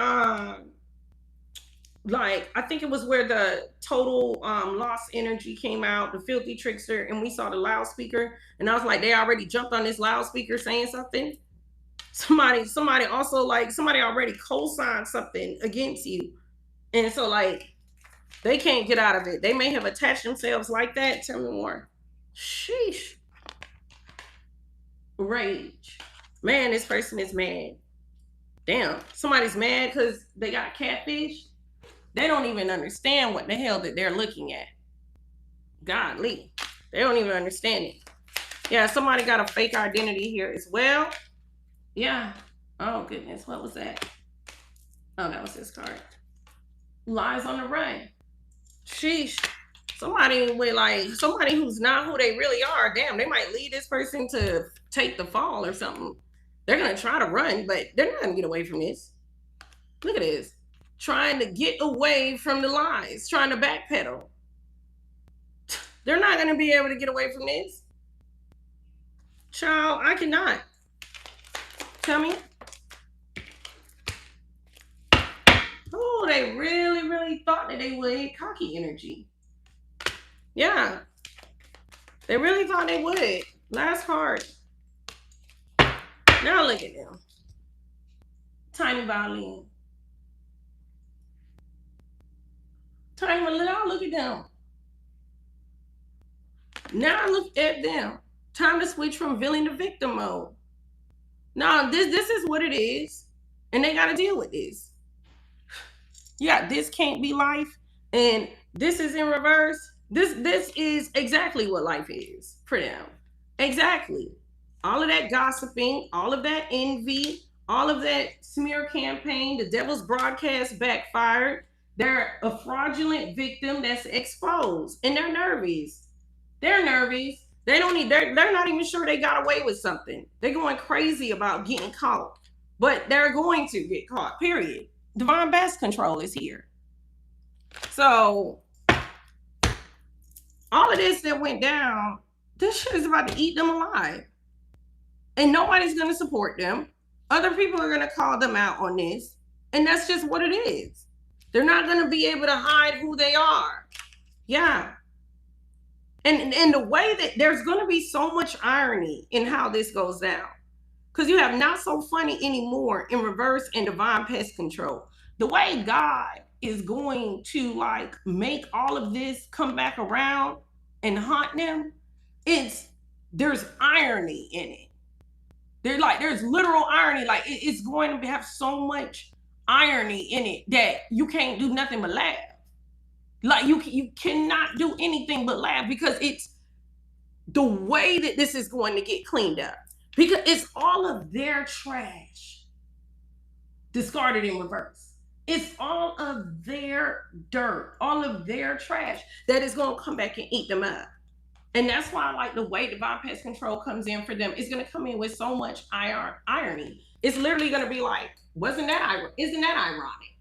like I think it was where the total lost energy came out, the filthy trickster, and we saw the loudspeaker, and I was like, they already jumped on this loudspeaker saying something. Somebody also like somebody already co-signed something against you, and so like they can't get out of it. They may have attached themselves like that. Tell me more. Sheesh. Rage. Man, this person is mad. Damn, somebody's mad because they got catfish. They don't even understand what the hell that they're looking at. Godly. They don't even understand it. Yeah, somebody got a fake identity here as well. Yeah. Oh, goodness. What was that? Oh, that was this card. Lies on the run. Sheesh. Somebody who's not who they really are. Damn, they might lead this person to take the fall or something. They're going to try to run, but they're not going to get away from this. Look at this. Trying to get away from the lies, trying to backpedal. They're not going to be able to get away from this. Child, I cannot. Tell me. Oh, they really, really thought that they would. Cocky energy. Yeah. They really thought they would. Last card. Now look at them. Tiny violin. Tiny violin. Now look at them. Now look at them. Time to switch from villain to victim mode. No, this is what it is. And they got to deal with this. Yeah, this can't be life. And this is in reverse. This is exactly what life is for them. Exactly. All of that gossiping, all of that envy, all of that smear campaign, the devil's broadcast backfired. They're a fraudulent victim that's exposed. And they're nervous. They're nervous. They're not even sure they got away with something. They're going crazy about getting caught. But they're going to get caught, period. Divine best control is here. So all of this that went down, this shit is about to eat them alive. And nobody's going to support them. Other people are going to call them out on this. And that's just what it is. They're not going to be able to hide who they are. Yeah. And the way that there's going to be so much irony in how this goes down. Because you have not so funny anymore in reverse and divine pest control. The way God is going to like make all of this come back around and haunt them, there's irony in it. There's literal irony. Like it's going to have so much irony in it that you can't do nothing but laugh. Like you cannot do anything but laugh because it's the way that this is going to get cleaned up. Because it's all of their trash discarded in reverse. It's all of their dirt, all of their trash that is going to come back and eat them up. And that's why, like, the way divine pest control comes in for them is going to come in with so much irony. It's literally going to be like, isn't that ironic?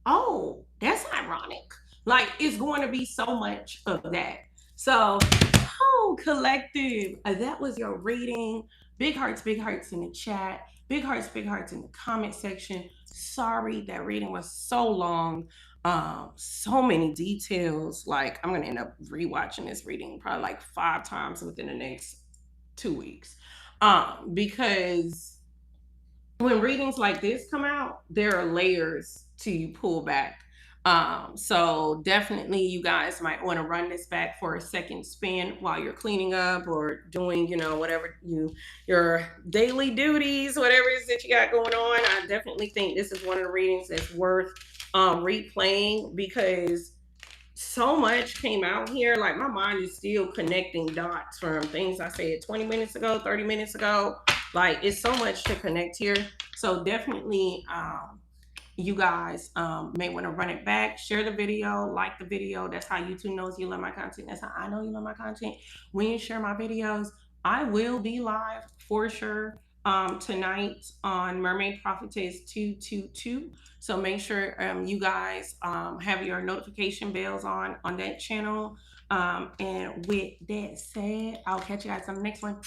Oh, that's ironic. Like, it's going to be so much of that. So, collective, that was your reading. Big hearts in the chat. Big hearts in the comment section. Sorry, that reading was so long. So many details. Like, I'm going to end up rewatching this reading probably like 5 times within the next 2 weeks. Because when readings like this come out, there are layers to pull back. So definitely you guys might want to run this back for a second spin while you're cleaning up or doing, you know, whatever your daily duties, whatever it is that you got going on. I definitely think this is one of the readings that's worth replaying, because so much came out here. Like, my mind is still connecting dots from things I said 20 minutes ago, 30 minutes ago. Like, it's so much to connect here. So definitely you guys may want to run it back, share the video, like the video. That's how YouTube knows you love my content. That's how I know you love my content. When you share my videos, I will be live for sure tonight on Mermaid Prophetess 222. So make sure you guys have your notification bells on that channel. And with that said, I'll catch you guys on the next one.